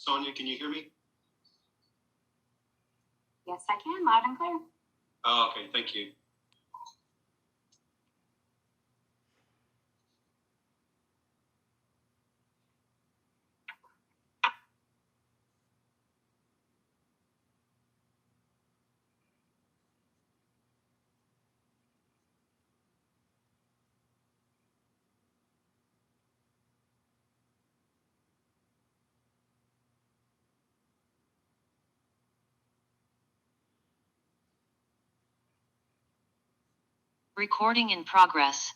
Sonia, can you hear me? Yes, I can, loud and clear. Oh, okay, thank you. Recording in progress.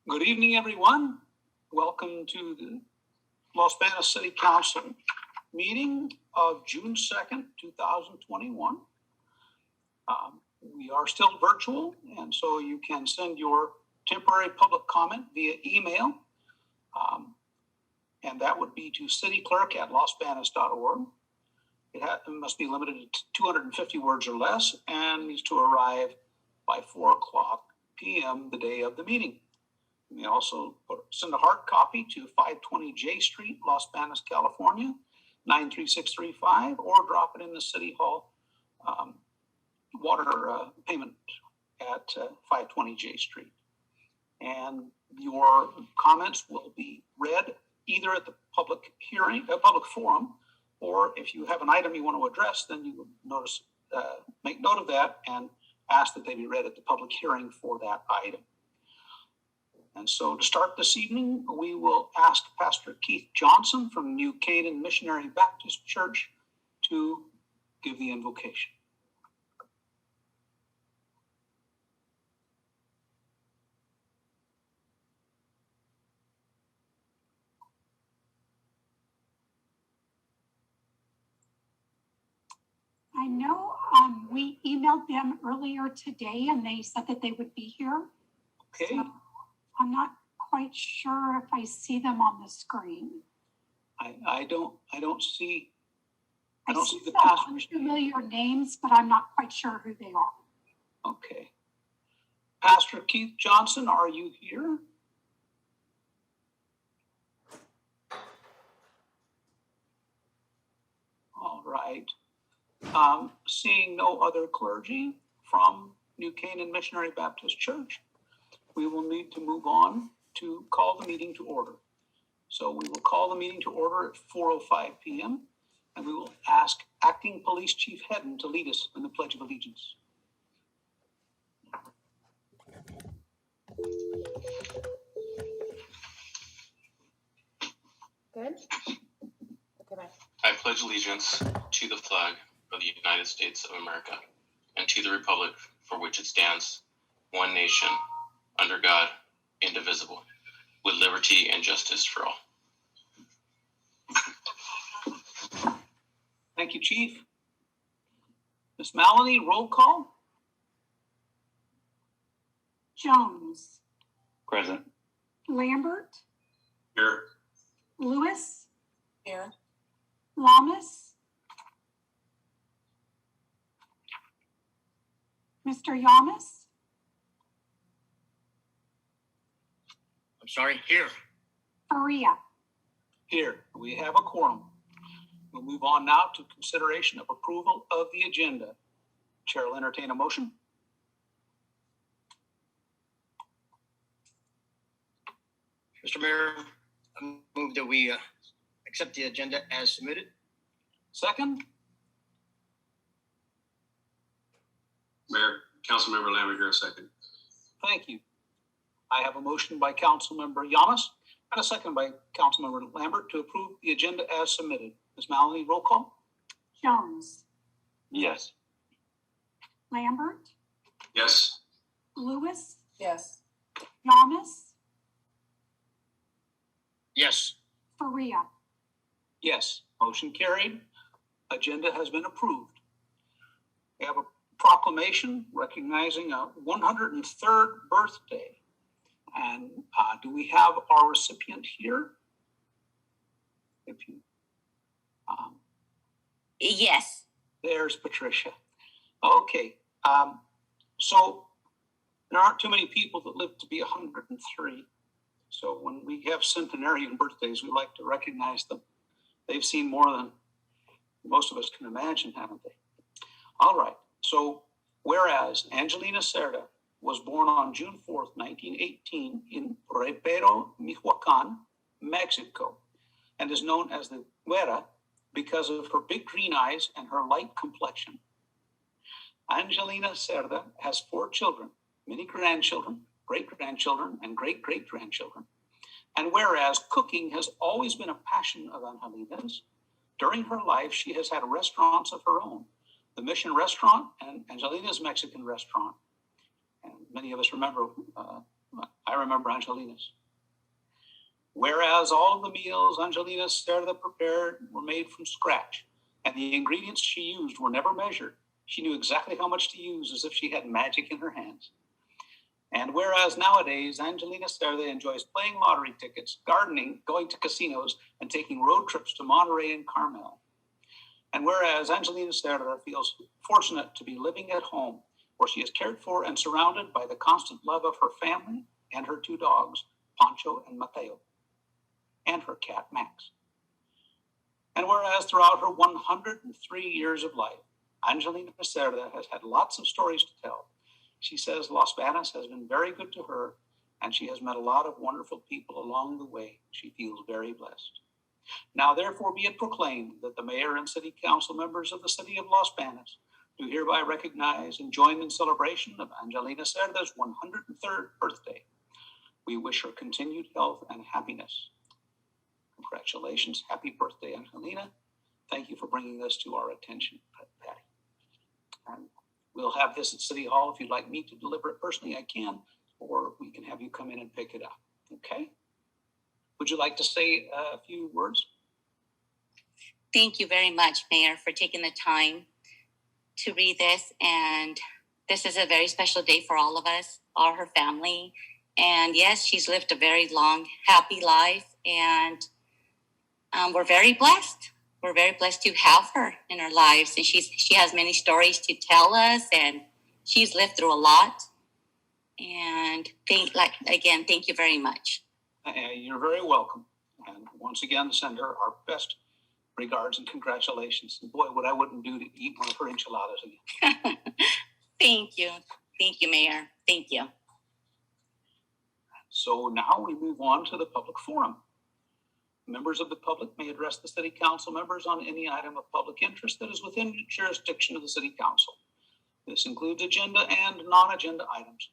Good evening, everyone. Welcome to the Los Banos City Council meeting of June 2nd, 2021. We are still virtual, and so you can send your temporary public comment via email, and that would be to cityclerk@losbanos.org. It must be limited to 250 words or less and needs to arrive by 4:00 p.m. the day of the meeting. You may also send a hard copy to 520 J Street, Los Banos, California, 93635, or drop it in the City Hall water payment at 520 J Street. And your comments will be read either at the public hearing, public forum, or if you have an item you want to address, then you notice, make note of that and ask that they be read at the public hearing for that item. And so to start this evening, we will ask Pastor Keith Johnson from New Canaan Missionary Baptist Church to give the invocation. I know we emailed them earlier today and they said that they would be here. Okay, So I'm not quite sure if I see them on the screen. I don't see I the see some pastors. unfamiliar names, but I'm not quite sure who they are. Okay. Pastor Keith Johnson, are you here? All right. Seeing no other clergy from New Canaan Missionary Baptist Church, we will need to move on to call the meeting to order. So we will call the meeting to order at 4:05 p.m. and we will ask Acting Police Chief Hedden to lead us in the Pledge of Allegiance. Good? Okay, bye. I pledge allegiance to the flag of the United States of America and to the republic for which it stands, one nation, under God, indivisible, with liberty and justice for all. Thank you, Chief. Ms. Maloney, roll call. Jones, Present. Lambert, Here. Lewis, Here. Lamas, Mr. Yamas, I'm sorry, here. Faria. Here, we have a quorum. We'll move on now to consideration of approval of the agenda. Chair will entertain a motion. Mr. Mayor, I move that we accept the agenda as submitted. Second, Mayor, Councilmember Lambert here, a second. thank you. I have a motion by Councilmember Yamas and a second by Councilmember Lambert to approve the agenda as submitted. Ms. Maloney, roll call. Jones, Yes. Lambert, Yes. Lewis, Yes. Yamas, Yes. Faria. Yes, motion carried. Agenda has been approved. We have a proclamation recognizing a 103rd birthday. And do we have our recipient here? If you, Yes. there's Patricia. Okay, so there aren't too many people that live to be 103. So when we have centenarian birthdays, we like to recognize them. They've seen more than most of us can imagine, haven't they? All right, so whereas Angelina Cerda was born on June 4th, 1918 in Repero, Michoacan, Mexico, and is known as the Güera because of her big green eyes and her light complexion. Angelina Cerda has 4 children, many grandchildren, great-grandchildren, and great-great-grandchildren. And whereas cooking has always been a passion of Angelina's, during her life she has had restaurants of her own, the Mission Restaurant and Angelina's Mexican Restaurant. And many of us remember, I remember Angelina's. Whereas all of the meals Angelina Cerda prepared were made from scratch, and the ingredients she used were never measured, she knew exactly how much to use as if she had magic in her hands. And whereas nowadays Angelina Cerda enjoys playing lottery tickets, gardening, going to casinos, and taking road trips to Monterey and Carmel. And whereas Angelina Cerda feels fortunate to be living at home, where she is cared for and surrounded by the constant love of her family and her 2 dogs, Pancho and Mateo, and her cat, Max. And whereas throughout her 103 years of life, Angelina Cerda has had lots of stories to tell. She says Los Banos has been very good to her, and she has met a lot of wonderful people along the way. She feels very blessed. Now, therefore, be it proclaimed that the mayor and city council members of the city of Los Banos do hereby recognize and join in celebration of Angelina Cerda's 103rd birthday. We wish her continued health and happiness. Congratulations. Happy birthday, Angelina. Thank you for bringing this to our attention, Patty. And we'll have this at City Hall. If you'd like me to deliver it personally, I can, or we can have you come in and pick it up. Okay? Would you like to say a few words? Thank you very much, Mayor, for taking the time to read this. And this is a very special day for all of us, all her family. And yes, she's lived a very long, happy life. And we're very blessed. We're very blessed to have her in our lives. And she has many stories to tell us. And she's lived through a lot. And thank you very much. You're very welcome. And once again, send her our best regards and congratulations. And boy, what I wouldn't do to eat one of her enchiladas again. Thank you. Thank you, Mayor. Thank you. So now we move on to the public forum. Members of the public may address the city council members on any item of public interest that is within the jurisdiction of the city council. This includes agenda and non-agenda items.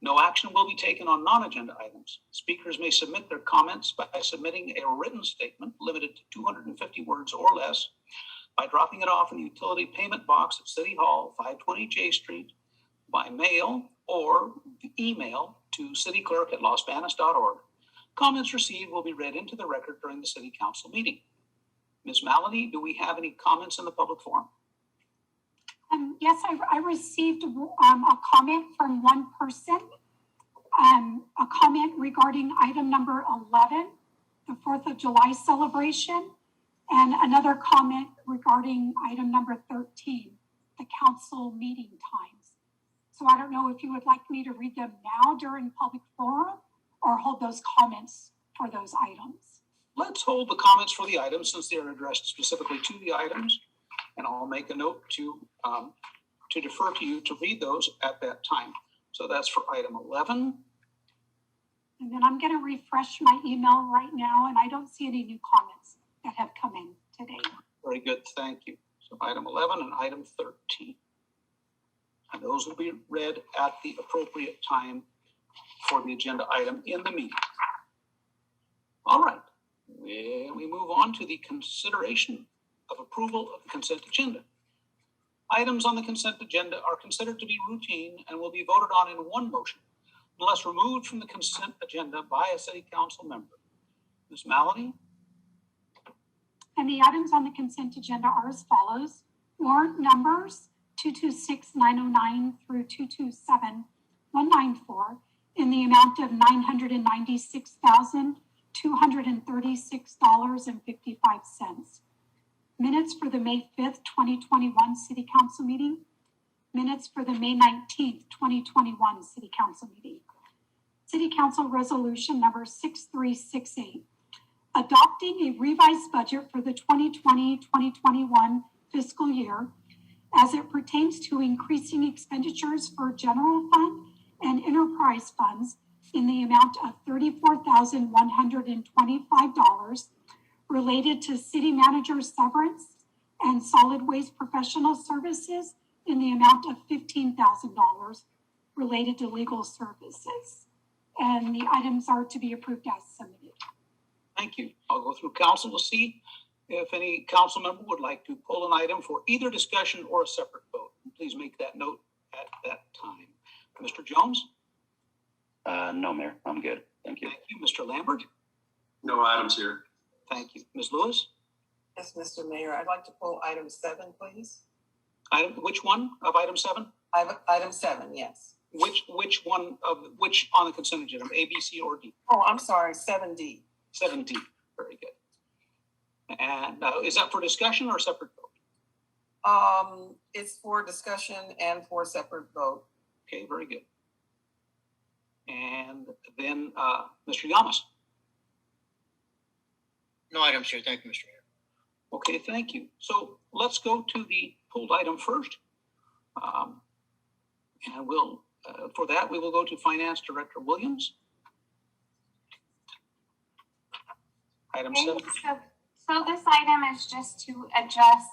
No action will be taken on non-agenda items. Speakers may submit their comments by submitting a written statement limited to 250 words or less by dropping it off in the utility payment box at City Hall, 520 J Street, by mail or email to cityclerk@losbanos.org. Comments received will be read into the record during the city council meeting. Ms. Maloney, do we have any comments in the public forum? Yes, I received a comment from one person, a comment regarding item number 11, the 4th of July celebration, and another comment regarding item number 13, the council meeting times. So I don't know if you would like me to read them now during public forum or hold those comments for those items. Let's hold the comments for the items since they are addressed specifically to the items. And I'll make a note to defer to you to read those at that time. So that's for item 11. And then I'm going to refresh my email right now, and I don't see any new comments that have come in today. Very good, thank you. So item 11 and item 13. And those will be read at the appropriate time for the agenda item in the meeting. All right, we move on to the consideration of approval of the consent agenda. Items on the consent agenda are considered to be routine and will be voted on in one motion unless removed from the consent agenda by a city council member. Ms. Maloney? And the items on the consent agenda are as follows. Warrant numbers 226909 through 227194 in the amount of $996,236.55. Minutes for the May 5th, 2021 City Council meeting. Minutes for the May 19th, 2021 City Council meeting. City Council Resolution number 6368. Adopting a revised budget for the 2020-2021 fiscal year as it pertains to increasing expenditures for general fund and enterprise funds in the amount of $34,125 related to city manager severance and solid waste professional services in the amount of $15,000 related to legal services. And the items are to be approved as submitted. Thank you. I'll go through council to see if any council member would like to pull an item for either discussion or a separate vote. Please make that note at that time. Mr. Jones? No, Mayor, I'm good. Thank you. Thank you. Mr. Lambert? No items here. Thank you. Ms. Lewis? Yes, Mr. Mayor, I'd like to pull item 7, please. Which one of item 7? Item 7, yes. Which one of which on the consent agenda, A, B, C, or D? Oh, I'm sorry, 7D. 7D. Very good. And is that for discussion or separate vote? It's for discussion and for separate vote. Okay, very good. And then Mr. Yamas. No items here. Thank you, Mr. Mayor. Okay, thank you. So let's go to the pulled item first. And we'll, for that, we will go to Finance Director Williams. Item 7. So this item is just to adjust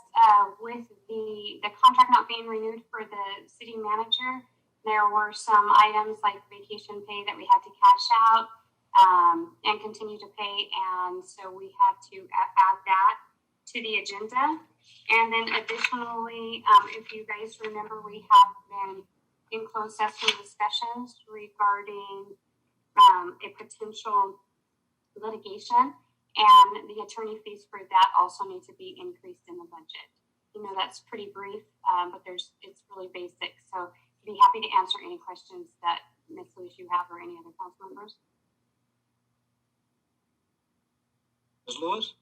with the contract not being renewed for the city manager. There were some items like vacation pay that we had to cash out and continue to pay, and so we had to add that to the agenda. And then additionally, if you guys remember, we have been in closed session discussions regarding a potential litigation, and the attorney fees for that also need to be increased in the budget. You know, that's pretty brief, but it's really basic. So I'd be happy to answer any questions that Ms. Lewis you have or any other council members. Ms. Lewis?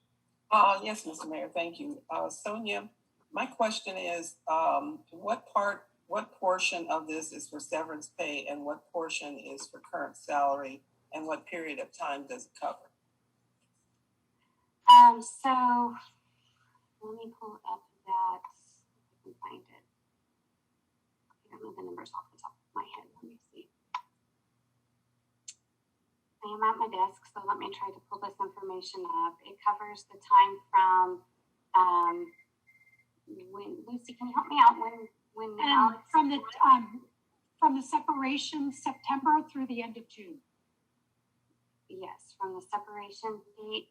Yes, Mr. Mayor, thank you. Sonia, my question is, what portion of this is for severance pay and what portion is for current salary, and what period of time does it cover? So let me pull up that, if I can find it. I don't know the numbers off the top of my head. Let me see. I am at my desk, so let me try to pull this information up. It covers the time from when, Lucy, can you help me out when And Alex? from the separation September through the end of June. Yes, from the separation date.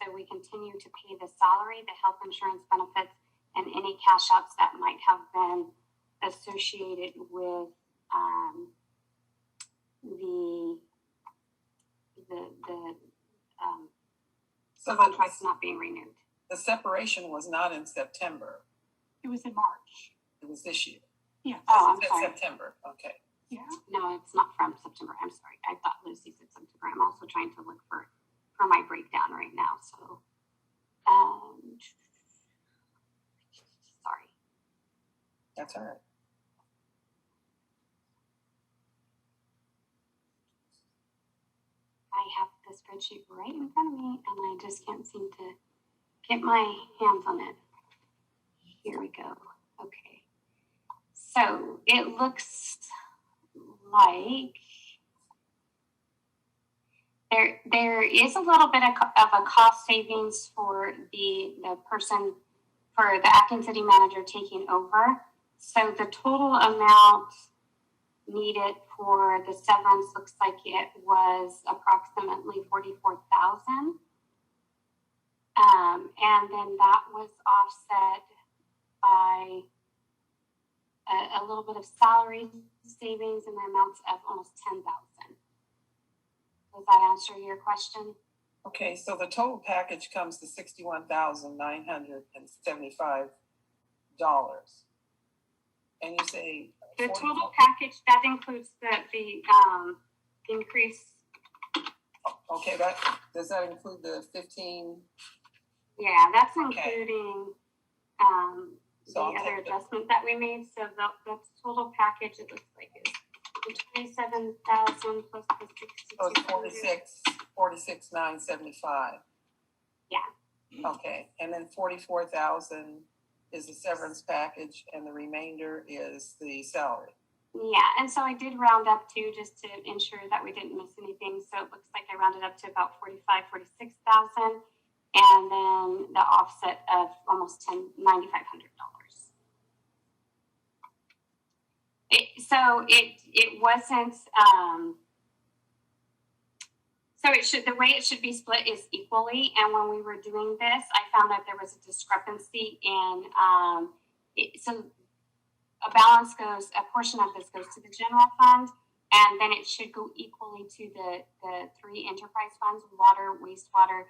So we continue to pay the salary, the health insurance benefits, and any cash outs that might have been associated with So contracts not being renewed. the separation was not in September. It was in March. It was this year. Yes. Oh, I'm It's sorry. September. Okay. Yeah. No, it's not from September. I'm sorry. I thought Lucy said September. I'm also trying to look for my breakdown right now. So, sorry. That's all right. I have the spreadsheet right in front of me, and I just can't seem to get my hands on it. Here we go. Okay. So it looks like there is a little bit of a cost savings for the person, for the acting city manager taking over. So the total amount needed for the severance looks like it was approximately $44,000. And then that was offset by a little bit of salary savings in the amounts of almost $10,000. Does that answer your question? Okay, so the total package comes to $61,975. And you say The total package, that includes the increase. Okay, does that include the 15? Yeah, that's Okay. including So I'll the other take the- adjustment that we made. So the total package, it looks like is 27,000 plus the 62. So it's 46,975. Yeah. Okay, and then 44,000 is the severance package, and the remainder is the salary. Yeah, and so I did round up too, just to ensure that we didn't miss anything. So it looks like I rounded up to about 46,000, and then the offset of almost $9,500. It wasn't. So the way it should be split is equally. And when we were doing this, I found that there was a discrepancy in so a portion of this goes to the general fund, and then it should go equally to the three enterprise funds: water, wastewater,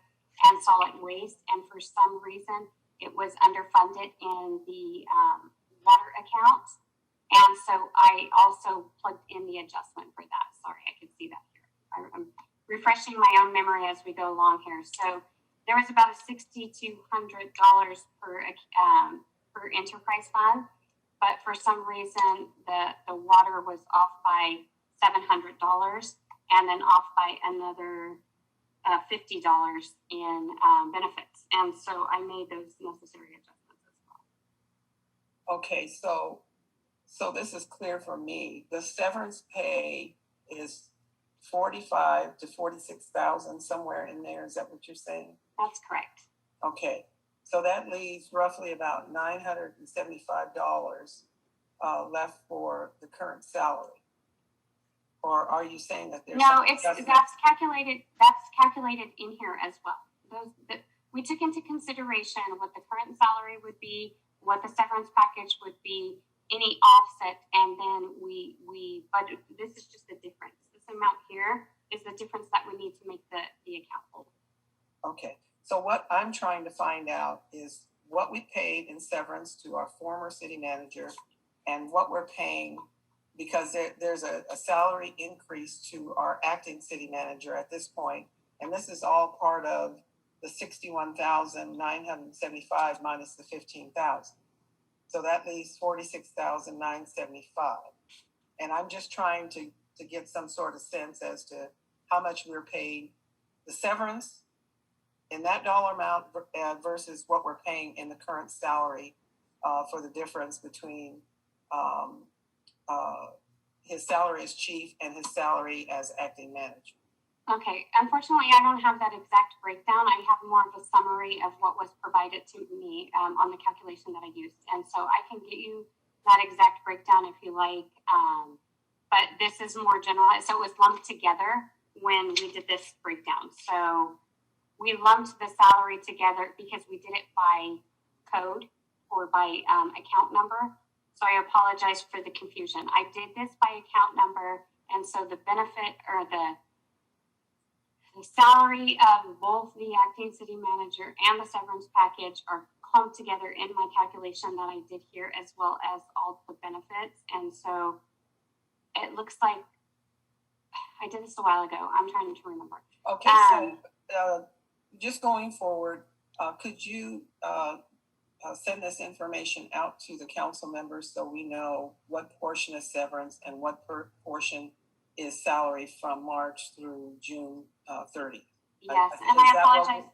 and solid waste. And for some reason, it was underfunded in the water account. And so I also plugged in the adjustment for that. Sorry, I could see that here. I'm refreshing my own memory as we go along here. So there was about $6,200 per enterprise fund, but for some reason the water was off by $700, and then off by another $50 in benefits. And so I made those necessary adjustments as well. Okay, so this is clear for me. The severance pay is 45 to 46,000, somewhere in there. Is that what you're saying? That's correct. Okay, so that leaves roughly about $975 left for the current salary. Or are you saying that there's No, some it's, adjustment? that's calculated in here as well. We took into consideration what the current salary would be, what the severance package would be, any offset, and then we budget. This is just the difference. This amount here is the difference that we need to make the account whole. Okay, so what I'm trying to find out is what we paid in severance to our former city manager and what we're paying, because there's a salary increase to our acting city manager at this point, and this is all part of the $61,975 minus the $15,000. So that leaves $46,975. And I'm just trying to get some sort of sense as to how much we're paying the severance in that dollar amount versus what we're paying in the current salary for the difference between his salary as chief and his salary as acting manager. Okay, unfortunately, I don't have that exact breakdown. I have more of a summary of what was provided to me on the calculation that I used. And so I can get you that exact breakdown if you like. But this is more general. So it was lumped together when we did this breakdown. So we lumped the salary together because we did it by code or by account number. So I apologize for the confusion. I did this by account number. And so the benefit or the salary of both the acting city manager and the severance package are clumped together in my calculation that I did here, as well as all the benefits. And so it looks like I did this a while ago. I'm trying to remember. Okay, so just going forward, could you send this information out to the council members so we know what portion is severance and what portion is salary from March through June 30th? Yes, and I apologize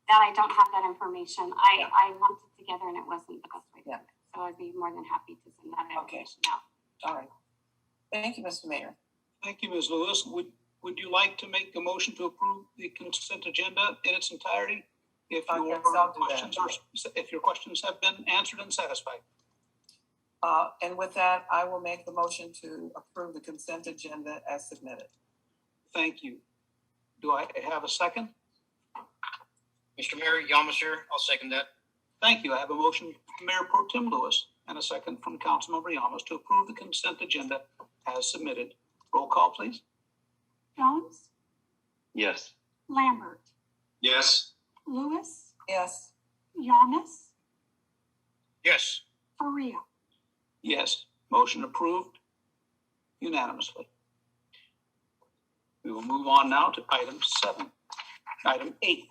that I don't have that information. I lumped it together and it wasn't the best way to do it. So I'd be more than happy to send that information out. All right. Thank you, Mr. Mayor. Thank you, Ms. Lewis. Would you like to make a motion to approve the consent agenda in its entirety? If your questions have been answered and satisfied. And with that, I will make the motion to approve the consent agenda as submitted. Thank you. Do I have a second? Mr. Mayor, Yamaser, I'll second that. Thank you. I have a motion from Mayor Pro Tem Lewis and a second from Councilmember Yamas to approve the consent agenda as submitted. Roll call, please. Jones, Yes. Lambert, Yes. Lewis, Yes. Yamas, Yes. Faria. Yes. Motion approved unanimously. We will move on now to item 8.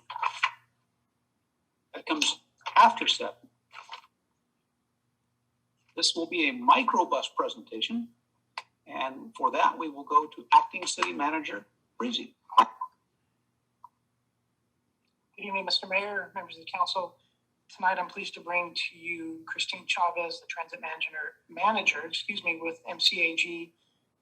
That comes after 7. This will be a Microbus presentation. And for that, we will go to Acting City Manager Breezy. Good evening, Mr. Mayor, members of the council. Tonight, I'm pleased to bring to you Christine Chavez, the transit manager, with MCAG.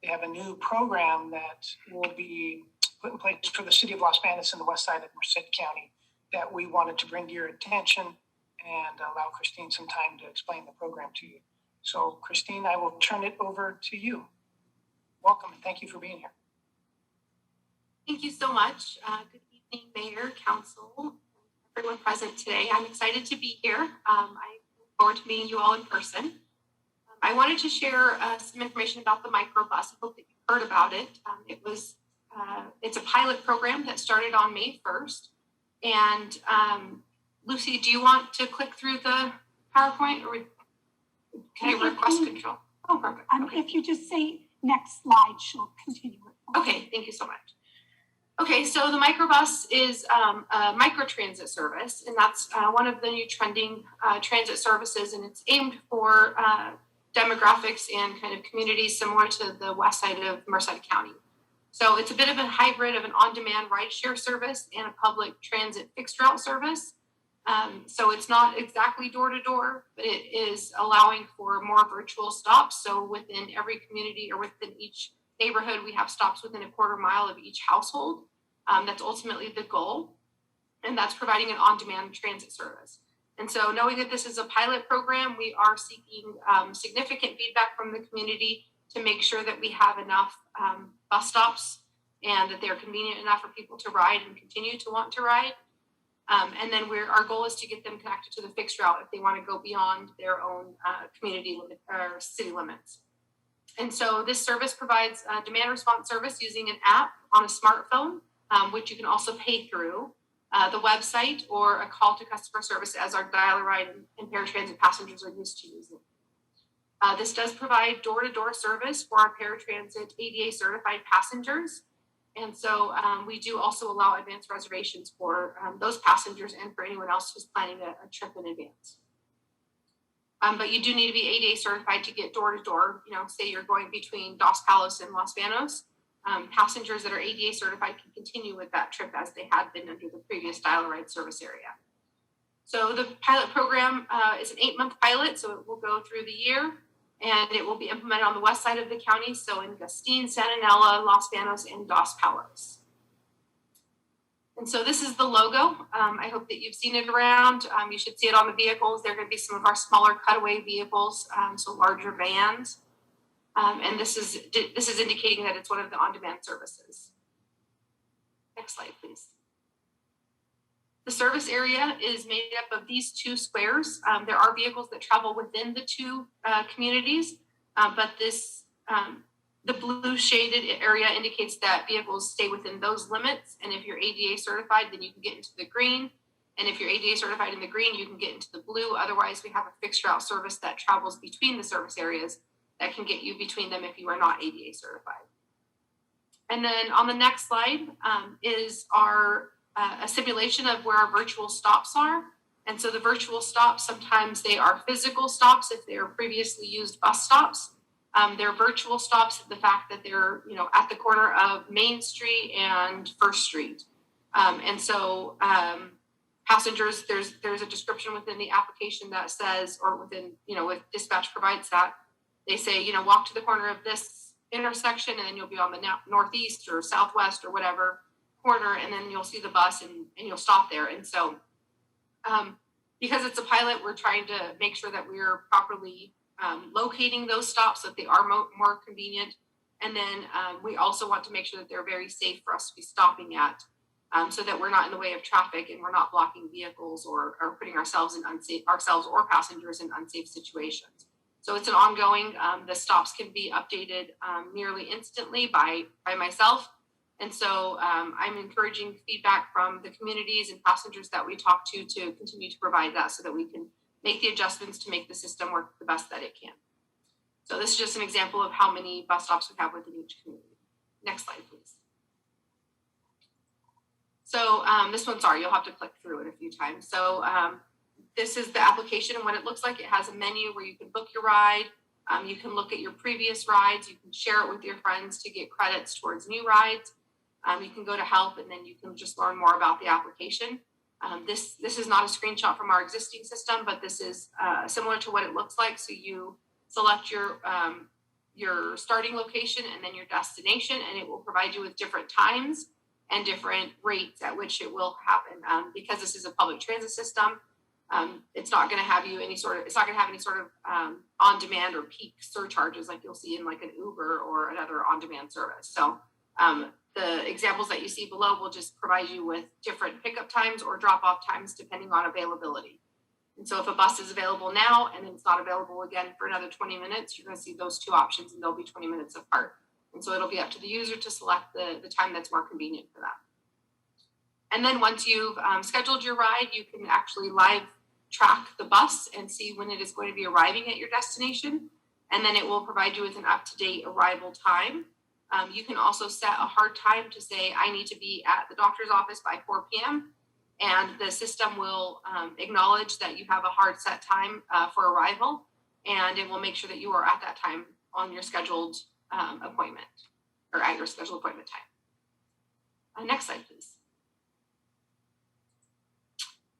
They have a new program that will be put in place for the city of Los Banos and the west side of Merced County that we wanted to bring to your attention and allow Christine some time to explain the program to you. So, Christine, I will turn it over to you. Welcome and thank you for being here. Thank you so much. Good evening, Mayor, Council, everyone present today. I'm excited to be here. I look forward to meeting you all in person. I wanted to share some information about the Microbus. I hope that you've heard about it. It's a pilot program that started on May 1st. And Lucy, do you want to click through the PowerPoint or can I request control? Oh, perfect. Okay. If you just say next slide, she'll continue it. Okay, thank you so much. Okay, so the Microbus is a microtransit service, and that's one of the new trending transit services, and it's aimed for demographics and kind of communities similar to the west side of Merced County. So it's a bit of a hybrid of an on-demand rideshare service and a public transit fixed route service. So it's not exactly door-to-door, but it is allowing for more virtual stops. So within every community or within each neighborhood, we have stops within a quarter mile of each household. That's ultimately the goal. and that's providing an on-demand transit service. And so knowing that this is a pilot program, we are seeking significant feedback from the community to make sure that we have enough bus stops and that they're convenient enough for people to ride and continue to want to ride. And then our goal is to get them connected to the fixed route if they want to go beyond their own community limit or city limits. And so this service provides demand response service using an app on a smartphone, which you can also pay through the website or a call to customer service as our dial-a-ride and paratransit passengers are used to using. This does provide door-to-door service for our paratransit ADA certified passengers. And so we do also allow advanced reservations for those passengers and for anyone else who's planning a trip in advance. But you do need to be ADA certified to get door-to-door. You know, say you're going between Dos Palos and Los Banos. Passengers that are ADA certified can continue with that trip as they had been under the previous dial-a-ride service area. So the pilot program is an 8-month pilot, so it will go through the year, and it will be implemented on the west side of the county, so in Gustine, Santa Nella, Los Banos, and Dos Palos. And so this is the logo. I hope that you've seen it around. You should see it on the vehicles. They're going to be some of our smaller cutaway vehicles, so larger vans. And this is indicating that it's one of the on-demand services. Next slide, please. The service area is made up of these two squares. There are vehicles that travel within the two communities, but the blue shaded area indicates that vehicles stay within those limits. And if you're ADA certified, then you can get into the green. And if you're ADA certified in the green, you can get into the blue. Otherwise, we have a fixed route service that travels between the service areas that can get you between them if you are not ADA certified. And then on the next slide is our a simulation of where our virtual stops are. And so the virtual stops, sometimes they are physical stops if they are previously used bus stops. They're virtual stops, the fact that they're, you know, at the corner of Main Street and First Street. And so passengers, there's a description within the application that says, or within, you know, if dispatch provides that, they say, you know, walk to the corner of this intersection and then you'll be on the northeast or southwest or whatever corner, and then you'll see the bus and you'll stop there. And so because it's a pilot, we're trying to make sure that we're properly locating those stops so that they are more convenient. And then we also want to make sure that they're very safe for us to be stopping at, so that we're not in the way of traffic and we're not blocking vehicles or putting ourselves or passengers in unsafe situations. So it's an ongoing, the stops can be updated nearly instantly by myself. And so I'm encouraging feedback from the communities and passengers that we talk to continue to provide that so that we can make the adjustments to make the system work the best that it can. So this is just an example of how many bus stops we have within each community. Next slide, please. So this one, sorry, you'll have to click through it a few times. So this is the application and what it looks like. It has a menu where you can book your ride. You can look at your previous rides. You can share it with your friends to get credits towards new rides. You can go to help and then you can just learn more about the application. This is not a screenshot from our existing system, but this is similar to what it looks like. So you select your starting location and then your destination, and it will provide you with different times and different rates at which it will happen. Because this is a public transit system, it's not going to have any sort of on-demand or peak surcharges like you'll see in like an Uber or another on-demand service. So the examples that you see below will just provide you with different pickup times or drop-off times depending on availability. And so if a bus is available now and then it's not available again for another 20 minutes, you're going to see those two options and they'll be 20 minutes apart. And so it'll be up to the user to select the time that's more convenient for them. And then once you've scheduled your ride, you can actually live track the bus and see when it is going to be arriving at your destination. And then it will provide you with an up-to-date arrival time. You can also set a hard time to say, I need to be at the doctor's office by 4 p.m. And the system will acknowledge that you have a hard set time for arrival, and it will make sure that you are at that time on your scheduled appointment or at your scheduled appointment time. Next slide, please.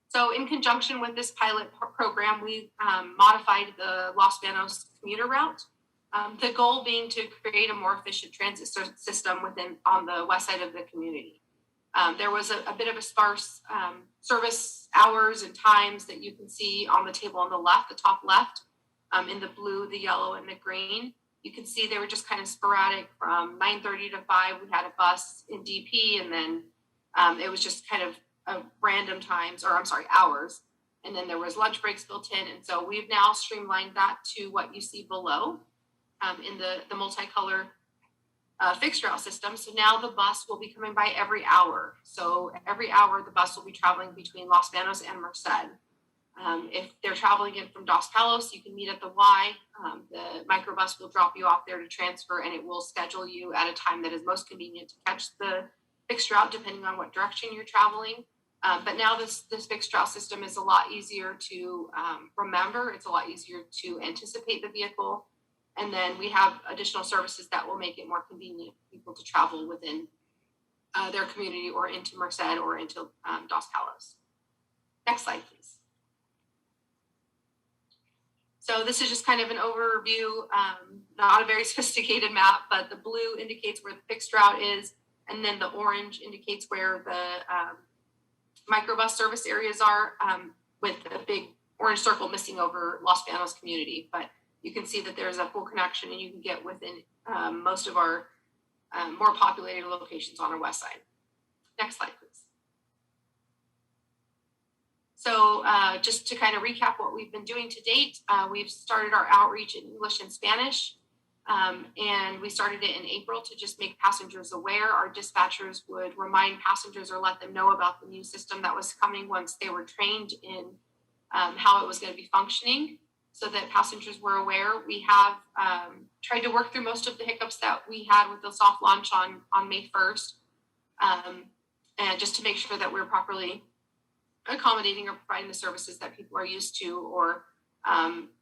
So in conjunction with this pilot program, we modified the Los Banos commuter route. The goal being to create a more efficient transit system on the west side of the community. There was a bit of a sparse service hours and times that you can see on the table on the left, the top left, in the blue, the yellow, and the green. You can see they were just kind of sporadic from 9:30 to 5. We had a bus in DP, and then it was just kind of random times, or I'm sorry, hours. And then there was lunch breaks built in. And so we've now streamlined that to what you see below in the multicolor fixed route system. So now the bus will be coming by every hour. So every hour the bus will be traveling between Los Banos and Merced. If they're traveling in from Dos Palos, you can meet at the Y. The microbus will drop you off there to transfer, and it will schedule you at a time that is most convenient to catch the fixed route, depending on what direction you're traveling. But now this fixed route system is a lot easier to remember. It's a lot easier to anticipate the vehicle. And then we have additional services that will make it more convenient for people to travel within their community or into Merced or into Dos Palos. Next slide, please. So this is just kind of an overview, not a very sophisticated map, but the blue indicates where the fixed route is, and then the orange indicates where the microbus service areas are, with a big orange circle missing over Los Banos community. But you can see that there's a full connection, and you can get within most of our more populated locations on our west side. Next slide, please. So just to kind of recap what we've been doing to date, we've started our outreach in English and Spanish, and we started it in April to just make passengers aware. Our dispatchers would remind passengers or let them know about the new system that was coming once they were trained in how it was going to be functioning, so that passengers were aware. We have tried to work through most of the hiccups that we had with the soft launch on May 1st, and just to make sure that we're properly accommodating or providing the services that people are used to, or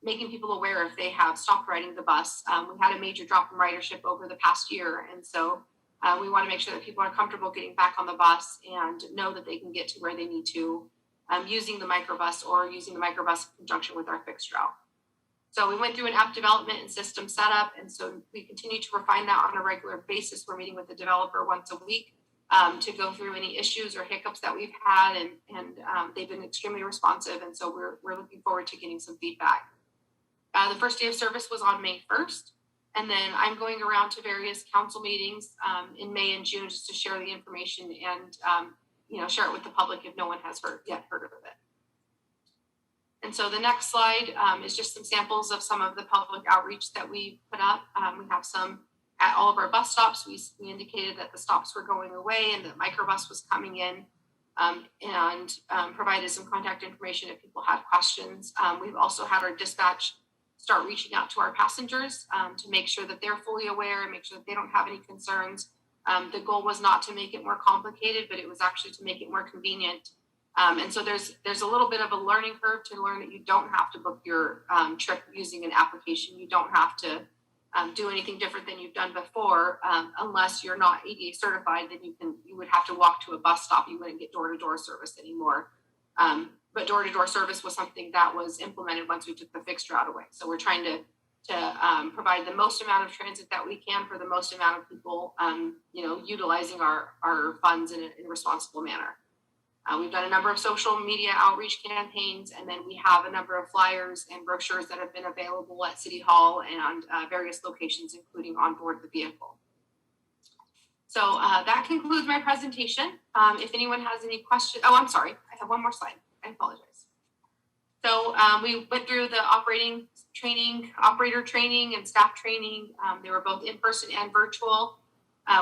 making people aware if they have stopped riding the bus. We had a major drop in ridership over the past year, and so we want to make sure that people are comfortable getting back on the bus and know that they can get to where they need to using the microbus or using the microbus in conjunction with our fixed route. So we went through an app development and system setup, and so we continue to refine that on a regular basis. We're meeting with the developer once a week to go through any issues or hiccups that we've had, and they've been extremely responsive, and so we're looking forward to getting some feedback. The first day of service was on May 1st, and then I'm going around to various council meetings in May and June just to share the information and share it with the public if no one has yet heard of it. And so the next slide is just some samples of some of the public outreach that we put up. We have some at all of our bus stops. We indicated that the stops were going away and that microbus was coming in, and provided some contact information if people had questions. We've also had our dispatch start reaching out to our passengers to make sure that they're fully aware and make sure that they don't have any concerns. The goal was not to make it more complicated, but it was actually to make it more convenient. And so there's a little bit of a learning curve to learn that you don't have to book your trip using an application. You don't have to do anything different than you've done before, unless you're not ADA certified. Then you would have to walk to a bus stop. You wouldn't get door-to-door service anymore. But door-to-door service was something that was implemented once we took the fixed route away. So we're trying to provide the most amount of transit that we can for the most amount of people, utilizing our funds in a responsible manner. We've done a number of social media outreach campaigns, and then we have a number of flyers and brochures that have been available at City Hall and various locations, including on board the vehicle. So that concludes my presentation. If anyone has any questions, I'm sorry, I have one more slide. I apologize. So we went through the operator training and staff training. They were both in person and virtual.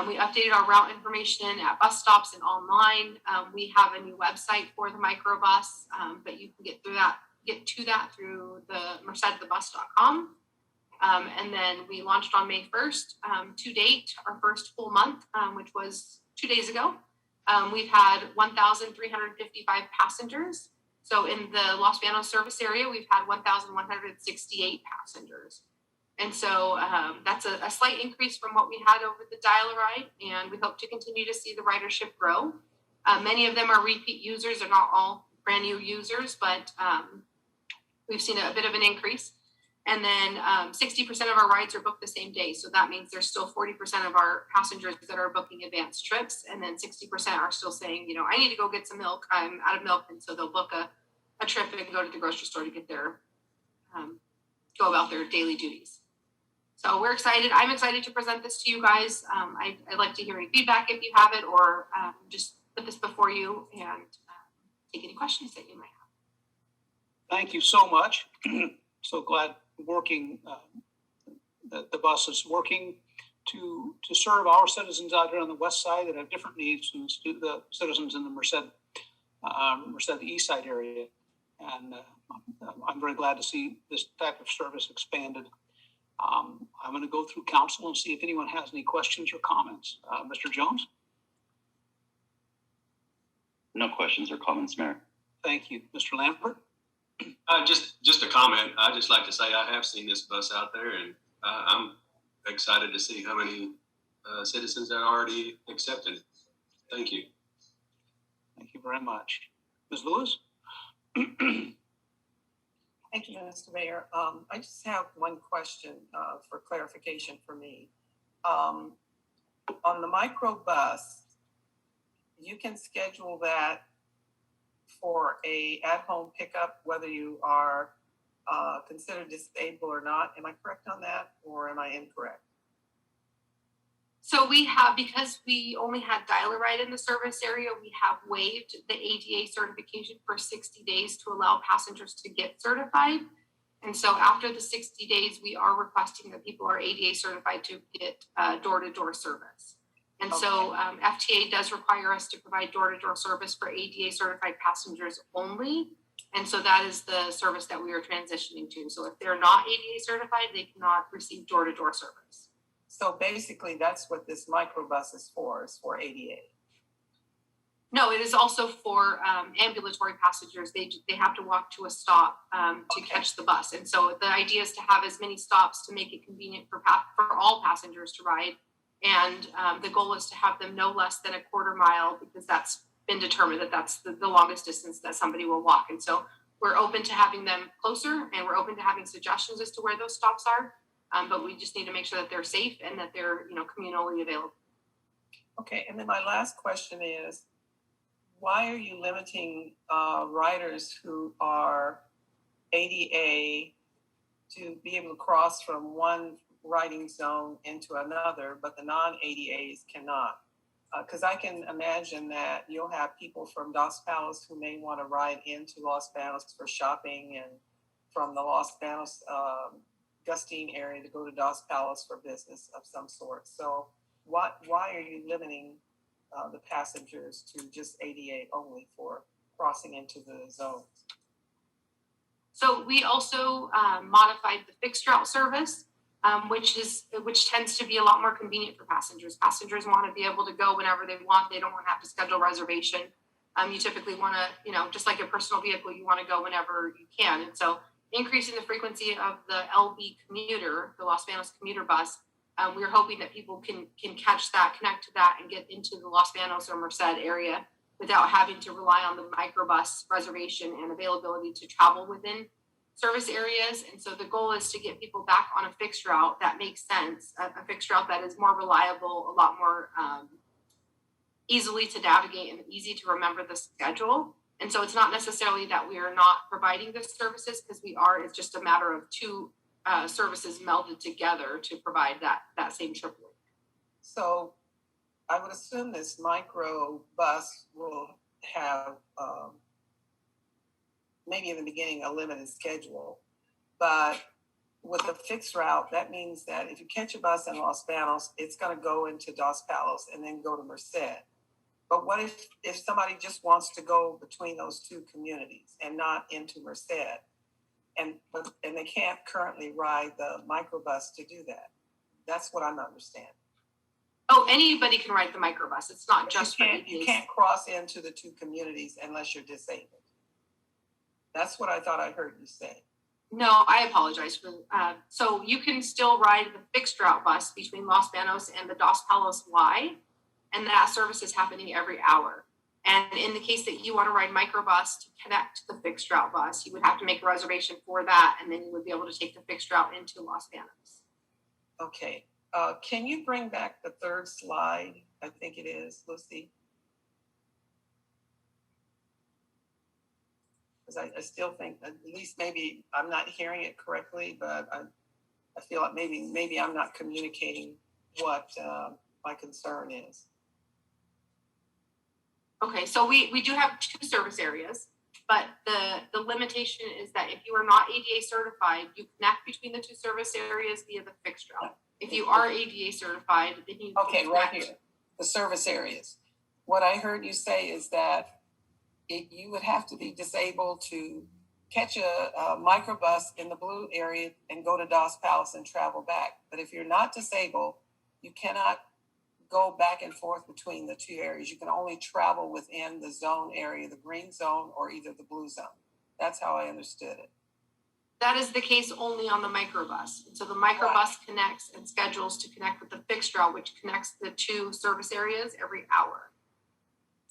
We updated our route information at bus stops and online. We have a new website for the microbus, but you can get to that through the mercedthebus.com. And then we launched on May 1st. To date, our first full month, which was 2 days ago, we've had 1,355 passengers. So in the Los Banos service area, we've had 1,168 passengers. And so that's a slight increase from what we had over the dial-a-ride, and we hope to continue to see the ridership grow. Many of them are repeat users. They're not all brand new users, but we've seen a bit of an increase. And then 60% of our rides are booked the same day. So that means there's still 40% of our passengers that are booking advanced trips. And then 60% are still saying, you know, I need to go get some milk. I'm out of milk. And so they'll book a trip and go to the grocery store to get their, go about their daily duties. So we're excited. I'm excited to present this to you guys. I'd like to hear any feedback if you have it, or just put this before you and take any questions that you might have. Thank you so much. So glad working, that the bus is working to serve our citizens out here on the west side that have different needs from the citizens in the Merced East Side area. And I'm very glad to see this type of service expanded. I'm going to go through council and see if anyone has any questions or comments. Mr. Jones? No questions or comments, Mayor. Thank you. Mr. Lampert? Just a comment. I just like to say I have seen this bus out there, and I'm excited to see how many citizens that already accepted it. Thank you. Thank you very much. Ms. Lewis? Thank you, Mr. Mayor. I just have one question for clarification for me. On the microbus, you can schedule that for a at-home pickup, whether you are considered disabled or not. Am I correct on that, or am I incorrect? So we have, because we only had dial-a-ride in the service area, we have waived the ADA certification for 60 days to allow passengers to get certified. And so after the 60 days, we are requesting that people are ADA certified to get door-to-door service. And so FTA does require us to provide door-to-door service for ADA certified passengers only. And so that is the service that we are transitioning to. So if they're not ADA certified, they cannot receive door-to-door service. So basically, that's what this microbus is for ADA. No, it is also for ambulatory passengers. They have to walk to a stop to catch the bus. And so the idea is to have as many stops to make it convenient for all passengers to ride. And the goal is to have them no less than a quarter mile, because that's been determined that that's the longest distance that somebody will walk. And so we're open to having them closer, and we're open to having suggestions as to where those stops are. But we just need to make sure that they're safe and that they're, you know, communally available. Okay, and then my last question is, why are you limiting riders who are ADA to be able to cross from one riding zone into another, but the non-ADAs cannot? Because I can imagine that you'll have people from Dos Palos who may want to ride into Los Banos for shopping, and from the Los Banos Gustine area to go to Dos Palos for business of some sort. So why are you limiting the passengers to just ADA only for crossing into the zones? So we also modified the fixed route service, which tends to be a lot more convenient for passengers. Passengers want to be able to go whenever they want. They don't want to have to schedule a reservation. You typically want to, you know, just like a personal vehicle, you want to go whenever you can. And so increasing the frequency of the LB Commuter, the Los Banos Commuter bus, we're hoping that people can catch that, connect to that, and get into the Los Banos or Merced area without having to rely on the microbus reservation and availability to travel within service areas. And so the goal is to get people back on a fixed route that makes sense, a fixed route that is more reliable, a lot more easily to navigate and easy to remember the schedule. And so it's not necessarily that we are not providing the services, because we are. It's just a matter of two services melded together to provide that same trip link. So I would assume this micro bus will have maybe in the beginning a limited schedule, but with a fixed route, that means that if you catch a bus in Los Banos, it's going to go into Dos Palos and then go to Merced. But what if somebody just wants to go between those two communities and not into Merced, and they can't currently ride the microbus to do that? That's what I'm understanding. Oh, anybody can ride the microbus. It's not just for ADAs. You can't cross into the two communities unless you're disabled. That's what I thought I heard you say. No, I apologize for so you can still ride the fixed route bus between Los Banos and the Dos Palos Y, and that service is happening every hour. And in the case that you want to ride Microbus to connect to the fixed route bus, you would have to make a reservation for that, and then you would be able to take the fixed route into Los Banos. Okay. Can you bring back the third slide? I think it is, Lucy. Because I still think, at least maybe I'm not hearing it correctly, but I feel like maybe I'm not communicating what my concern is. Okay, so we do have 2 service areas, but the limitation is that if you are not ADA certified, you connect between the 2 service areas via the fixed route. If you are ADA certified, then you okay, right here, the service areas. What I heard you say is that you would have to be disabled to catch a microbus in the blue area and go to Dos Palace and travel back. But if you're not disabled, you cannot go back and forth between the 2 areas. You can only travel within the zone area, the green zone or either the blue zone. That's how I understood it. That is the case only on the microbus. And so the microbus connects and schedules to connect with the fixed route, which connects the 2 service areas every hour.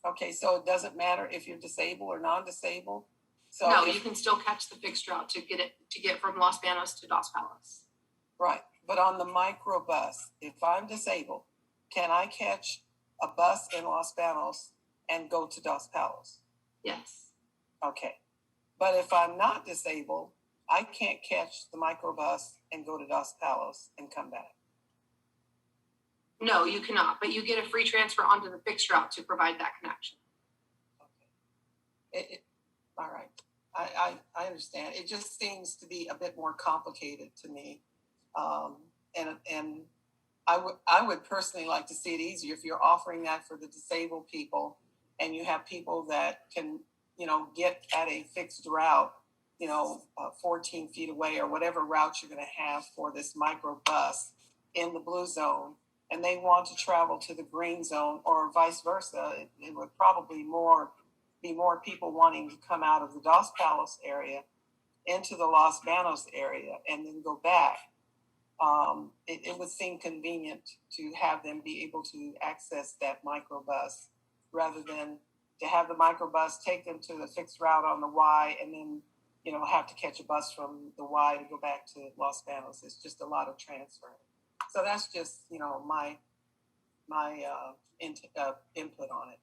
Okay, so it doesn't matter if you're disabled or non-disabled? So no, you can still catch the fixed route to get from Los Banos to Dos Palace. Right, but on the microbus, if I'm disabled, can I catch a bus in Los Banos and go to Dos Palace? Yes. Okay, but if I'm not disabled, I can't catch the microbus and go to Dos Palace and come back. No, you cannot, but you get a free transfer onto the fixed route to provide that connection. Okay. All right. I understand. It just seems to be a bit more complicated to me. And I would personally like to see it easier if you're offering that for the disabled people and you have people that can, get at a fixed route, 14 feet away or whatever route you're going to have for this microbus in the blue zone, and they want to travel to the green zone or vice versa. It would probably be more people wanting to come out of the Dos Palace area into the Los Banos area and then go back. It would seem convenient to have them be able to access that microbus rather than to have the microbus take them to the fixed route on the Y and then, have to catch a bus from the Y to go back to Los Banos. It's just a lot of transferring. So that's just, my input on it.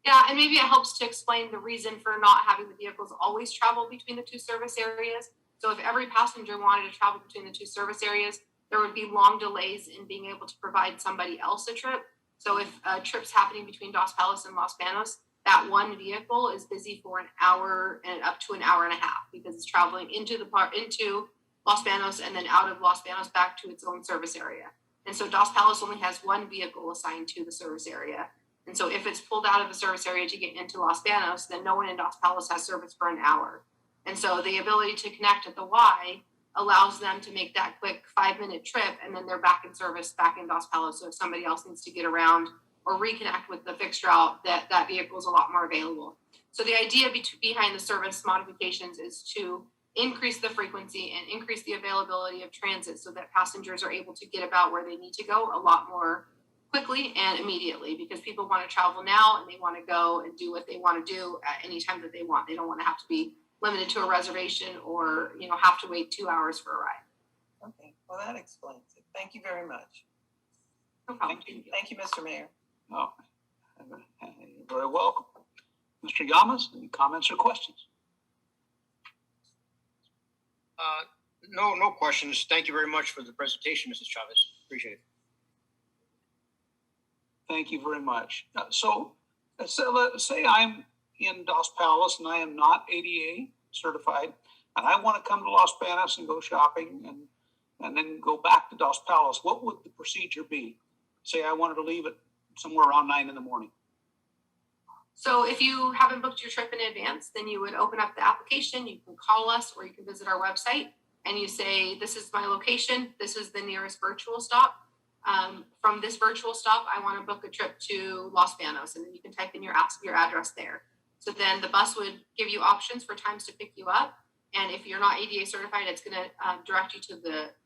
Yeah, and maybe it helps to explain the reason for not having the vehicles always travel between the 2 service areas. So if every passenger wanted to travel between the 2 service areas, there would be long delays in being able to provide somebody else a trip. So if a trip's happening between Dos Palace and Los Banos, that one vehicle is busy for an hour and up to an hour and a half because it's traveling into Los Banos and then out of Los Banos back to its own service area. And so Dos Palace only has one vehicle assigned to the service area. And so if it's pulled out of the service area to get into Los Banos, then no one in Dos Palace has service for an hour. And so the ability to connect at the Y allows them to make that quick 5-minute trip and then they're back in service back in Dos Palace. So if somebody else needs to get around or reconnect with the fixed route, that vehicle is a lot more available. So the idea behind the service modifications is to increase the frequency and increase the availability of transit so that passengers are able to get about where they need to go a lot more quickly and immediately, because people want to travel now and they want to go and do what they want to do at any time that they want. They don't want to have to be limited to a reservation or, have to wait 2 hours for a ride. Okay, well, that explains it. Thank you very much. No problem. Thank you, Mr. Mayor. Oh, you're very welcome. Mr. Yamas, any comments or questions? No questions. Thank you very much for the presentation, Mrs. Chavez. Appreciate it. Thank you very much. So say I'm in Dos Palace and I am not ADA certified, and I want to come to Los Banos and go shopping and then go back to Dos Palace. What would the procedure be? Say I wanted to leave it somewhere around 9 in the morning. So if you haven't booked your trip in advance, then you would open up the application. You can call us or you can visit our website and you say, this is my location. This is the nearest virtual stop. From this virtual stop, I want to book a trip to Los Banos, and then you can type in your address there. So then the bus would give you options for times to pick you up. And if you're not ADA certified, it's going to direct you to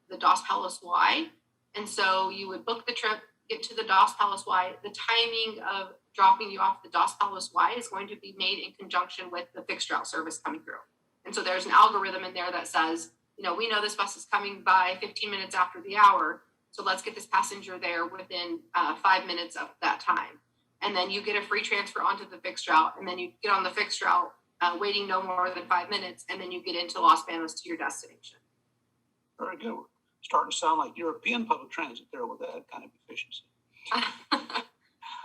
the Dos Palace Y. And so you would book the trip get to the Dos Palos Y, the timing of dropping you off the Dos Palos Y is going to be made in conjunction with the fixed route service coming through. And so there's an algorithm in there that says, you know, we know this bus is coming by 15 minutes after the hour, so let's get this passenger there within 5 minutes of that time. And then you get a free transfer onto the fixed route, and then you get on the fixed route, waiting no more than 5 minutes, and then you get into Los Banos to your destination. Very good. Starting to sound like European public transit there with that kind of efficiency.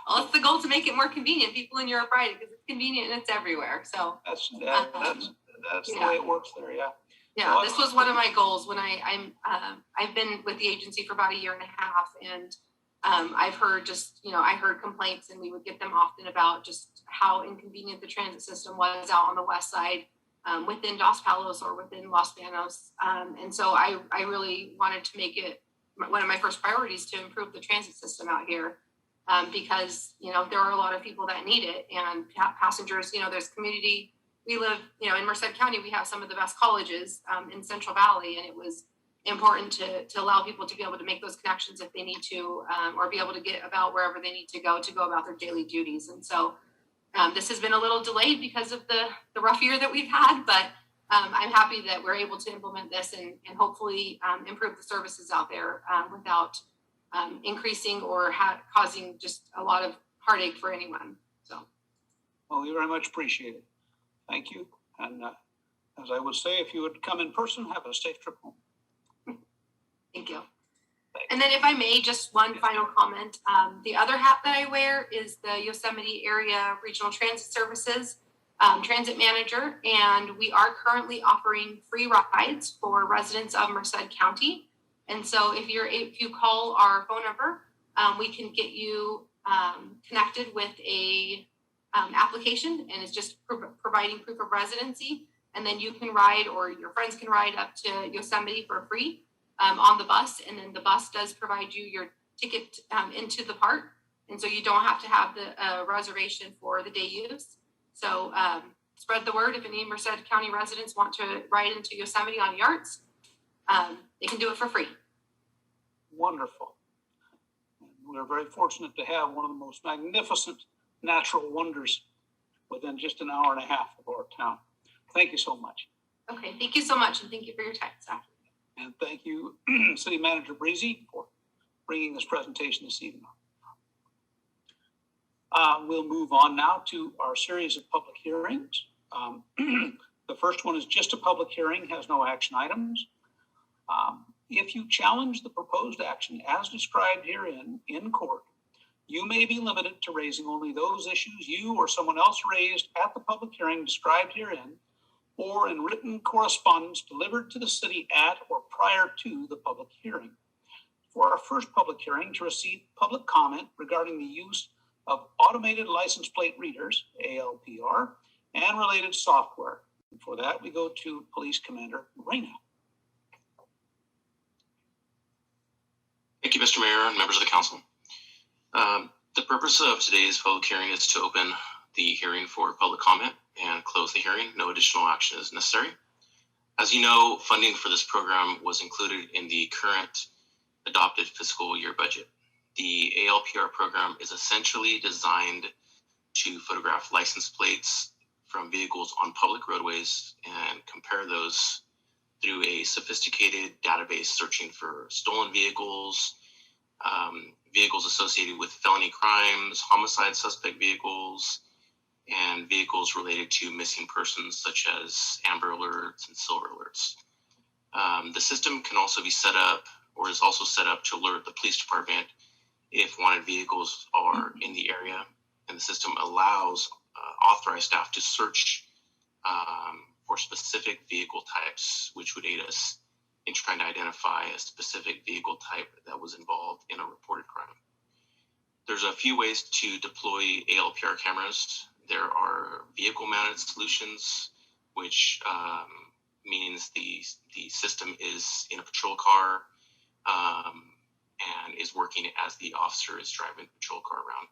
Well, it's the goal to make it more convenient. People in Europe ride it because it's convenient and it's everywhere. So That's the way it works there. Yeah. Yeah, this was one of my goals when I've been with the agency for about a year and a half, and I've heard I heard complaints, and we would get them often about just how inconvenient the transit system was out on the west side, within Dos Palos or within Los Banos, and so I really wanted to make it one of my first priorities to improve the transit system out here, because there are a lot of people that need it, and passengers. There's community. We live, in Merced County. We have some of the best colleges in Central Valley, and it was important to allow people to be able to make those connections if they need to, or be able to get about wherever they need to go about their daily duties. And so this has been a little delayed because of the rough year that we've had, but I'm happy that we're able to implement this and hopefully improve the services out there without increasing or causing just a lot of heartache for anyone. So, well, we very much appreciate it. Thank you. And as I would say, if you would come in person, have a safe trip home. Thank you. And then if I may, just one final comment. The other hat that I wear is the Yosemite Area Regional Transit Services Transit Manager, and we are currently offering free rides for residents of Merced County. And so if you call our phone number, we can get you connected with a application, and it's just providing proof of residency, and then you can ride, or your friends can ride up to Yosemite for free on the bus, and then the bus does provide you your ticket into the park, and so you don't have to have the reservation for the day use. So spread the word. If any Merced County residents want to ride into Yosemite on yards, they can do it for free. Wonderful. And we're very fortunate to have one of the most magnificent natural wonders within just an hour and a half of our town. Thank you so much. Okay, thank you so much, and thank you for your time, staff. And thank you, City Manager Breezy, for bringing this presentation this evening. We'll move on now to our series of public hearings. The first one is just a public hearing, has no action items. If you challenge the proposed action as described herein in court, you may be limited to raising only those issues you or someone else raised at the public hearing described herein, or in written correspondence delivered to the city at or prior to the public hearing. For our first public hearing, to receive public comment regarding the use of automated license plate readers, Alpr, and related software. And for that, we go to Police Commander Reyna. Thank you, Mr. Mayor and members of the council. The purpose of today's public hearing is to open the hearing for public comment and close the hearing. No additional action is necessary. As you know, funding for this program was included in the current adopted fiscal year budget. The ALPR program is essentially designed to photograph license plates from vehicles on public roadways and compare those through a sophisticated database searching for stolen vehicles, vehicles associated with felony crimes, homicide suspect vehicles, and vehicles related to missing persons such as Amber Alerts and Silver Alerts. The system can also be set up, or is also set up, to alert the police department if wanted vehicles are in the area, and the system allows authorized staff to search for specific vehicle types, which would aid us in trying to identify a specific vehicle type that was involved in a reported crime. There's a few ways to deploy ALPR cameras. There are vehicle-mounted solutions, which means the system is in a patrol car and is working as the officer is driving the patrol car around.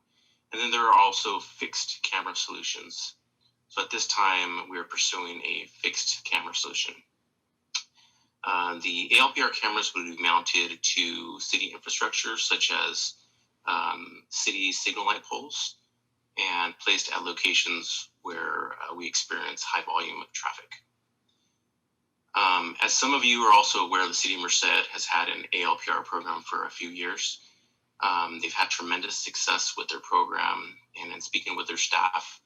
And then there are also fixed camera solutions. So at this time, we are pursuing a fixed camera solution. The ALPR cameras would be mounted to city infrastructure, such as city signal light poles and placed at locations where we experience high volume of traffic. As some of you are also aware, the City of Merced has had an ALPR program for a few years. They've had tremendous success with their program, and in speaking with their staff,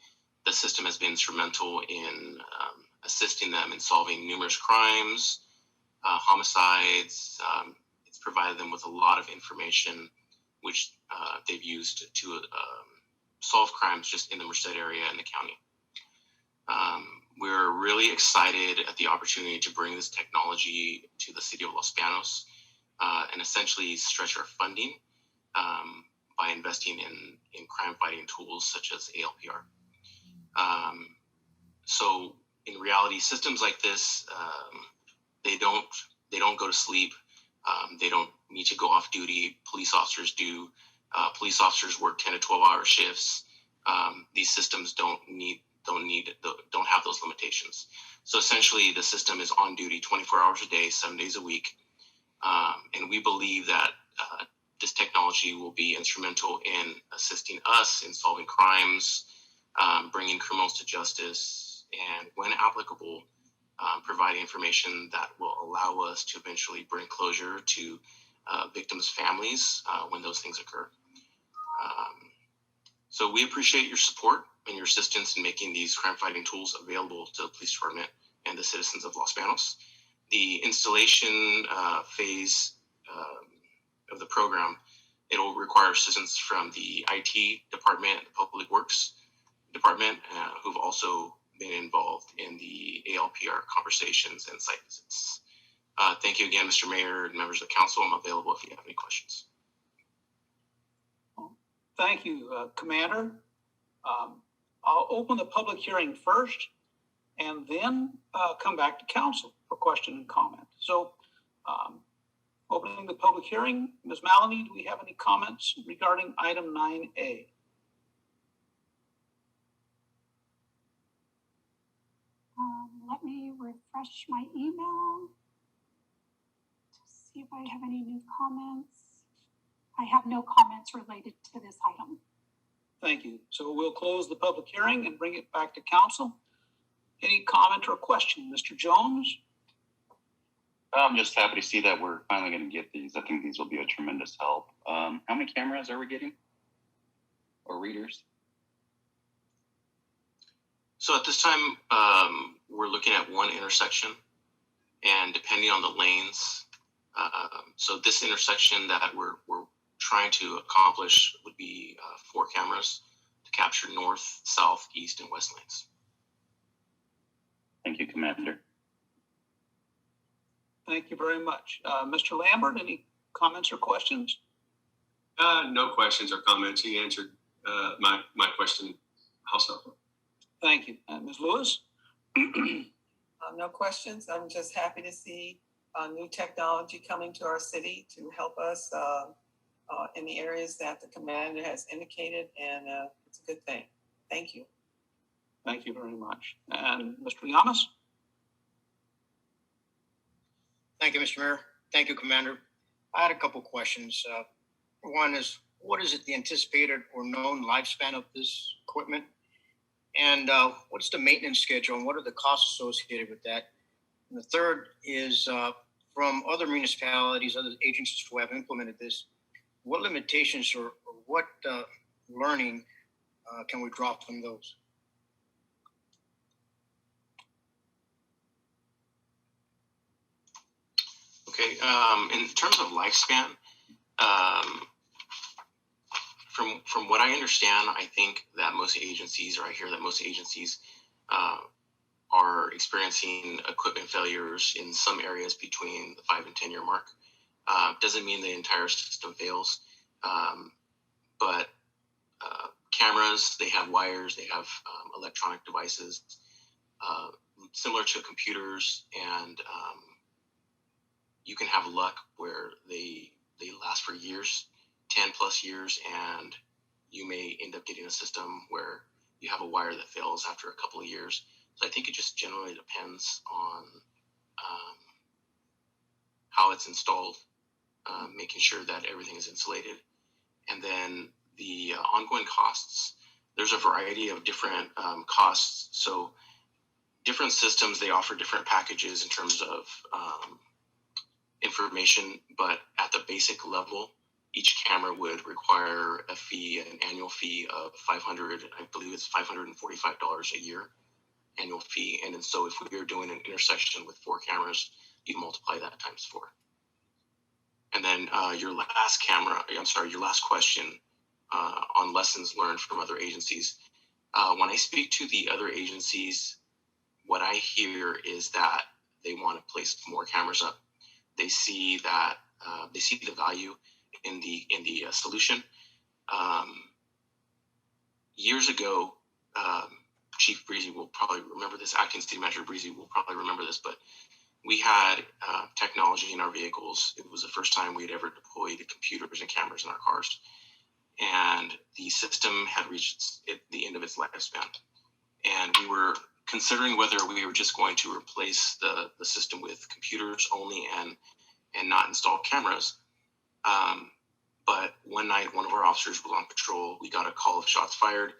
the system has been instrumental in assisting them in solving numerous crimes, homicides. It's provided them with a lot of information, which they've used to solve crimes just in the Merced area and the county. We're really excited at the opportunity to bring this technology to the city of Los Banos and essentially stretch our funding by investing in crime fighting tools such as ALPR. So in reality, systems like this, they don't go to sleep. They don't need to go off duty. Police officers do. Police officers work 10 to 12-hour shifts. These systems don't have those limitations. So essentially, the system is on duty 24 hours a day, 7 days a week. And we believe that this technology will be instrumental in assisting us in solving crimes, bringing criminals to justice, and when applicable, providing information that will allow us to eventually bring closure to victims' families when those things occur. So we appreciate your support and your assistance in making these crime-fighting tools available to the police department and the citizens of Los Banos. The installation phase of the program, it'll require assistance from the IT department, the Public Works department, who've also been involved in the ALPR conversations and site visits. Thank you again, Mr. Mayor and members of the council. I'm available if you have any questions. Thank you, Commander. I'll open the public hearing first and then come back to council for question and comment. So opening the public hearing, Ms. Maloney, do we have any comments regarding item 9A? Let me refresh my email to see if I have any new comments. I have no comments related to this item. Thank you. So we'll close the public hearing and bring it back to council. Any comment or question? Mr. Jones? I'm just happy to see that we're finally going to get these. I think these will be a tremendous help. How many cameras are we getting? Or readers? So at this time, we're looking at one intersection, and depending on the lanes, so this intersection that we're trying to accomplish would be 4 cameras to capture north, south, east, and west lanes. Thank you, Commander. Thank you very much. Mr. Lambert, any comments or questions? No questions or comments. He answered my question also. Thank you. Ms. Lewis? No questions. I'm just happy to see new technology coming to our city to help us in the areas that the commander has indicated, and it's a good thing. Thank you. Thank you very much. And Mr. Yamas? Thank you, Mr. Mayor. Thank you, Commander. I had a couple questions. One is, what is the anticipated or known lifespan of this equipment? And what's the maintenance schedule and what are the costs associated with that? And the third is from other municipalities, other agencies who have implemented this, what limitations or what learning can we draw from those? Okay, in terms of lifespan, from what I understand, I think that most agencies, or I hear that most agencies are experiencing equipment failures in some areas between the 5 and 10 year mark. Doesn't mean the entire system fails, but cameras, they have wires, they have electronic devices, similar to computers, and you can have luck where they last for years, 10 plus years, and you may end up getting a system where you have a wire that fails after a couple of years. So I think it just generally depends on how it's installed, making sure that everything is insulated. And then the ongoing costs, there's a variety of different costs. So different systems, they offer different packages in terms of information, but at the basic level, each camera would require a fee, an annual fee of $500, I believe it's $545 a year annual fee. And then so if we were doing an intersection with 4 cameras, you multiply that times 4. And then your last question on lessons learned from other agencies. When I speak to the other agencies, what I hear is that they want to place more cameras up. They see that they see the value in the solution. Years ago, Chief Breezy will probably remember this. Acting City Manager Breezy will probably remember this, but we had technology in our vehicles. It was the first time we had ever deployed computers and cameras in our cars, and the system had reached the end of its lifespan. And we were considering whether we were just going to replace the system with computers only and not install cameras. But one night, one of our officers was on patrol. We got a call of shots fired.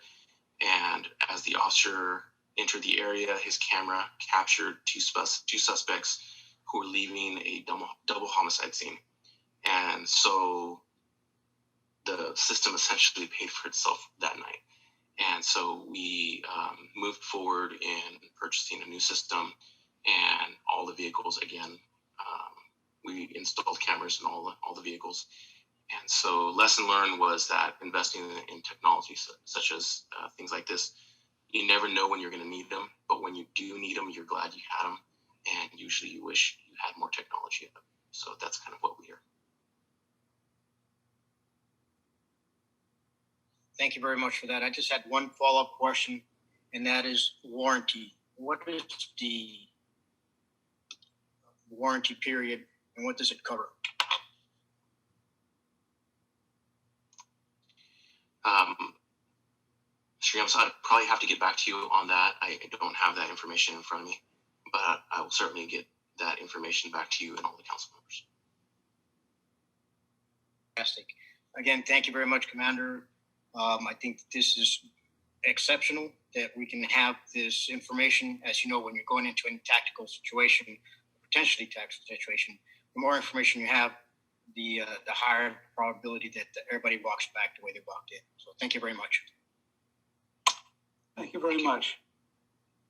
And as the officer entered the area, his camera captured two suspects who were leaving a double homicide scene. And so the system essentially paid for itself that night. And so we moved forward in purchasing a new system, and all the vehicles, again, we installed cameras in all the vehicles. And so lesson learned was that investing in technology such as things like this, you never know when you're going to need them, but when you do need them, you're glad you had them, and usually you wish you had more technology. So that's kind of what we are. Thank you very much for that. I just had one follow-up question, and that is warranty. What is the warranty period, and what does it cover? Shriyam, I probably have to get back to you on that. I don't have that information in front of me, but I will certainly get that information back to you and all the council members. Fantastic. Again, thank you very much, Commander. I think this is exceptional that we can have this information. As you know, when you're going into any tactical situation, potentially tactical situation, the more information you have, the higher probability that everybody walks back the way they walked in. So thank you very much. Thank you very much.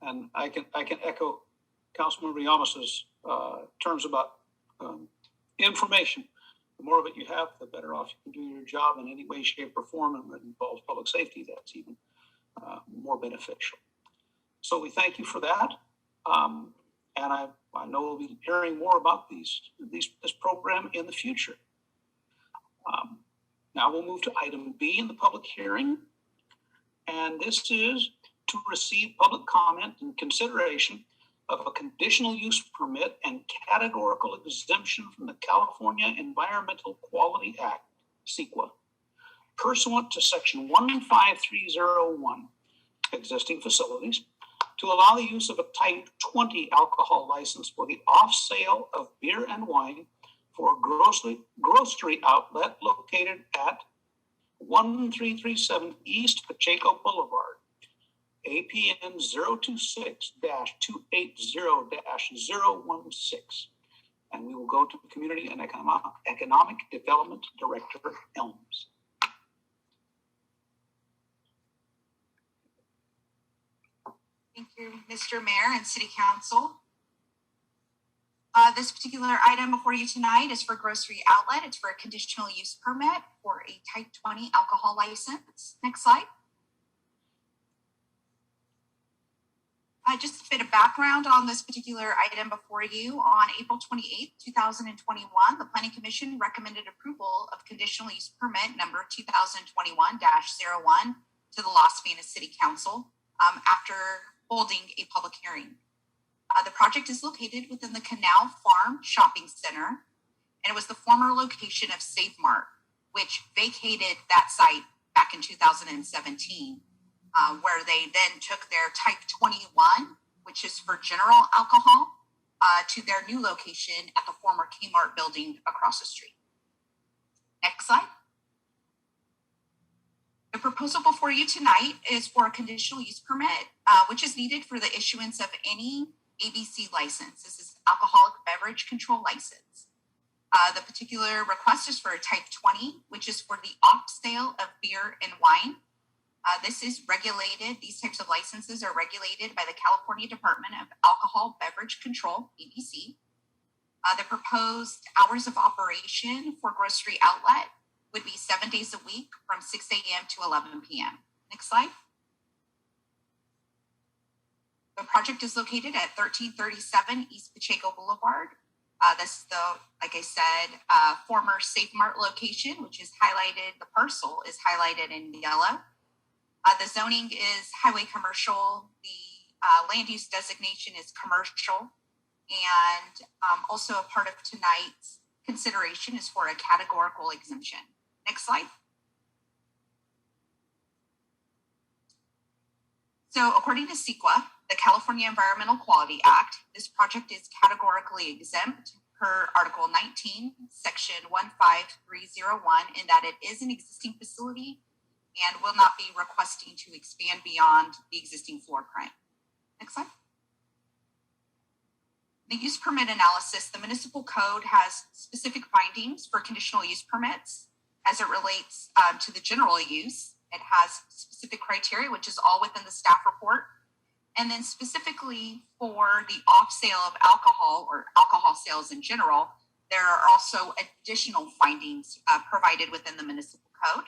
And I can echo Councilmember Yamas's terms about information. The more of it you have, the better off you can do your job in any way, shape, or form, and it involves public safety. That's even more beneficial. So we thank you for that. And I know we'll be hearing more about this program in the future. Now we'll move to item B in the public hearing. And this is to receive public comment and consideration of a conditional use permit and categorical exemption from the California Environmental Quality Act, CEQA, pursuant to section 15301, existing facilities, to allow the use of a type 20 alcohol license for the off-sale of beer and wine for a grocery outlet located at 1337 East Pacheco Boulevard, APN 026-280-016. And we will go to Community and Economic Development Director Elms. Thank you, Mr. Mayor and City Council. This particular item before you tonight is for grocery outlet. It's for a conditional use permit for a type 20 alcohol license. Next slide. Just a bit of background on this particular item before you. On April 28th, 2021, the Planning Commission recommended approval of conditional use permit number 2021-01 to the Las Vegas City Council after holding a public hearing. The project is located within the Canal Farm Shopping Center, and it was the former location of Save Mart, which vacated that site back in 2017, where they then took their type 21, which is for general alcohol, to their new location at the former Kmart building across the street. Next slide. The proposal before you tonight is for a conditional use permit, which is needed for the issuance of any ABC license. This is alcoholic beverage control license. The particular request is for a type 20, which is for the off sale of beer and wine. This is regulated, these types of licenses are regulated by the California Department of Alcohol Beverage Control, ABC. The proposed hours of operation for grocery outlet would be 7 days a week from 6 a.m. to 11 p.m. Next slide. The project is located at 1337 East Pacheco Boulevard. This is the, like I said, former Safe Mart location, which is highlighted, the parcel is highlighted in yellow. The zoning is highway commercial. The land use designation is commercial. And also a part of tonight's consideration is for a categorical exemption. Next slide. So according to CEQA, the California Environmental Quality Act, this project is categorically exempt per Article 19, Section 15301, in that it is an existing facility and will not be requesting to expand beyond the existing floor print. Next slide. The use permit analysis, the municipal code has specific findings for conditional use permits as it relates to the general use. It has specific criteria, which is all within the staff report. And then specifically for the off sale of alcohol or alcohol sales in general, there are also additional findings provided within the municipal code.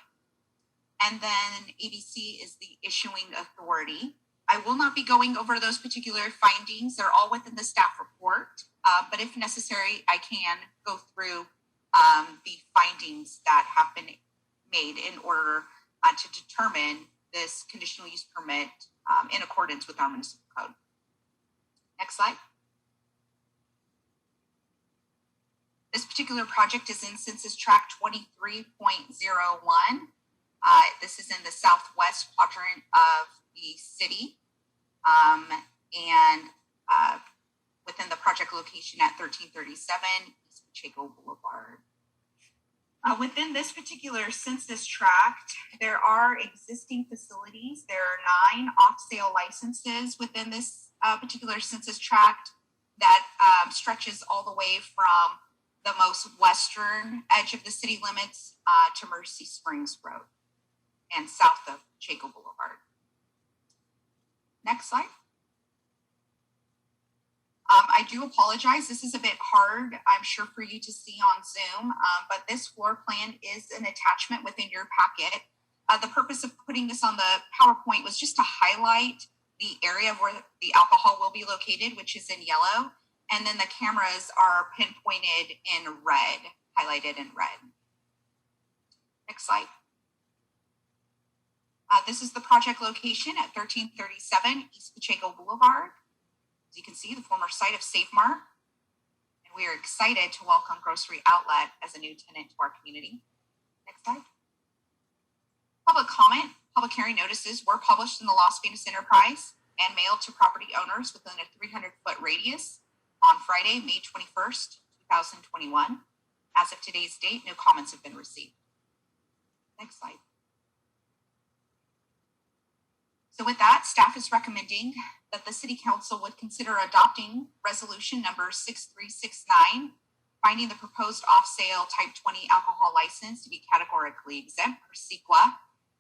And then ABC is the issuing authority. I will not be going over those particular findings. They're all within the staff report, but if necessary, I can go through the findings that have been made in order to determine this conditional use permit in accordance with our municipal code. Next slide. This particular project is in Census Tract 23.01. This is in the southwest quadrant of the city, and within the project location at 1337 East Pacheco Boulevard. Within this particular census tract, there are existing facilities. There are 9 off-sale licenses within this particular census tract that stretches all the way from the most western edge of the city limits to Mercy Springs Road and south of Pacheco Boulevard. Next slide. I do apologize. This is a bit hard, I'm sure, for you to see on Zoom, but this floor plan is an attachment within your packet. The purpose of putting this on the PowerPoint was just to highlight the area where the alcohol will be located, which is in yellow, and then the cameras are pinpointed in red, highlighted in red. Next slide. This is the project location at 1337 East Pacheco Boulevard. As you can see, the former site of Safe Mart. And we are excited to welcome Grocery Outlet as a new tenant to our community. Next slide. Public comment, public hearing notices were published in the Las Vegas Enterprise and mailed to property owners within a 300-foot radius on Friday, May 21st, 2021. As of today's date, no comments have been received. Next slide. So with that, staff is recommending that the City Council would consider adopting resolution number 6369, finding the proposed off-sale type 20 alcohol license to be categorically exempt per CEQA,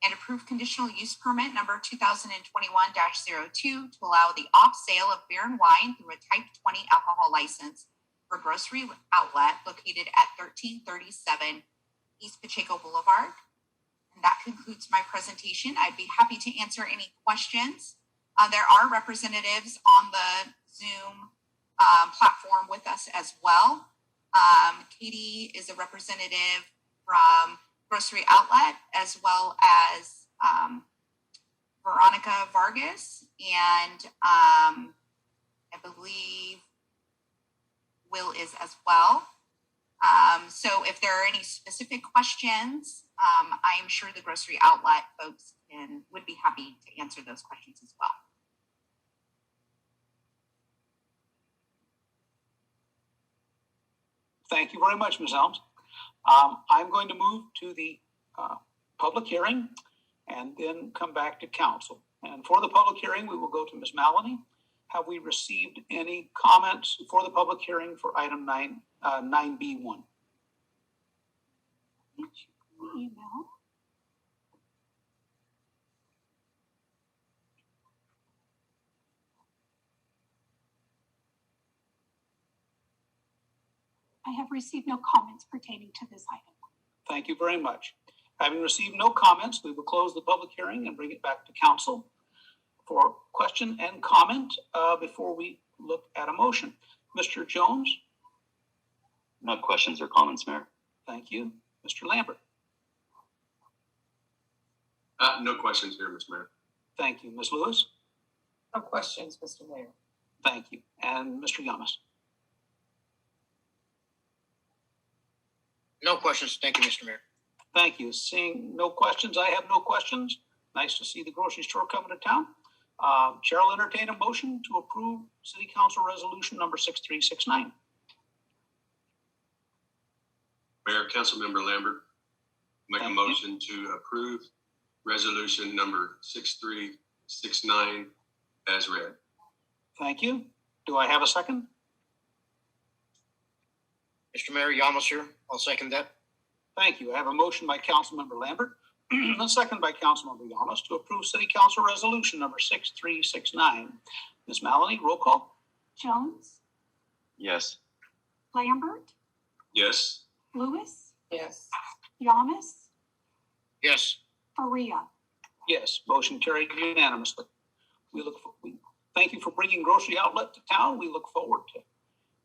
and approve conditional use permit number 2021-02 to allow the off-sale of beer and wine through a type 20 alcohol license for grocery outlet located at 1337 East Pacheco Boulevard. And that concludes my presentation. I'd be happy to answer any questions. There are representatives on the Zoom platform with us as well. Katie is a representative from Grocery Outlet, as well as Veronica Vargas, and I believe Will is as well. So if there are any specific questions, I am sure the Grocery Outlet folks would be happy to answer those questions as well. Thank you very much, Ms. Helms. I'm going to move to the public hearing. and then come back to council. And for the public hearing, we will go to Ms. Maloney. Have we received any comments for the public hearing for item 9B1? Email. I have received no comments pertaining to this item. Thank you very much. Having received no comments, we will close the public hearing and bring it back to council for question and comment before we look at a motion. Mr. Jones? No questions or comments, Mayor. Thank you. Mr. Lambert? No questions here, Mr. Mayor. Thank you. Ms. Lewis? No questions, Mr. Mayor. Thank you. And Mr. Yamas? No questions. Thank you, Mr. Mayor. Thank you. Seeing no questions, I have no questions. Nice to see the grocery store coming to town. Chair will entertain a motion to approve City Council Resolution number 6369. Mayor, Councilmember Lambert, make Thank a you. motion to approve resolution number 6369 as read. Thank you. Do I have a second? Mr. Mayor, Yamas here. I'll second that. Thank you. I have a motion by Councilmember Lambert, and a second by Councilmember Yamas to approve City Council Resolution number 6369. Ms. Maloney, roll call. Jones, Yes. Lambert, Yes. Lewis, Yes. Yamas, Yes. Faria. Yes, motion carried unanimously. We thank you for bringing grocery outlet to town. We look forward to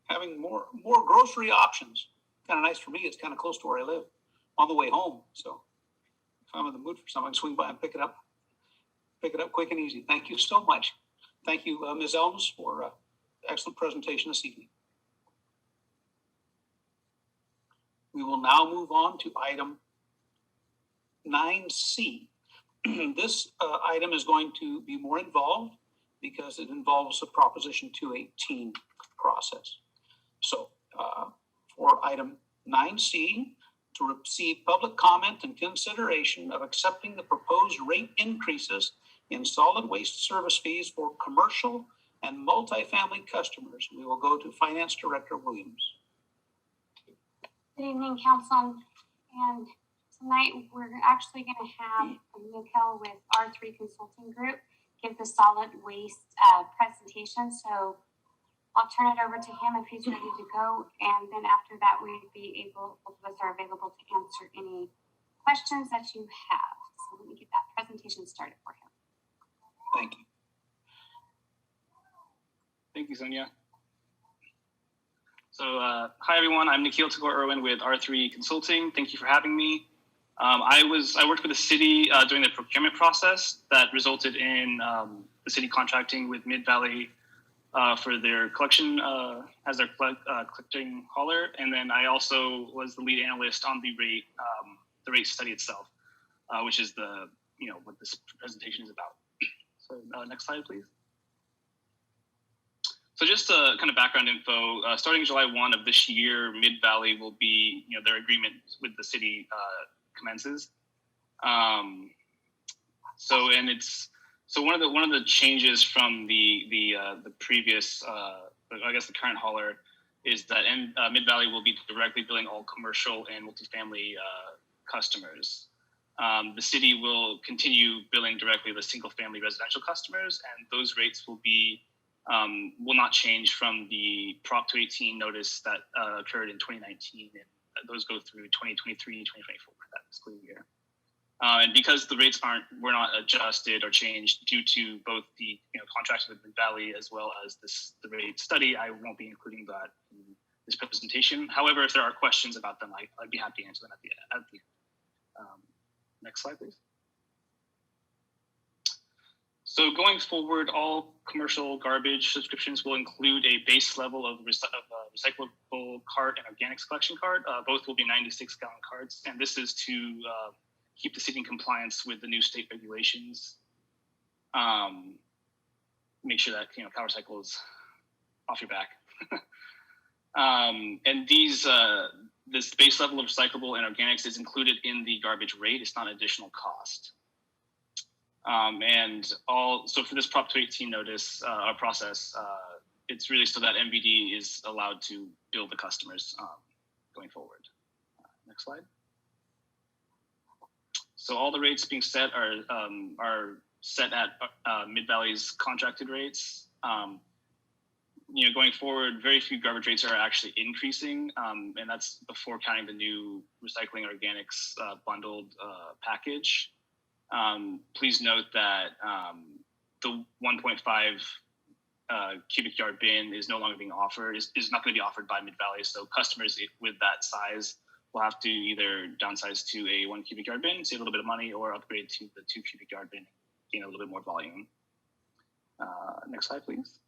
having more grocery options. Kind of nice for me. It's kind of close to where I live on the way home. So if I'm in the mood for something, I can swing by and pick it up quick and easy. Thank you so much. Thank you, Ms. Elms, for excellent presentation this evening. We will now move on to item 9C. This item is going to be more involved because it involves the Proposition 218 process. So for item 9C, to receive public comment and consideration of accepting the proposed rate increases in solid waste service fees for commercial and multifamily customers. We will go to Finance Director Williams. Good evening, Council. And tonight we're actually going to have Mikkel with R3 Consulting Group give the solid waste presentation. So I'll turn it over to him if he's ready to go. And then after that, both of us are available to answer any questions that you have. So let me get that presentation started for him. Thank you. Thank you, Sonia. So, hi everyone. I'm Nikhil Tagore-Irwin with R3 Consulting. Thank you for having me. I worked with the city during the procurement process that resulted in the city contracting with Mid-Valley for their collection as their collecting hauler, and then I also was the lead analyst on the rate study itself, which is what this presentation is about. So, next slide, please. So just kind of background info, starting July 1 of this year, Mid-Valley will be, their agreement with the city commences. So one of the changes from the previous, I guess the current hauler, is that Mid-Valley will be directly billing all commercial and multifamily customers. The city will continue billing directly the single-family residential customers, and those rates will not change from the Prop 218 notice that occurred in 2019, and those go through 2023, 2024 for that fiscal year. And because the rates were not adjusted or changed due to both the contracts with Mid-Valley as well as the rate study, I won't be including that in this presentation. However, if there are questions about them, I'd be happy to answer them at the end. Next slide, please. So going forward, all commercial garbage subscriptions will include a base level of recyclable cart and organics collection cart. Both will be 96-gallon carts, and this is to keep the city in compliance with the new state regulations. Make sure that Power Cycle is off your back. And this base level of recyclable and organics is included in the garbage rate. It's not an additional cost. So for this Prop 218 notice, our process, it's really so that MVD is allowed to bill the customers going forward. Next slide. So all the rates being set are set at Mid-Valley's contracted rates. Going forward, very few garbage rates are actually increasing, and that's before counting the new recycling organics bundled package. Please note that the 1.5 cubic yard bin is no longer being offered, is not going to be offered by Mid-Valley. So customers with that size will have to either downsize to a 1 cubic yard bin, save a little bit of money, or upgrade to the 2 cubic yard bin, gain a little bit more volume. Next slide, please.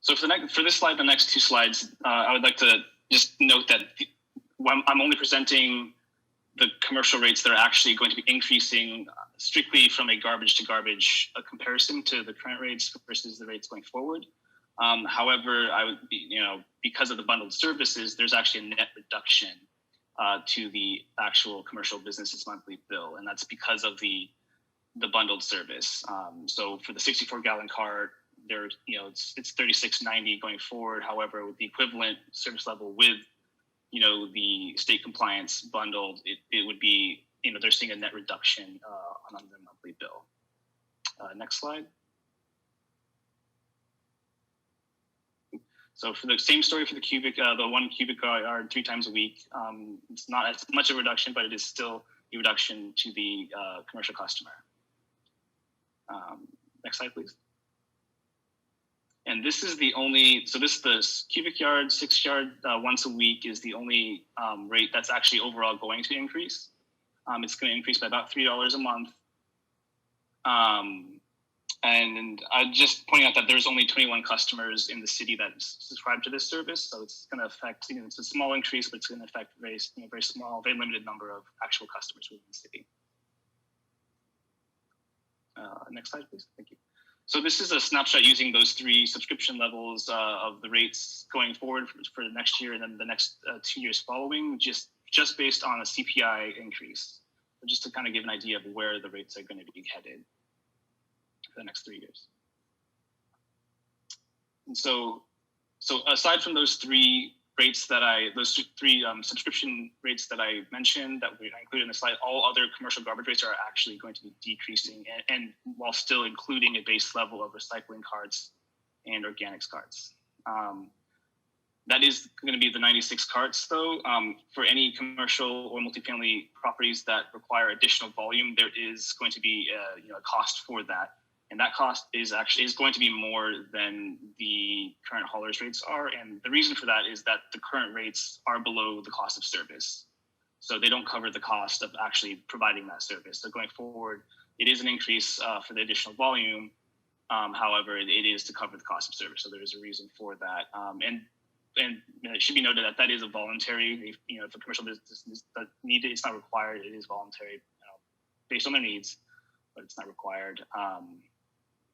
So for this slide, the next two slides, I would like to just note that I'm only presenting the commercial rates that are actually going to be increasing strictly from a garbage to garbage comparison to the current rates versus the rates going forward. However, because of the bundled services, there's actually a net reduction to the actual commercial business's monthly bill, and that's because of the bundled service. So for the 64-gallon cart, it's $36.90 going forward. However, with the equivalent service level with the state compliance bundled, it would be they're seeing a net reduction on their monthly bill. Next slide. So for the same story for the 1 cubic yard 3 times a week, it's not as much of a reduction, but it is still a reduction to the commercial customer. Next slide, please. And this is the cubic yard, 6 yard once a week is the only rate that's actually overall going to increase. It's going to increase by about $3 a month. And I just pointing out that there's only 21 customers in the city that subscribe to this service. So it's going to affect, it's a small increase, but it's going to affect very small, very limited number of actual customers within the city. Next slide, please. Thank you. So this is a snapshot using those 3 subscription levels of the rates going forward for the next year and then the next 2 years following, just based on a CPI increase, just to kind of give an idea of where the rates are going to be headed for the next 3 years. And so aside from those 3 rates those 3 subscription rates that I mentioned that we included in the slide, all other commercial garbage rates are actually going to be decreasing, and while still including a base level of recycling carts and organics carts. That is going to be the 96 carts, though. For any commercial or multifamily properties that require additional volume, there is going to be a cost for that. And that cost is going to be more than the current haulers rates are. And the reason for that is that the current rates are below the cost of service. So they don't cover the cost of actually providing that service. So going forward, it is an increase for the additional volume. However, it is to cover the cost of service. So there is a reason for that. And it should be noted that is a voluntary, if a commercial business needs it, it's not required. It is voluntary, based on their needs, but it's not required.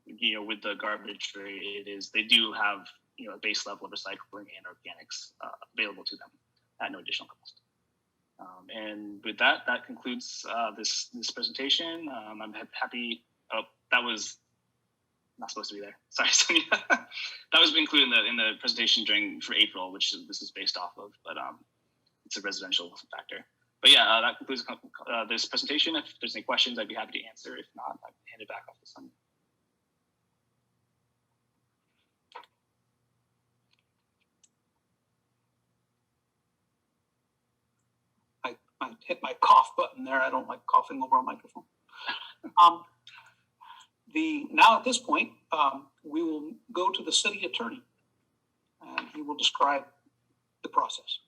With the garbage rate, they do have, a base level of recycling and organics available to them at no additional cost. And with that concludes this presentation. I'm happy. Oh, that was not supposed to be there. Sorry, Sonia. That was included in the presentation for April, which this is based off of, but it's a residential factor. But yeah, that concludes this presentation. If there's any questions, I'd be happy to answer. If not, I'd hand it back off to Sonia. I hit my cough button there. I don't like coughing over a microphone. Now at this point, we will go to the city attorney, and he will describe the process.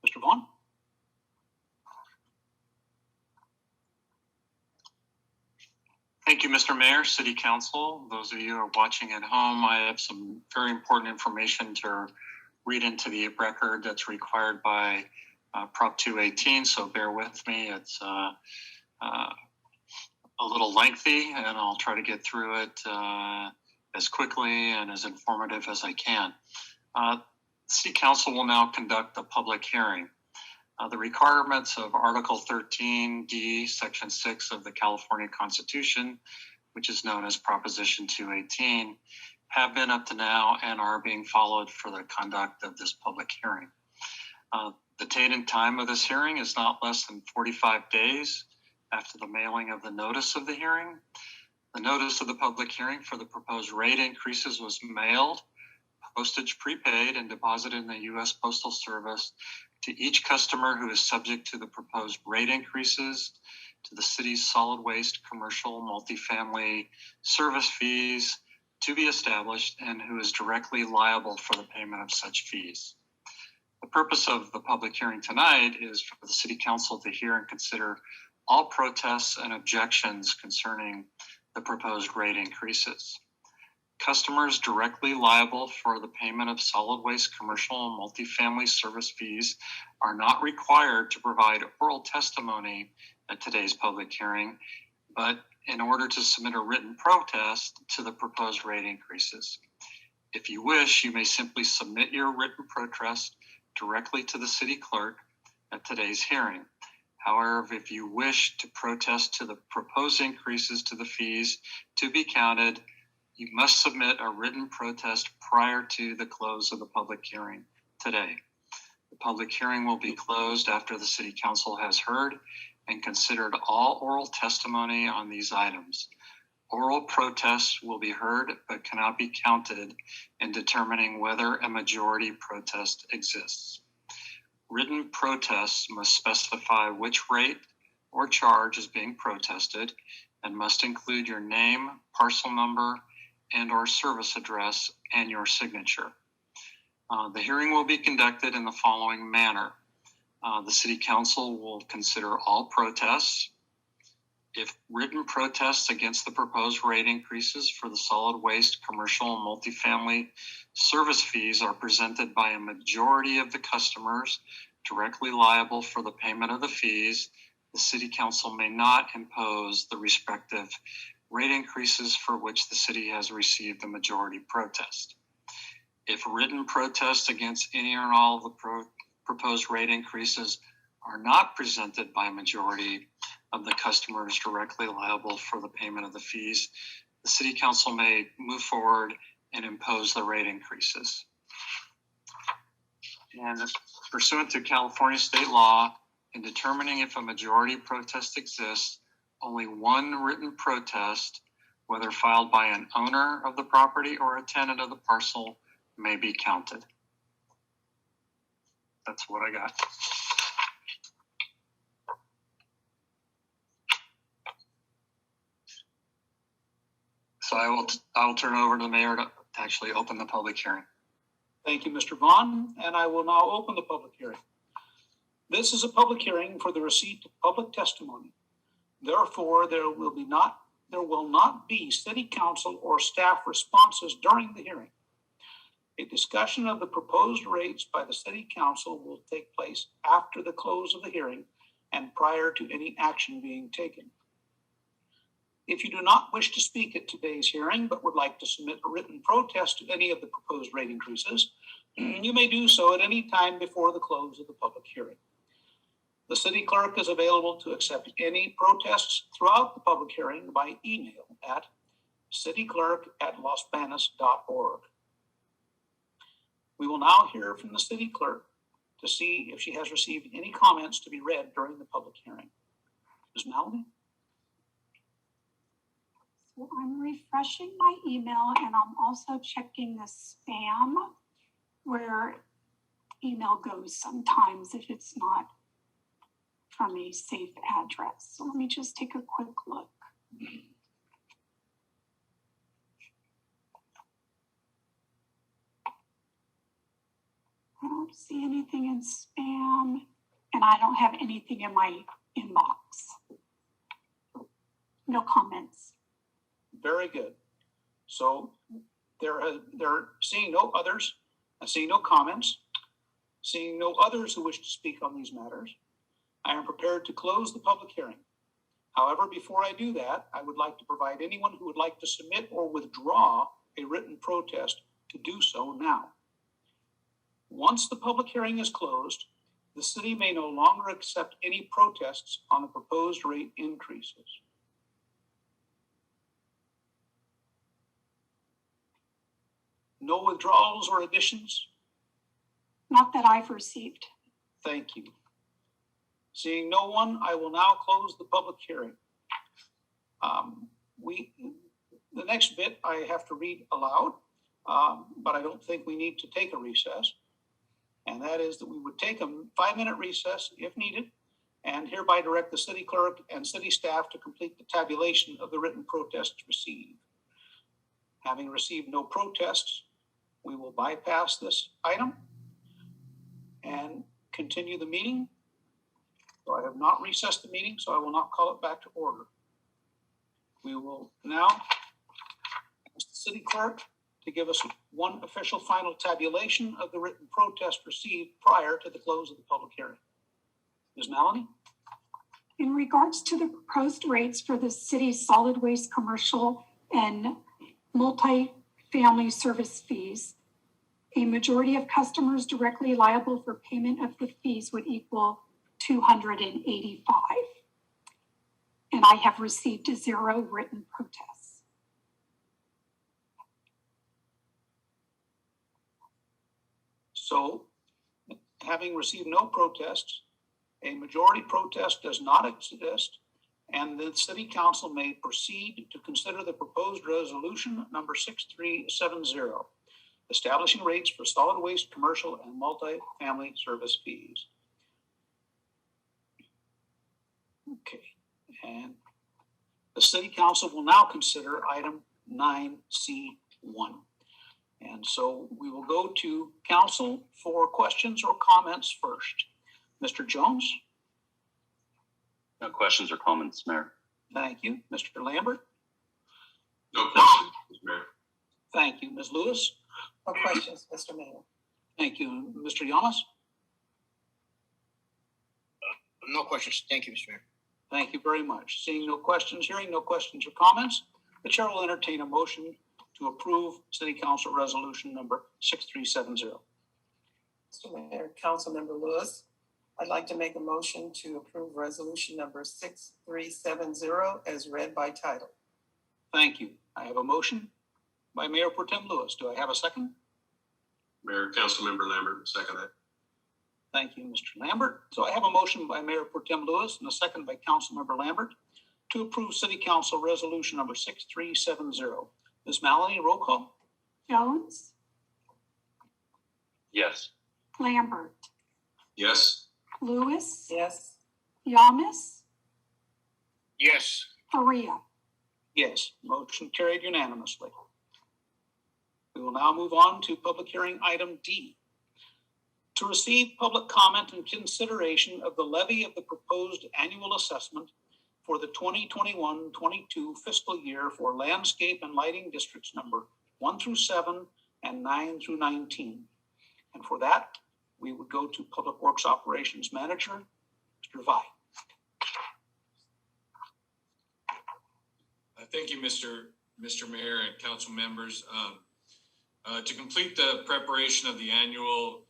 Mr. Vaughn? Thank you, Mr. Mayor, City Council. Those of you who are watching at home, I have some very important information to read into the record that's required by Prop 218, so bear with me. It's a little lengthy, and I'll try to get through it as quickly and as informative as I can. City Council will now conduct a public hearing. The requirements of Article 13D, Section 6 of the California Constitution, which is known as Proposition 218, have been up to now and are being followed for the conduct of this public hearing. The date and time of this hearing is not less than 45 days after the mailing of the notice of the hearing. The notice of the public hearing for the proposed rate increases was mailed, postage prepaid, and deposited in the U.S. Postal Service to each customer who is subject to the proposed rate increases, to the city's solid waste commercial multifamily service fees to be established, and who is directly liable for the payment of such fees. The purpose of the public hearing tonight is for the City Council to hear and consider all protests and objections concerning the proposed rate increases. Customers directly liable for the payment of solid waste commercial and multifamily service fees are not required to provide oral testimony at today's public hearing, but in order to submit a written protest to the proposed rate increases. If you wish, you may simply submit your written protest directly to the city clerk at today's hearing. However, if you wish to protest to the proposed increases to the fees to be counted, you must submit a written protest prior to the close of the public hearing today. The public hearing will be closed after the City Council has heard and considered all oral testimony on these items. Oral protests will be heard but cannot be counted in determining whether a majority protest exists. Written protests must specify which rate or charge is being protested and must include your name, parcel number, and or service address and your signature. The hearing will be conducted in the following manner. The City Council will consider all protests. If written protests against the proposed rate increases for the solid waste, commercial, and multifamily service fees are presented by a majority of the customers directly liable for the payment of the fees, the City Council may not impose the respective rate increases for which the city has received a majority protest. If written protests against any or all of the proposed rate increases are not presented by a majority of the customers directly liable for the payment of the fees, the City Council may move forward and impose the rate increases. And pursuant to California state law, in determining if a majority protest exists, only one written protest, whether filed by an owner of the property or a tenant of the parcel, may be counted. That's what I got. So I will turn it over to the mayor to actually open the public hearing. Thank you, Mr. Vaughn, and I will now open the public hearing. This is a public hearing for the receipt of public testimony. Therefore, there will not be city council or staff responses during the hearing. A discussion of the proposed rates by the city council will take place after the close of the hearing and prior to any action being taken. If you do not wish to speak at today's hearing but would like to submit a written protest to any of the proposed rate increases, you may do so at any time before the close of the public hearing. The city clerk is available to accept any protests throughout the public hearing by email at cityclerk@losbanos.org. We will now hear from the city clerk to see if she has received any comments to be read during the public hearing. Ms. Maloney? So I'm refreshing my email and I'm also checking the spam where email goes sometimes if it's not from a safe address. So let me just take a quick look. I don't see anything in spam and I don't have anything in my inbox. No comments. Very good. So they're seeing no others, seeing no comments, seeing no others who wish to speak on these matters. I am prepared to close the public hearing. However, before I do that, I would like to provide anyone who would like to submit or withdraw a written protest to do so now. Once the public hearing is closed, the city may no longer accept any protests on the proposed rate increases. No withdrawals or additions? Not that I've received. Thank you. Seeing no one, I will now close the public hearing. The next bit I have to read aloud, but I don't think we need to take a recess. And that is that we would take a 5-minute recess if needed, and hereby direct the city clerk and city staff to complete the tabulation of the written protests received. Having received no protests, we will bypass this item and continue the meeting. So I have not recessed the meeting, so I will not call it back to order. We will now ask the city clerk to give us one official final tabulation of the written protest received prior to the close of the public hearing. Ms. Maloney? In regards to the proposed rates for the city's solid waste commercial and multi-family service fees, a majority of customers directly liable for payment of the fees would equal 285. And I have received 0 written protests. So, having received no protests, a majority protest does not exist, and the city council may proceed to consider the proposed resolution number 6370, establishing rates for solid waste, commercial, and multi-family service fees. Okay, and the city council will now consider item 9C1. And so we will go to council for questions or comments first. Mr. Jones? No questions or comments, Mayor. Thank you. Mr. Lambert? No questions, Mr. Mayor. Thank you. Ms. Lewis? No questions, Mr. Mayor. Thank you. Mr. Yamas? No questions. Thank you, Mr. Mayor. Thank you very much. Seeing no questions, hearing no questions or comments, the chair will entertain a motion to approve City Council Resolution number 6370. Mr. Mayor, Councilmember Lewis, I'd like to make a motion to approve resolution number 6370 as read by title. Thank you. I have a motion by Mayor Pro Tem Lewis. Do I have a second? Mayor, Councilmember Lambert, second that. Thank you, Mr. Lambert. So I have a motion by Mayor Pro Tem Lewis and a second by Councilmember Lambert to approve City Council Resolution number 6370. Ms. Maloney, roll call. Jones? Yes. Lambert? Yes. Lewis? Yes. Yamas? Yes. Faria? Yes, motion carried unanimously. We will now move on to public hearing item D. To receive public comment and consideration of the levy of the proposed annual assessment for the 2021-22 fiscal year for landscape and lighting districts number 1 through 7 and 9 through 19. And for that, we would go to Public Works Operations Manager, Mr. Vi. Thank you, Mr. Mayor and council members. To complete the preparation of the annual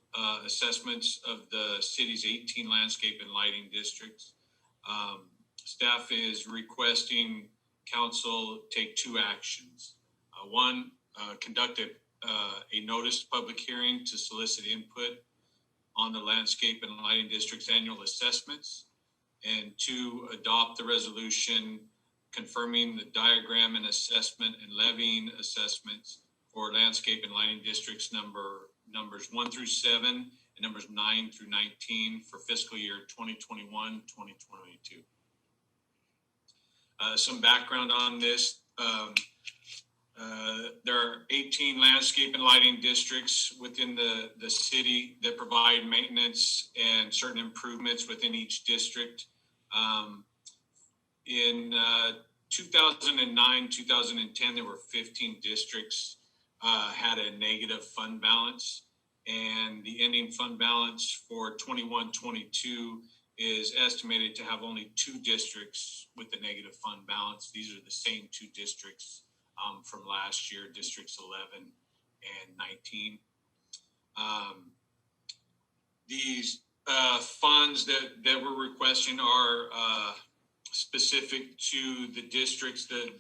assessments of the city's 18 landscape and lighting districts, staff is requesting council take 2 actions. One, conduct a noticed public hearing to solicit input on the landscape and lighting district's annual assessments, and 2, adopt the resolution confirming the diagram and assessment and levying assessments for landscape and lighting districts numbers 1 through 7 and numbers 9 through 19 for fiscal year 2021-2022. Some background on this. There are 18 landscape and lighting districts within the city that provide maintenance and certain improvements within each district. In 2009, 2010, there were 15 districts had a negative fund balance, and the ending fund balance for 21-22 is estimated to have only 2 districts with a negative fund balance. These are the same 2 districts from last year, districts 11 and 19. These funds that we're requesting are specific to the districts that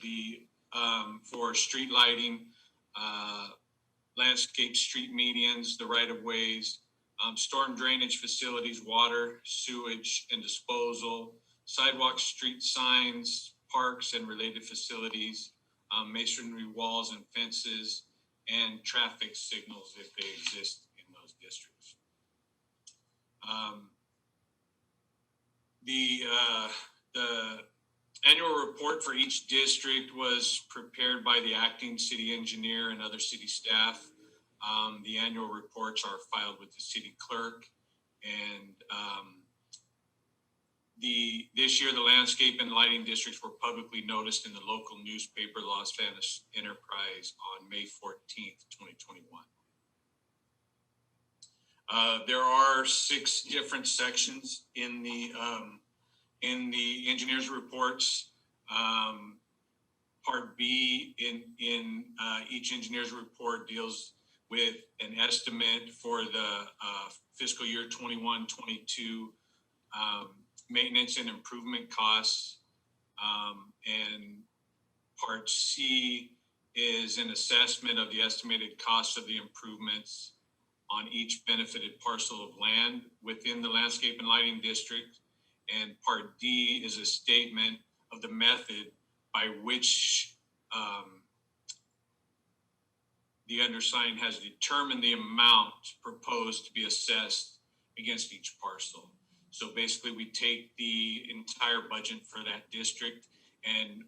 for street lighting, landscape street medians, the right-of-ways, storm drainage facilities, water, sewage, and disposal, sidewalks, street signs, parks and related facilities, masonry walls and fences, and traffic signals if they exist in those districts. The annual report for each district was prepared by the acting city engineer and other city staff. The annual reports are filed with the city clerk, and this year the landscape and lighting districts were publicly noticed in the local newspaper Los Banos Enterprise on May 14th, 2021. There are 6 different sections in the engineer's reports. Part B in each engineer's report deals with an estimate for the fiscal year 21-22 maintenance and improvement costs. And Part C is an assessment of the estimated costs of the improvements on each benefited parcel of land within the landscape and lighting district. And Part D is a statement of the method by which the undersigned has determined the amount proposed to be assessed against each parcel. So basically we take the entire budget for that district and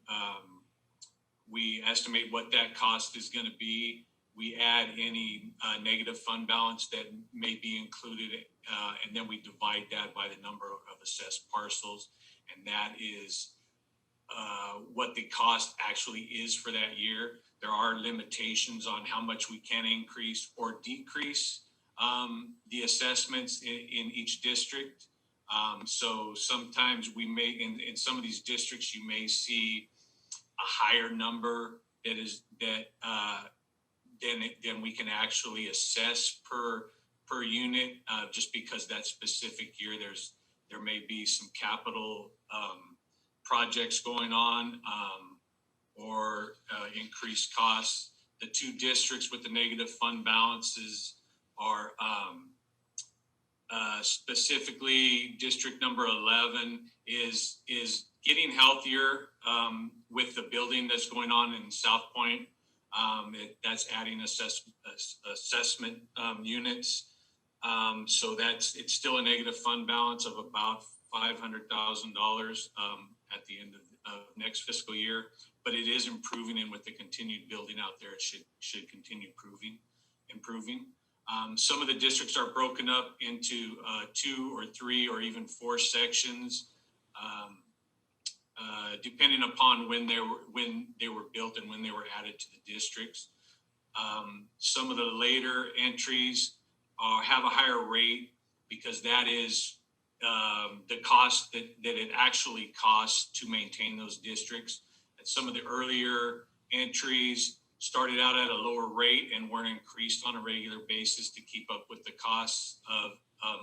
we estimate what that cost is going to be. We add any negative fund balance that may be included, and then we divide that by the number of assessed parcels, and that is what the cost actually is for that year. There are limitations on how much we can increase or decrease the assessments in each district. So sometimes we may, in some of these districts, you may see a higher number than we can actually assess per unit, just because that specific year there may be some capital projects going on or increased costs. The 2 districts with the negative fund balances are specifically district number 11 is getting healthier with the building that's going on in South Point. That's adding assessment units. So it's still a negative fund balance of about $500,000 at the end of next fiscal year, but it is improving, and with the continued building out there, it should continue improving. Some of the districts are broken up into 2 or 3 or even 4 sections, depending upon when they were built and when they were added to the districts. Some of the later entries have a higher rate because that is the cost that it actually costs to maintain those districts. And some of the earlier entries started out at a lower rate and weren't increased on a regular basis to keep up with the costs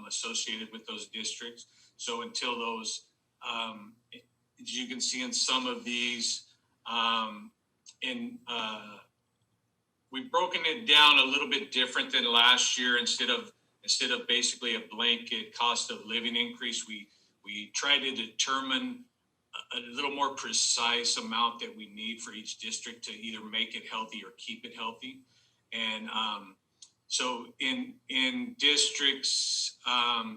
associated with those districts. So until those, as you can see in some of these, we've broken it down a little bit different than last year. Instead of basically a blanket cost of living increase, we try to determine a little more precise amount that we need for each district to either make it healthy or keep it healthy. And so in districts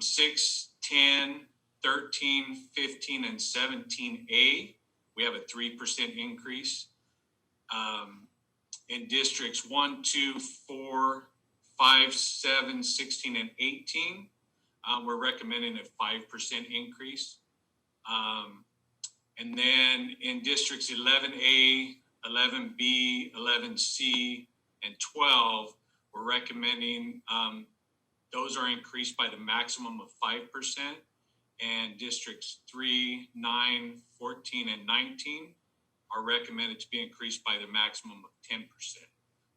6, 10, 13, 15, and 17A, we have a 3% increase. In districts 1, 2, 4, 5, 7, 16, and 18, we're recommending a 5% increase. And then in districts 11A, 11B, 11C, and 12, we're recommending those are increased by the maximum of 5%. And districts 3, 9, 14, and 19 are recommended to be increased by the maximum of 10%.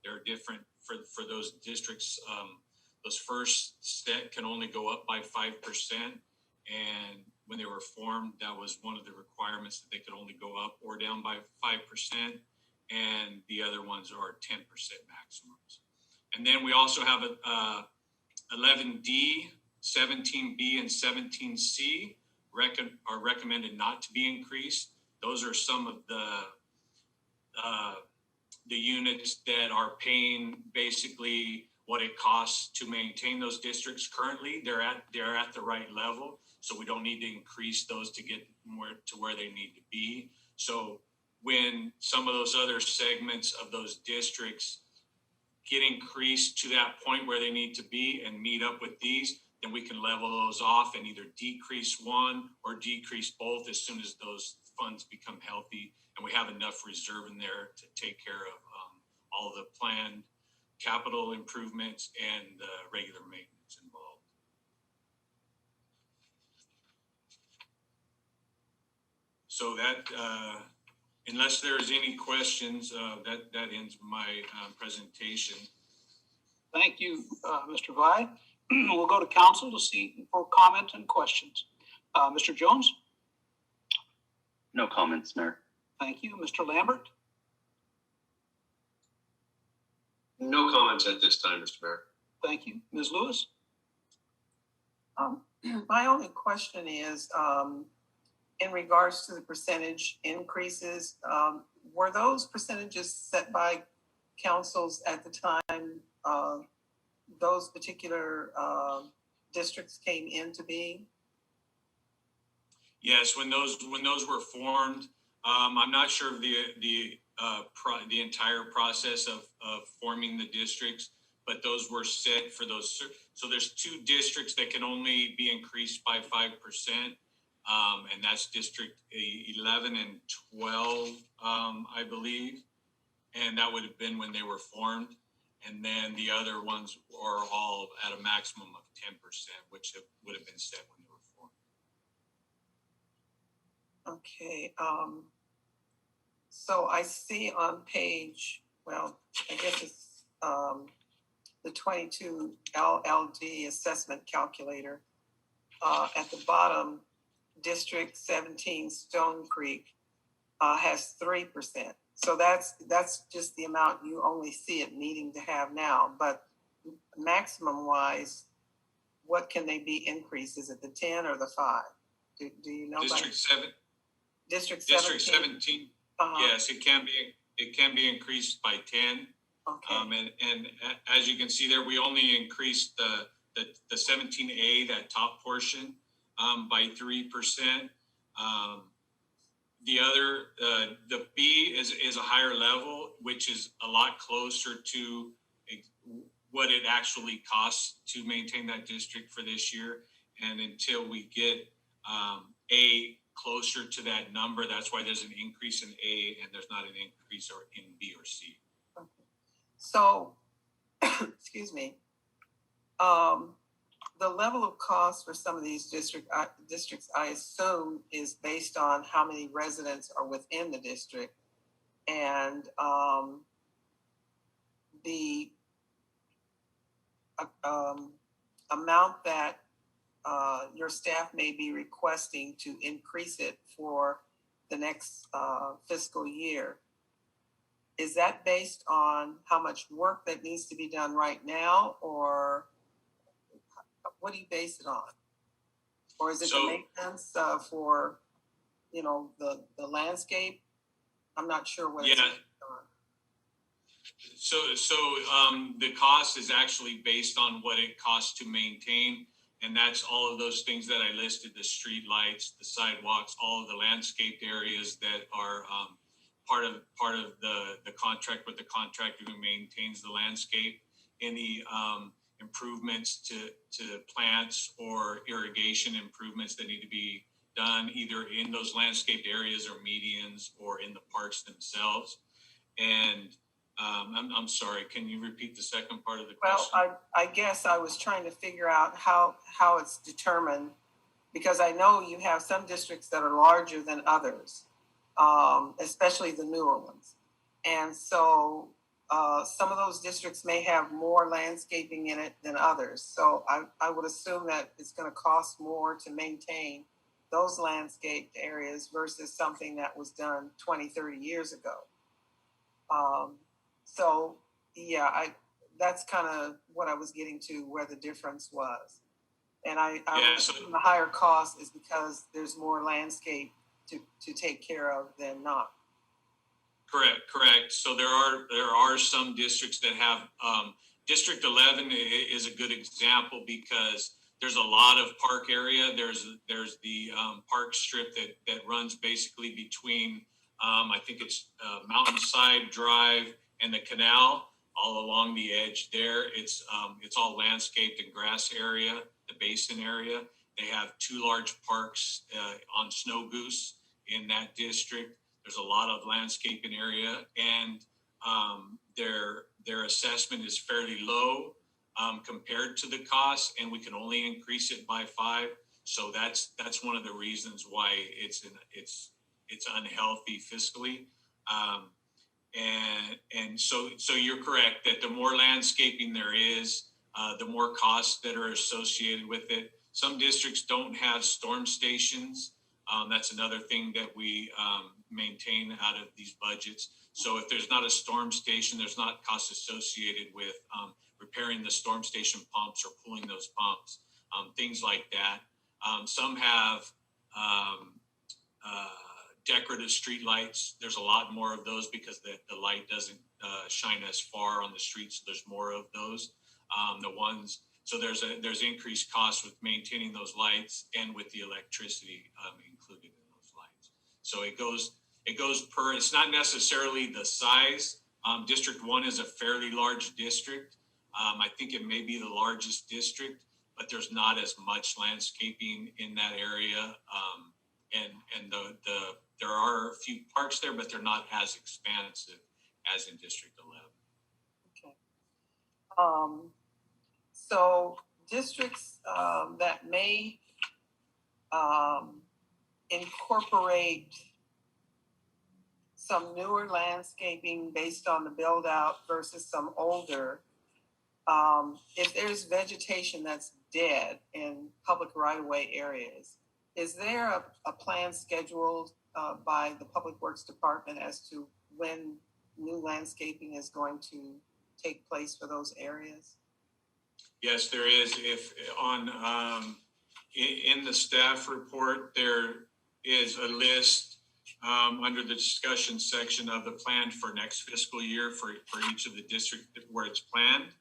There are different, for those districts, those first set can only go up by 5%. And when they were formed, that was one of the requirements, that they could only go up or down by 5%. And the other ones are 10% maximums. And then we also have 11D, 17B, and 17C are recommended not to be increased. Those are some of the units that are paying basically what it costs to maintain those districts. Currently, they're at the right level, so we don't need to increase those to get more to where they need to be. So when some of those other segments of those districts get increased to that point where they need to be and meet up with these, then we can level those off and either decrease one or decrease both as soon as those funds become healthy and we have enough reserve in there to take care of all of the planned capital improvements and the regular maintenance involved. So that, unless there's any questions, that ends my presentation. Thank you, Mr. Vi. We'll go to council to see for comment and questions. Mr. Jones? No comments, Mayor. Thank you. Mr. Lambert? No comments at this time, Mr. Mayor. Thank you. Ms. Lewis? My only question is, in regards to the percentage increases, were those percentages set by councils at the time those particular districts came into being? Yes, when those were formed, I'm not sure of the entire process of forming the districts, but those were set for those. So there's 2 districts that can only be increased by 5%, and that's District 11 and 12, I believe, and that would have been when they were formed. And then the other ones are all at a maximum of 10%, which would have been set when they were formed. Okay. So I see on page, well, I guess it's the 22 LLD assessment calculator. At the bottom, District 17 Stone Creek has 3%. So that's just the amount you only see it needing to have now. But maximum wise, what can they be increased? Is it the 10 or the 5? Do you know? District 7. District 17. District 17. Yes, it can be increased by 10. Okay. And as you can see there, we only increased the 17A, that top portion, by 3%. The other, the B is a higher level, which is a lot closer to what it actually costs to maintain that district for this year. And until we get A closer to that number, that's why there's an increase in A and there's not an increase in B or C. Okay. So, excuse me. The level of cost for some of these districts, I assume, is based on how many residents are within the district, and the amount that your staff may be requesting to increase it for the next fiscal year. Is that based on how much work that needs to be done right now, or what do you base it on? Or is it the maintenance for, the landscape? I'm not sure what it's based on. So the cost is actually based on what it costs to maintain, and that's all of those things that I listed: the street lights, the sidewalks, all of the landscaped areas that are part of the contract with the contractor who maintains the landscape. Any improvements to plants or irrigation improvements that need to be done either in those landscaped areas or medians or in the parks themselves. And I'm sorry, can you repeat the second part of the question? Well, I guess I was trying to figure out how it's determined, because I know you have some districts that are larger than others, especially the newer ones. And so some of those districts may have more landscaping in it than others. So I would assume that it's going to cost more to maintain those landscaped areas versus something that was done 20, 30 years ago. So yeah, that's kind of what I was getting to, where the difference was. And I assume the higher cost is because there's more landscape to take care of than not. Correct. So there are some districts that have, District 11 is a good example because there's a lot of park area. There's the park strip that runs basically between, I think it's Mountainside Drive and the canal, all along the edge there. It's all landscaped and grass area, the basin area. They have 2 large parks on Snow Goose in that district. There's a lot of landscaping area, and their assessment is fairly low compared to the cost, and we can only increase it by 5. So that's one of the reasons why it's unhealthy fiscally. And so you're correct that the more landscaping there is, the more costs that are associated with it. Some districts don't have storm stations. That's another thing that we maintain out of these budgets. So if there's not a storm station, there's not costs associated with repairing the storm station pumps or pulling those pumps, things like that. Some have decorative street lights. There's a lot more of those because the light doesn't shine as far on the street, so there's more of those. So there's increased costs with maintaining those lights and with the electricity included in those lights. So it goes per, it's not necessarily the size. District 1 is a fairly large district. I think it may be the largest district, but there's not as much landscaping in that area. And there are a few parks there, but they're not as expansive as in District 11. Okay. So districts that may incorporate some newer landscaping based on the build out versus some older, if there's vegetation that's dead in public right-of-way areas, is there a plan scheduled by the Public Works Department as to when new landscaping is going to take place for those areas? Yes, there is. If on in the staff report, there is a list under the discussion section of the plan for next fiscal year for each of the districts where it's planned.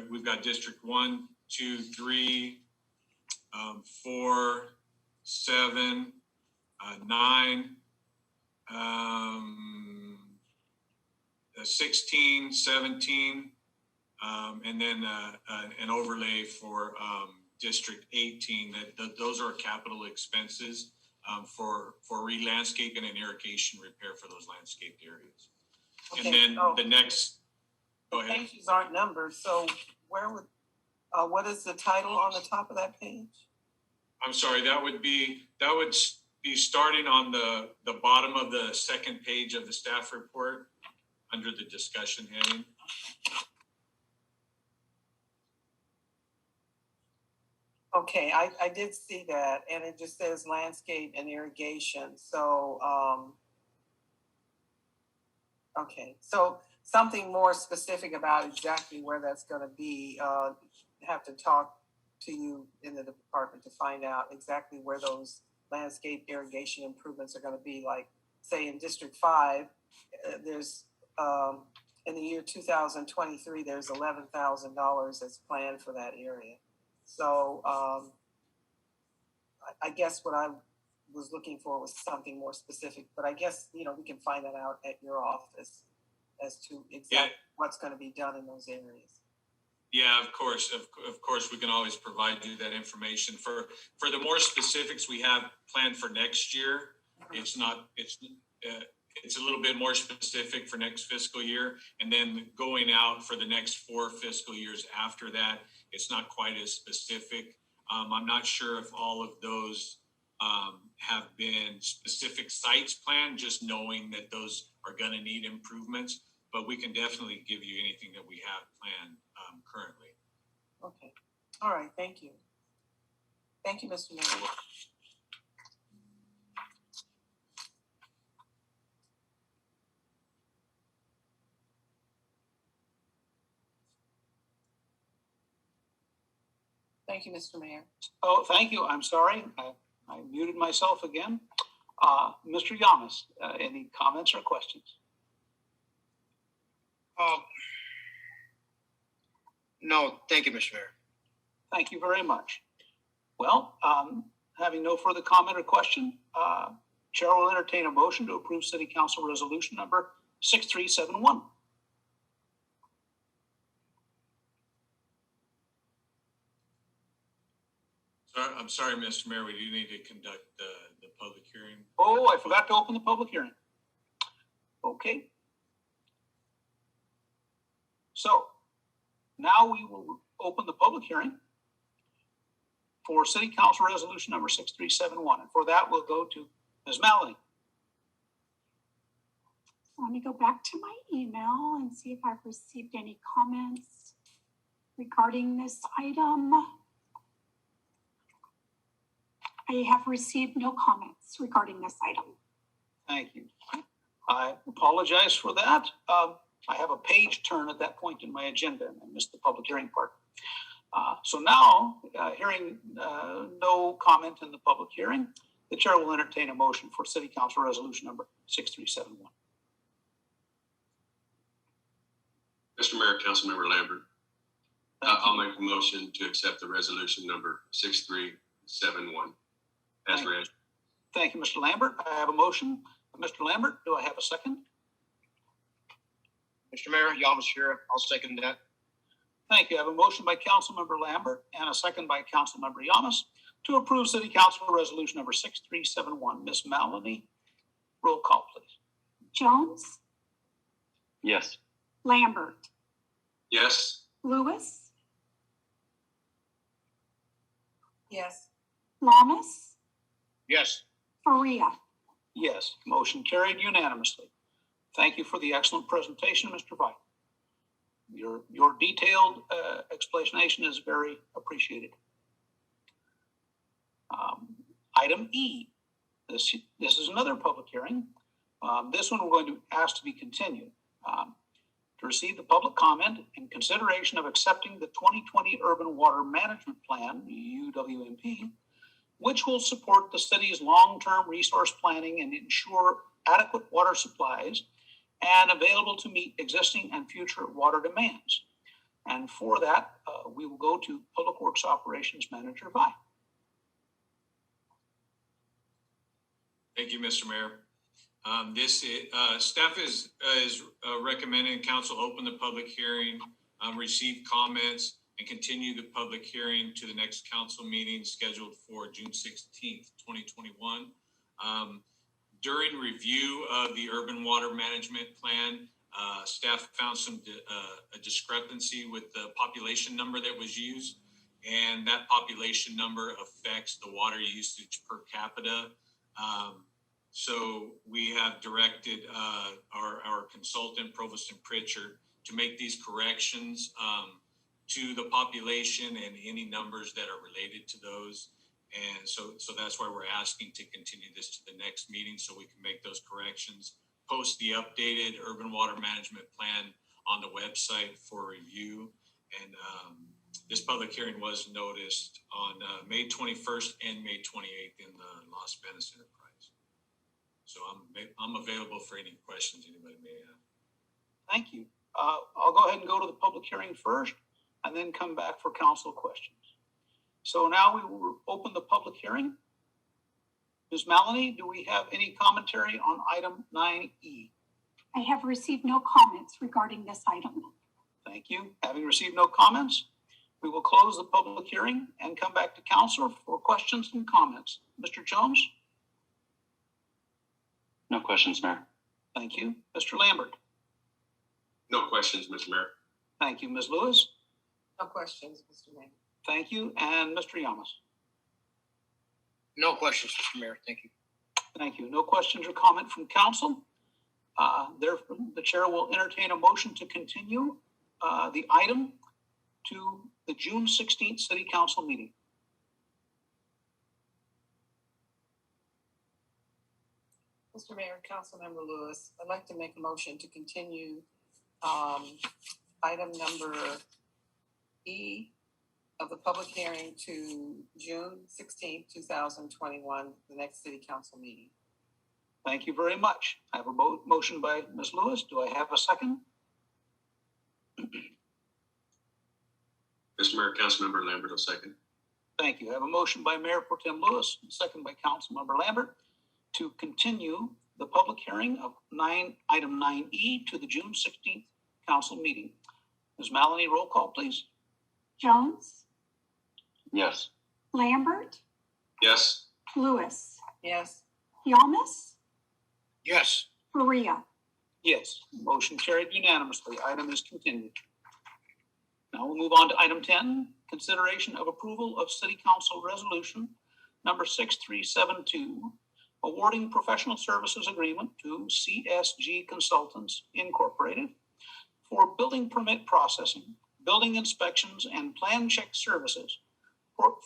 We've got District 1, 2, 3, 4, 7, 9, 16, 17, and then an overlay for District 18. Those are capital expenses for re-landscaping and irrigation repair for those landscaped areas. Okay, and then the next, go ahead. Pages aren't numbered, so where would, what is the title on the top of that page? I'm sorry, that would be starting on the bottom of the second page of the staff report under the discussion heading. Okay, I did see that, and it just says landscape and irrigation. So, okay, so something more specific about exactly where that's going to be. Have to talk to you in the department to find out exactly where those landscape irrigation improvements are going to be. Like, say in District 5, there's in the year 2023, there's $11,000 that's planned for that area. So I guess what I was looking for was something more specific, but I guess, we can find that out at your office as to exactly what's going to be done in those areas. Yeah, of course, we can always provide you that information. For the more specifics we have planned for next year, it's a little bit more specific for next fiscal year, and then going out for the next 4 fiscal years after that, it's not quite as specific. I'm not sure if all of those have been specific sites planned, just knowing that those are going to need improvements. But we can definitely give you anything that we have planned currently. Okay. All right. Thank you. Thank you, Mr. Mayor. Thank you, Mr. Mayor. Oh, thank you. I'm sorry. I muted myself again. Mr. Yamas, any comments or questions? No, thank you, Mr. Mayor. Thank you very much. Well, having no further comment or question, Chair will entertain a motion to approve City Council Resolution number 6371. I'm sorry, Mr. Mayor, we do need to conduct the public hearing. Oh, I forgot to open the public hearing. Okay. So now we will open the public hearing for City Council Resolution number 6371. And for that, we'll go to Ms. Maloney. Let me go back to my email and see if I've received any comments regarding this item. I have received no comments regarding this item. Thank you. I apologize for that. I have a page turn at that point in my agenda and I missed the public hearing part. So now, hearing no comment in the public hearing, the chair will entertain a motion for City Council Resolution number 6371. Mr. Mayor, Councilmember Lambert, I'll make the motion to accept the resolution number 6371 as read. Thank you, Mr. Lambert. I have a motion. Mr. Lambert, do I have a second? Mr. Mayor, Yamas here. I'll second that. Thank you. I have a motion by Councilmember Lambert and a second by Councilmember Yamas to approve City Council Resolution number 6371. Ms. Maloney, roll call, please. Jones? Yes. Lambert? Yes. Lewis? Yes. Lamas? Yes. Faria? Yes, motion carried unanimously. Thank you for the excellent presentation, Mr. Vite. Your detailed explanation is very appreciated. Item E, this is another public hearing. This one we're going to ask to be continued. To receive the public comment in consideration of accepting the 2020 Urban Water Management Plan, UWMP, which will support the city's long-term resource planning and ensure adequate water supplies and available to meet existing and future water demands. And for that, we will go to Public Works Operations Manager Vi. Thank you, Mr. Mayor. Staff is recommending council open the public hearing, receive comments, and continue the public hearing to the next council meeting scheduled for June 16th, 2021. During review of the urban water management plan, staff found a discrepancy with the population number that was used, and that population number affects the water usage per capita. So we have directed our consultant, Provost and Pritchard, to make these corrections to the population and any numbers that are related to those. And so that's why we're asking to continue this to the next meeting so we can make those corrections, post the updated urban water management plan on the website for review. And this public hearing was noticed on May 21st and May 28th in the Las Banos Enterprise. So I'm available for any questions anybody may have. Thank you. I'll go ahead and go to the public hearing first and then come back for council questions. So now we will open the public hearing. Ms. Maloney, do we have any commentary on item 9E? I have received no comments regarding this item. Thank you. Having received no comments, we will close the public hearing and come back to council for questions and comments. Mr. Jones? No questions, Mayor. Thank you. Mr. Lambert? No questions, Mr. Mayor. Thank you. Ms. Lewis? No questions, Mr. Mayor. Thank you. And Mr. Yamas? No questions, Mr. Mayor. Thank you. Thank you. No questions or comment from council. Therefore, the chair will entertain a motion to continue the item to the June 16th City Council meeting. Mr. Mayor, Councilmember Lewis, I'd like to make a motion to continue item number E of the public hearing to June 16th, 2021, the next City Council meeting. Thank you very much. I have a motion by Ms. Lewis. Do I have a second? Mr. Mayor, Councilmember Lambert will second. Thank you. I have a motion by Mayor Pro Tem Lewis, second by Councilmember Lambert, to continue the public hearing of item 9E to the June 16th council meeting. Ms. Maloney, roll call, please. Jones, Yes. Lambert, Yes. Lewis, Yes. Yamas, Yes. Faria. Yes. Motion carried unanimously. Item is continued. Now we'll move on to item 10, consideration of approval of City Council Resolution number 6372, awarding professional services agreement to CSG Consultants Incorporated for building permit processing, building inspections, and plan check services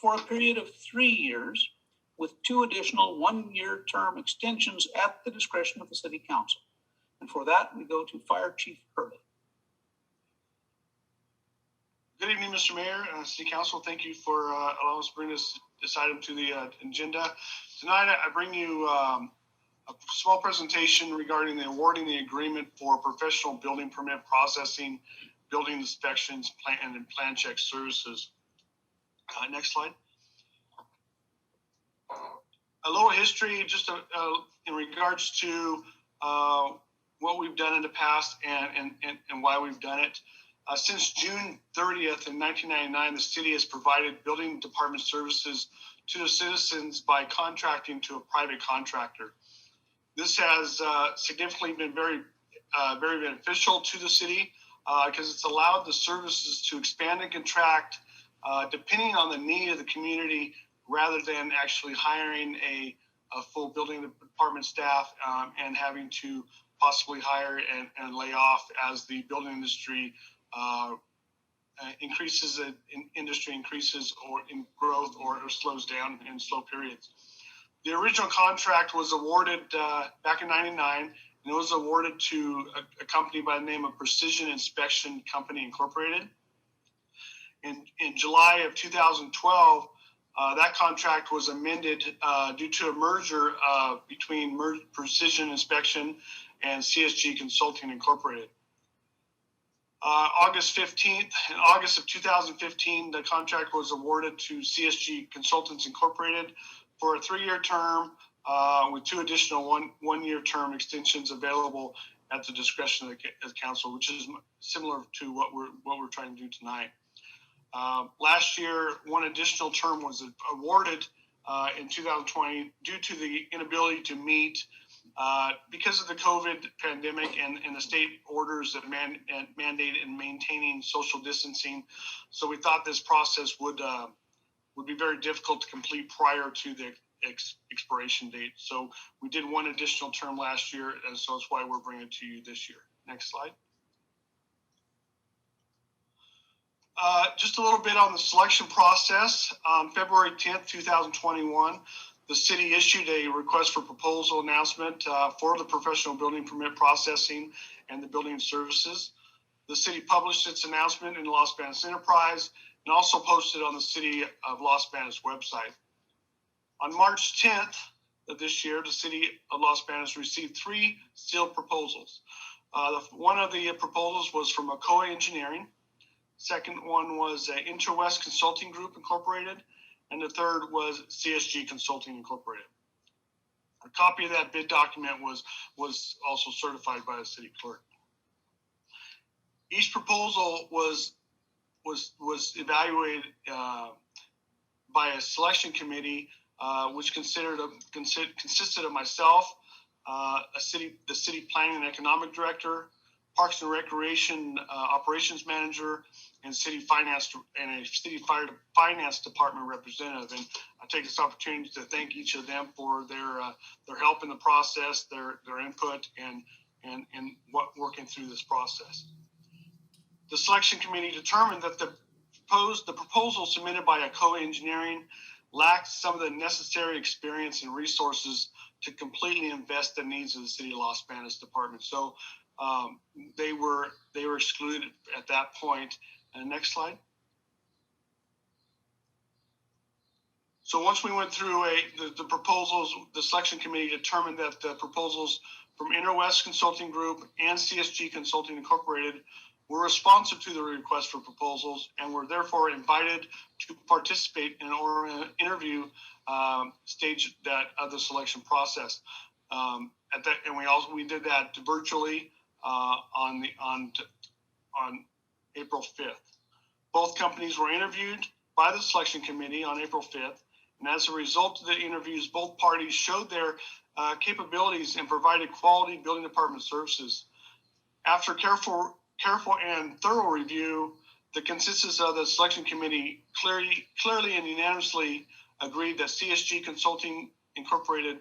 for a period of 3 years with 2 additional 1-year term extensions at the discretion of the City Council. And for that, we go to Fire Chief Hurley. Good evening, Mr. Mayor, City Council. Thank you for allowing us to bring this item to the agenda. Tonight, I bring you a small presentation regarding the awarding the agreement for professional building permit processing, building inspections, and plan check services. Next slide. A little history, just in regards to what we've done in the past and why we've done it. Since June 30th in 1999, the city has provided building department services to the citizens by contracting to a private contractor. This has significantly been very beneficial to the city because it's allowed the services to expand and contract depending on the need of the community rather than actually hiring a full building department staff and having to possibly hire and lay off as the building industry increases or in growth or slows down in slow periods. The original contract was awarded back in '99, and it was awarded to a company by the name of Precision Inspection Company Incorporated. In July of 2012, that contract was amended due to a merger between Precision Inspection and CSG Consulting Incorporated. August of 2015, the contract was awarded to CSG Consultants Incorporated for a 3-year term with 2 additional one-year term extensions available at the discretion of the council, which is similar to what we're trying to do tonight. Last year, 1 additional term was awarded in 2020 due to the inability to meet because of the COVID pandemic and the state orders that mandate in maintaining social distancing. So we thought this process would be very difficult to complete prior to the expiration date. So we did 1 additional term last year, and so that's why we're bringing it to you this year. Next slide. Just a little bit on the selection process. On February 10th, 2021, the city issued a request for proposal announcement for the professional building permit processing and the building services. The city published its announcement in the Los Banos Enterprise and also posted on the City of Los Banos website. On March 10th of this year, the City of Los Banos received 3 sealed proposals. One of the proposals was from McCoy Engineering. Second one was Interwest Consulting Group Incorporated. And the third was CSG Consulting Incorporated. A copy of that bid document was also certified by the city clerk. Each proposal was evaluated by a selection committee, which consisted of myself, the city planning and economic director, Parks and Recreation operations manager, and city finance and a city finance department representative. And I take this opportunity to thank each of them for their help in the process, their input, and working through this process. The selection committee determined that the proposal submitted by ACOA Engineering lacked some of the necessary experience and resources to completely invest the needs of the city of Los Banos department. So they were excluded at that point. And next slide. So once we went through the proposals, the selection committee determined that the proposals from Interwest Consulting Group and CSG Consulting Incorporated were responsive to the request for proposals and were therefore invited to participate in an interview stage of the selection process. And we did that virtually on April 5th. Both companies were interviewed by the selection committee on April 5th, and as a result of the interviews, both parties showed their capabilities and provided quality building department services. After careful and thorough review, the consensus of the selection committee clearly and unanimously agreed that CSG Consulting Incorporated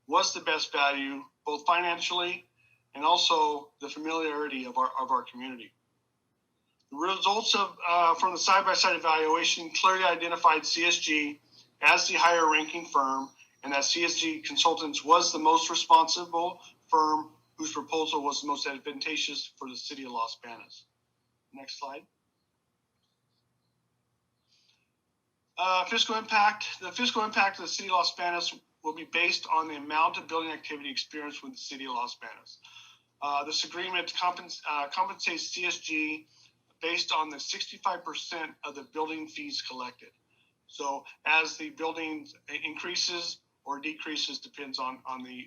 was the best value, both financially and also the familiarity of our community. The results from the side-by-side evaluation clearly identified CSG as the higher ranking firm, and that CSG Consultants was the most responsible firm whose proposal was the most advantageous for the city of Los Banos. Next slide. Fiscal impact. The fiscal impact of the city of Los Banos will be based on the amount of building activity experienced with the city of Los Banos. This agreement compensates CSG based on the 65% of the building fees collected. So as the building increases or decreases depends on the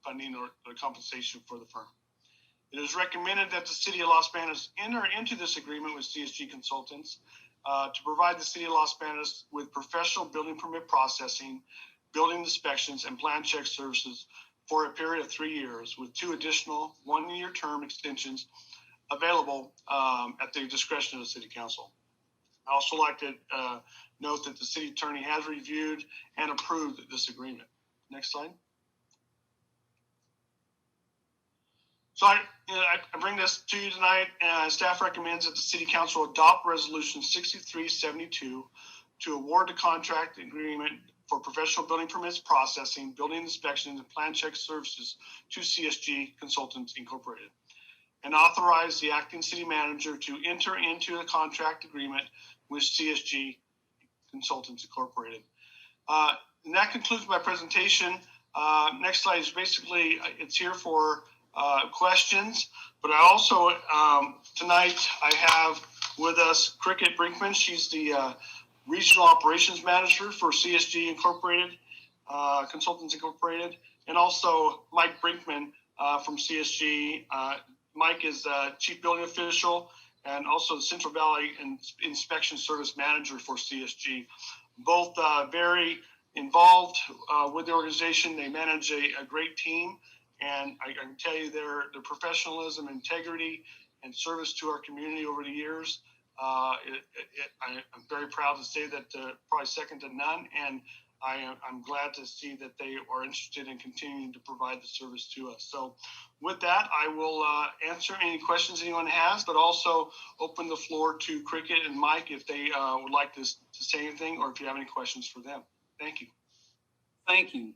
funding or the compensation for the firm. It is recommended that the city of Los Banos enter into this agreement with CSG Consultants to provide the city of Los Banos with professional building permit processing, building inspections, and plan check services for a period of 3 years, with 2 additional 1-year term extensions available at the discretion of the city council. I also like to note that the city attorney has reviewed and approved this agreement. Next slide. So I bring this to you tonight. Staff recommends that the city council adopt resolution 6372 to award the contract agreement for professional building permits processing, building inspections, and plan check services to CSG Consultants Incorporated, and authorize the acting city manager to enter into a contract agreement with CSG Consultants Incorporated. And that concludes my presentation. Next slide is basically, it's here for questions, but I also, tonight I have with us Cricket Brinkman. She's the Regional Operations Manager for CSG Incorporated, Consultants Incorporated, and also Mike Brinkman from CSG. Mike is Chief Building Official and also the Central Valley Inspection Service Manager for CSG. Both very involved with the organization. They manage a great team, and I can tell you their professionalism, integrity, and service to our community over the years. I'm very proud to say that probably second to none, and I'm glad to see that they are interested in continuing to provide the service to us. So with that, I will answer any questions anyone has, but also open the floor to Cricket and Mike if they would like to say anything, or if you have any questions for them. Thank you. Thank you.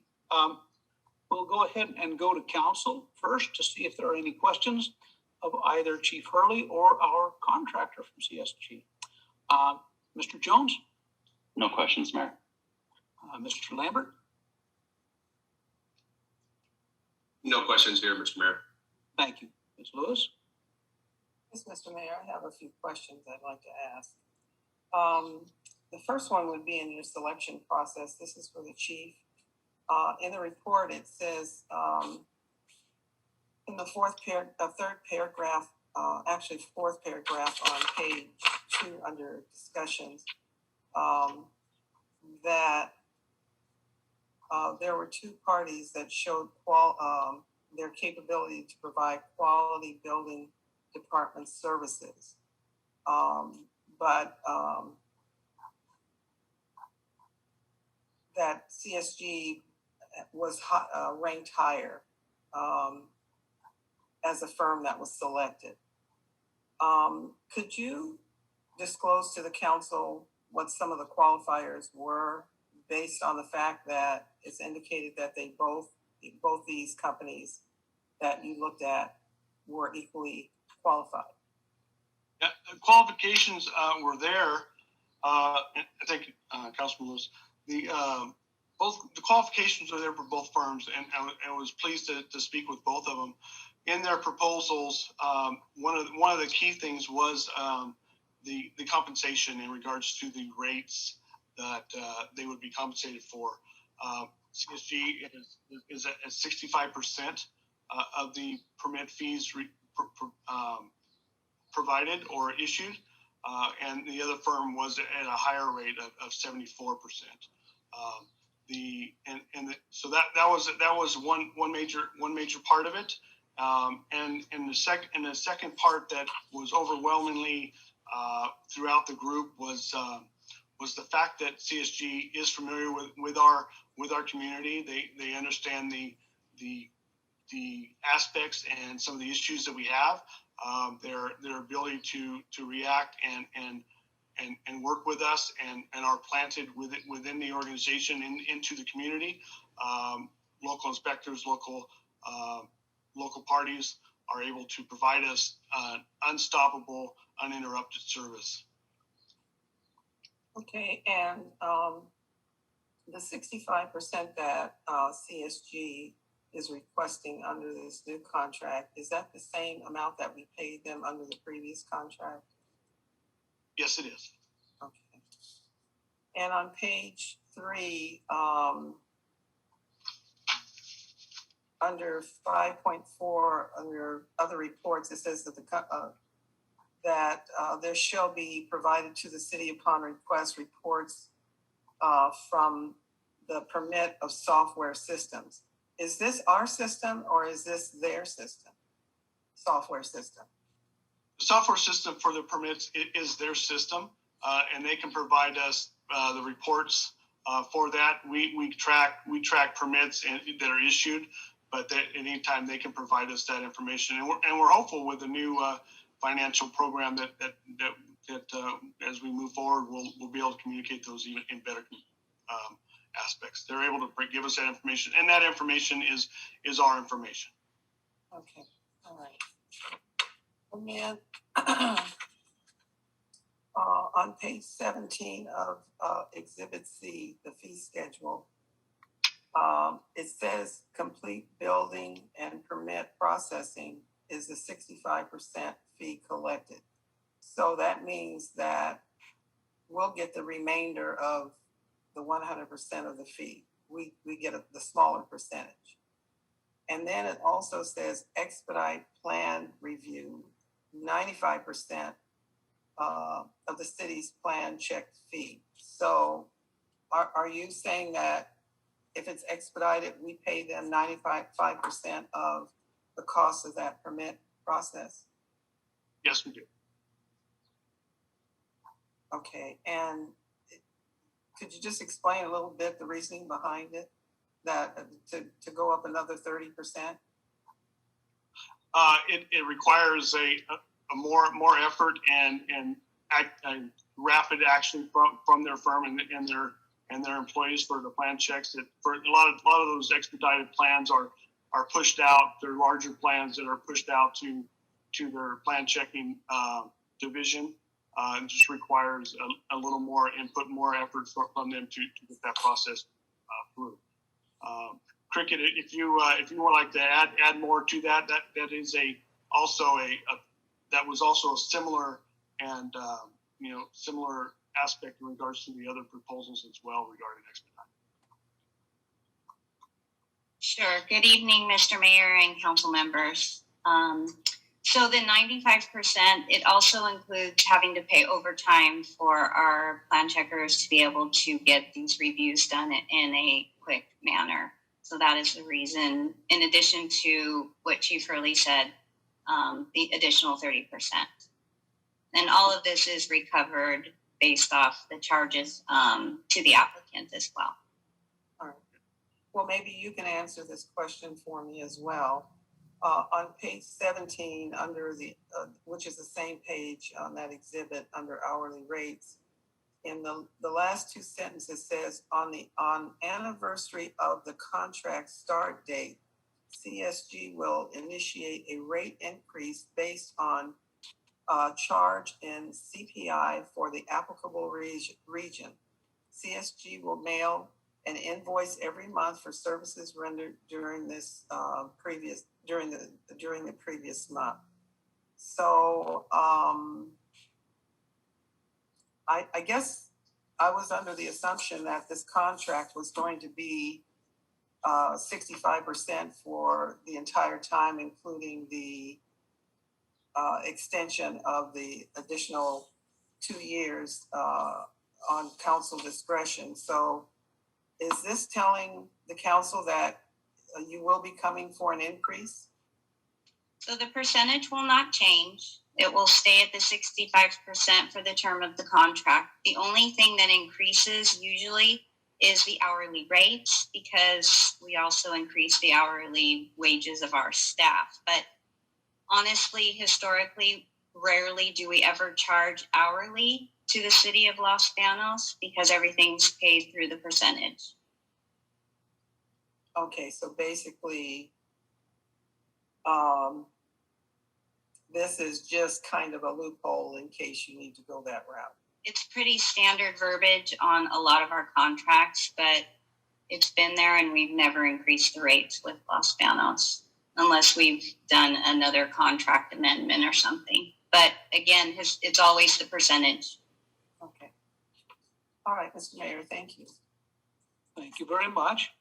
We'll go ahead and go to council first to see if there are any questions of either Chief Hurley or our contractor from CSG. Mr. Jones? No questions, Mayor. Mr. Lambert? No questions here, Mr. Mayor. Thank you. Ms. Lewis? Yes, Mr. Mayor, I have a few questions I'd like to ask. The first one would be in your selection process. This is for the chief. In the report, it says in the third paragraph, actually fourth paragraph on page 2 under discussions, that there were 2 parties that showed their capability to provide quality building department services. but that CSG was ranked higher as a firm that was selected. Could you disclose to the council what some of the qualifiers were based on the fact that it's indicated that they both these companies that you looked at were equally qualified? Yeah, the qualifications were there. I think Councilman Lewis, the qualifications are there for both firms, and I was pleased to speak with both of them. In their proposals, one of the key things was the compensation in regards to the rates that they would be compensated for. CSG is at 65% of the permit fees provided or issued, and the other firm was at a higher rate of 74%. So that was one major part of it. And the second part that was overwhelmingly throughout the group was the fact that CSG is familiar with our community. They understand the aspects and some of the issues that we have. Their ability to react and work with us and are planted within the organization into the community. Local inspectors, local parties are able to provide us unstoppable, uninterrupted service. Okay, and the 65% that CSG is requesting under this new contract, is that the same amount that we paid them under the previous contract? Yes, it is. Okay. And on page 3, under 5.4, under other reports, it says that there shall be provided to the city upon request reports from the permit of software systems. Is this our system or is this their system? Software system. The software system for the permits is their system, and they can provide us the reports for that. We track permits that are issued, but at any time they can provide us that information. And we're hopeful with the new financial program that as we move forward, we'll be able to communicate those even in better aspects. They're able to give us that information, and that information is our information. Okay, all right. And then on page 17 of Exhibit C, the fee schedule, it says complete building and permit processing is the 65% fee collected. So that means that we'll get the remainder of the 100% of the fee. We get the smaller percentage. And then it also says expedite plan review, 95% of the city's plan checked fee. So are you saying that if it's expedited, we pay them 95% of the cost of that permit process? Yes, we do. Okay, and could you just explain a little bit the reasoning behind it, that to go up another 30%? It requires a more effort and rapid action from their firm and their employees for the plan checks. That for a lot of those expedited plans are pushed out. They're larger plans that are pushed out to their plan checking division. It just requires a little more input, more effort from them to get that process through. Cricket, if you would like to add more to that is that was also a similar and similar aspect in regards to the other proposals as well regarding expedite. Sure. Good evening, Mr. Mayor and council members. So the 95%, it also includes having to pay overtime for our plan checkers to be able to get these reviews done in a quick manner. So that is the reason, in addition to what Chief Hurley said, the additional 30%. And all of this is recovered based off the charges to the applicant as well. All right. Well, maybe you can answer this question for me as well. On page 17, under the, which is the same page on that exhibit under hourly rates, in the last two sentences says, on anniversary of the contract start date, CSG will initiate a rate increase based on charge in CPI for the applicable region. CSG will mail an invoice every month for services rendered during this during the previous month. So I guess I was under the assumption that this contract was going to be 65% for the entire time, including the extension of the additional 2 years on council discretion. So is this telling the council that you will be coming for an increase? So the percentage will not change. It will stay at the 65% for the term of the contract. The only thing that increases usually is the hourly rates, because we also increase the hourly wages of our staff. But honestly, historically, rarely do we ever charge hourly to the city of Los Banos, because everything's paid through the percentage. Okay, so basically, this is just kind of a loophole in case you need to go that route. It's pretty standard verbiage on a lot of our contracts, but it's been there and we've never increased the rates with Los Banos unless we've done another contract amendment or something. But again, it's always the percentage. Okay. All right, Mr. Mayor, thank you. Thank you very much.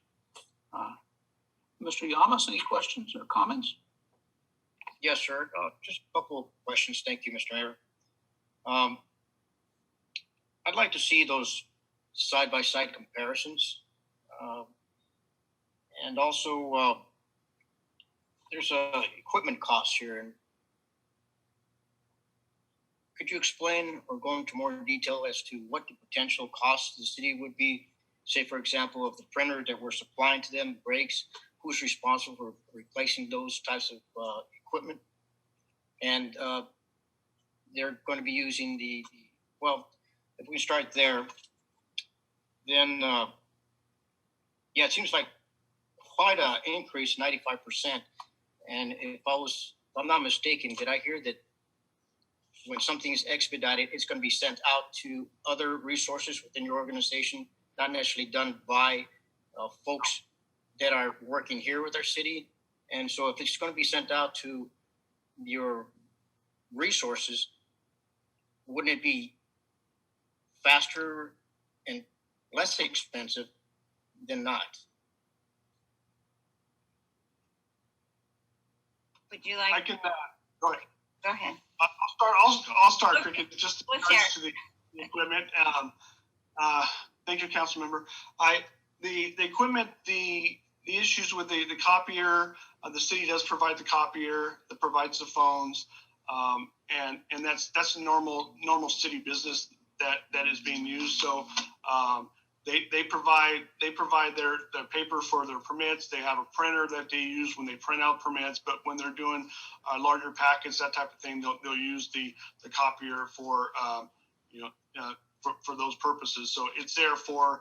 Mr. Yamas, any questions or comments? Yes, sir. Just a couple of questions. Thank you, Mr. Mayor. I'd like to see those side-by-side comparisons. And also, there's a equipment cost here. And could you explain or go into more detail as to what the potential cost to the city would be? Say, for example, of the printer that we're supplying to them breaks, who's responsible for replacing those types of equipment? And they're going to be using well, if we start there, then it seems like quite an increase, 95%. And if I'm not mistaken, did I hear that when something is expedited, it's going to be sent out to other resources within your organization, not necessarily done by folks that are working here with our city? And so if it's going to be sent out to your resources, wouldn't it be faster and less expensive than not? Would you like? I can go ahead. Go ahead. I'll start, Okay. Cricket. Just Let's to the equipment. Thank you, Council Member. The equipment, the issues with the copier, the city does provide the copier that provides the phones, and that's a normal city business that is being used. So they provide their paper for their permits. They have a printer that they use when they print out permits, but when they're doing larger packets, that type of thing, they'll use the copier for for those purposes. So it's there for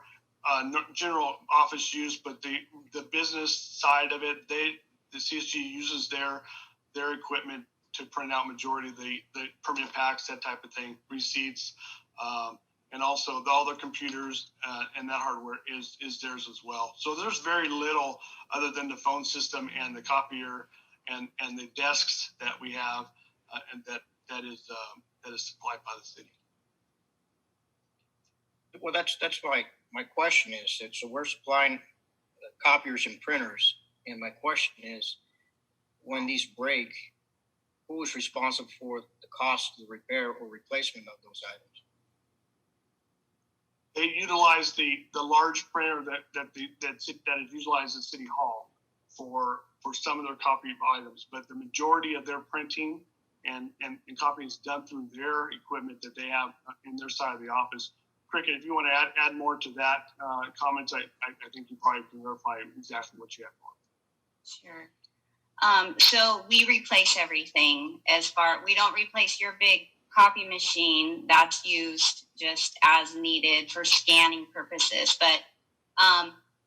general office use, but the business side of it, the CSG uses their equipment to print out majority of the permit packs, that type of thing, receipts, and also all the computers and that hardware is theirs as well. So there's very little other than the phone system and the copier and the desks that we have, and that is supplied by the city. Well, that's my question is that, so we're supplying copiers and printers, and my question is, when these break, who is responsible for the cost of the repair or replacement of those items? They utilize the large printer that is utilized at City Hall for some of their copy items, but the majority of their printing and copying's done through their equipment that they have in their side of the office. Cricket, if you want to add more to that comments, I think you probably can verify exactly what you have for. Sure. So we replace everything we don't replace your big copy machine that's used just as needed for scanning purposes, but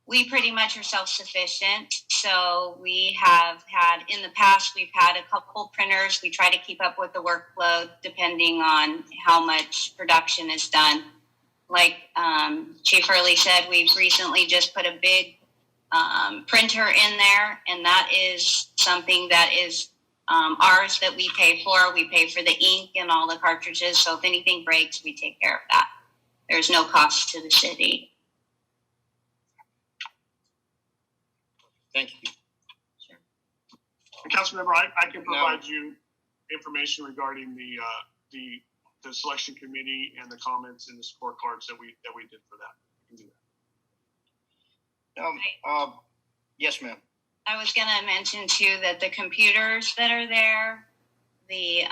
we pretty much are self-sufficient. So we have had, in the past, we've had a couple printers. We try to keep up with the workload depending on how much production is done. Like Chief Hurley said, we've recently just put a big printer in there, and that is something that is ours that we pay for. We pay for the ink and all the cartridges. So if anything breaks, we take care of that. There's no cost to the city. Thank you. Sure. And Councilmember, I can provide you information regarding the selection committee and the comments and the scorecards that we did for that. I can do that. Yes, ma'am. I was going to mention too that the computers that are there, the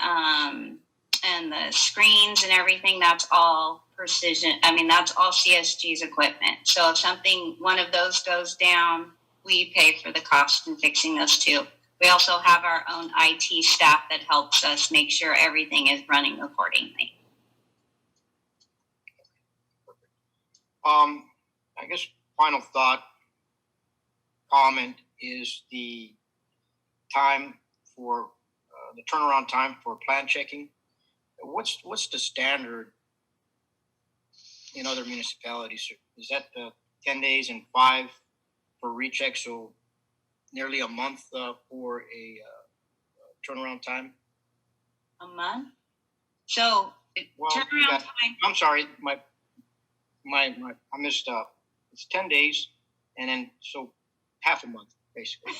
and the screens and everything, that's all precision. I mean, that's all CSG's equipment. So if one of those goes down, we pay for the cost in fixing those too. We also have our own IT staff that helps us make sure everything is running accordingly. I guess final thought comment is the time for the turnaround time for plan checking. What's the standard in other municipalities? Is that 10 days and 5 for recheck, so nearly a month for a turnaround time? A month? So turnaround time. I'm sorry, I missed up. It's 10 days, and then so half a month basically.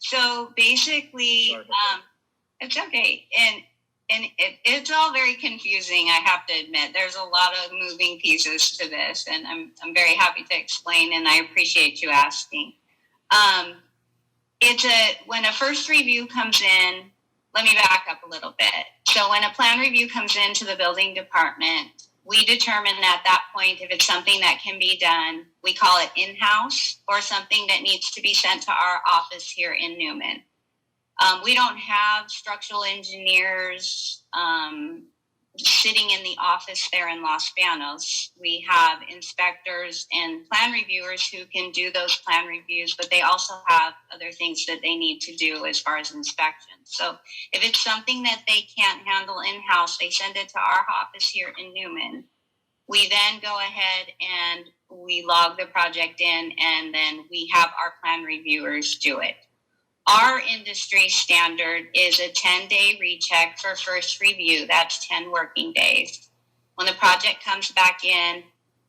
So basically, it's okay, and it's all very confusing. I have to admit, there's a lot of moving pieces to this, and I'm very happy to explain, and I appreciate you asking. When a first review comes in, let me back up a little bit. So when a plan review comes into the building department, we determine at that point if it's something that can be done, we call it in-house, or something that needs to be sent to our office here in Newman. We don't have structural engineers sitting in the office there in Los Banos. We have inspectors and plan reviewers who can do those plan reviews, but they also have other things that they need to do as far as inspections. So if it's something that they can't handle in-house, they send it to our office here in Newman. We then go ahead and we log the project in, and then we have our plan reviewers do it. Our industry standard is a 10-day recheck for first review. That's 10 working days. When the project comes back in,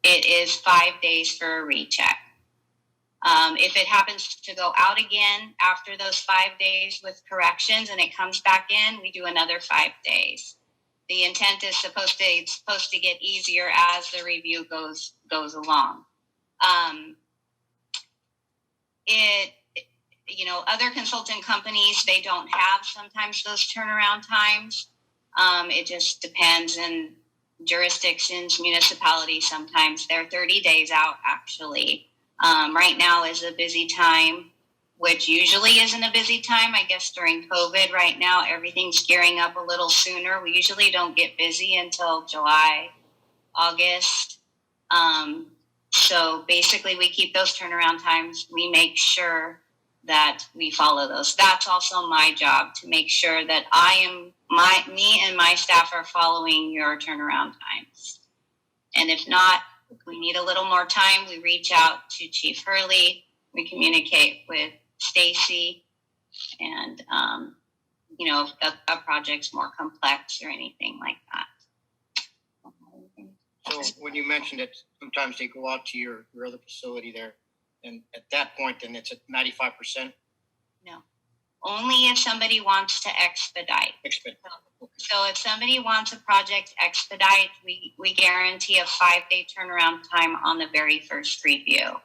it is 5 days for a recheck. If it happens to go out again after those 5 days with corrections and it comes back in, we do another 5 days. The intent is supposed to get easier as the review goes along. Other consultant companies, they don't have sometimes those turnaround times. It just depends in jurisdictions, municipalities. Sometimes they're 30 days out, actually. Right now is a busy time, which usually isn't a busy time. I guess during COVID right now, everything's gearing up a little sooner. We usually don't get busy until July, August. So basically we keep those turnaround times. We make sure that we follow those. That's also my job, to make sure that me and my staff are following your turnaround times. And if not, if we need a little more time, we reach out to Chief Hurley, we communicate with Stacy, and if a project's more complex or anything like that. So when you mentioned it, sometimes they go out to your other facility there, and at that point, then it's at 95%? No, only if somebody wants to expedite. So if somebody wants a project expedite, we guarantee a 5-day turnaround time on the very first review.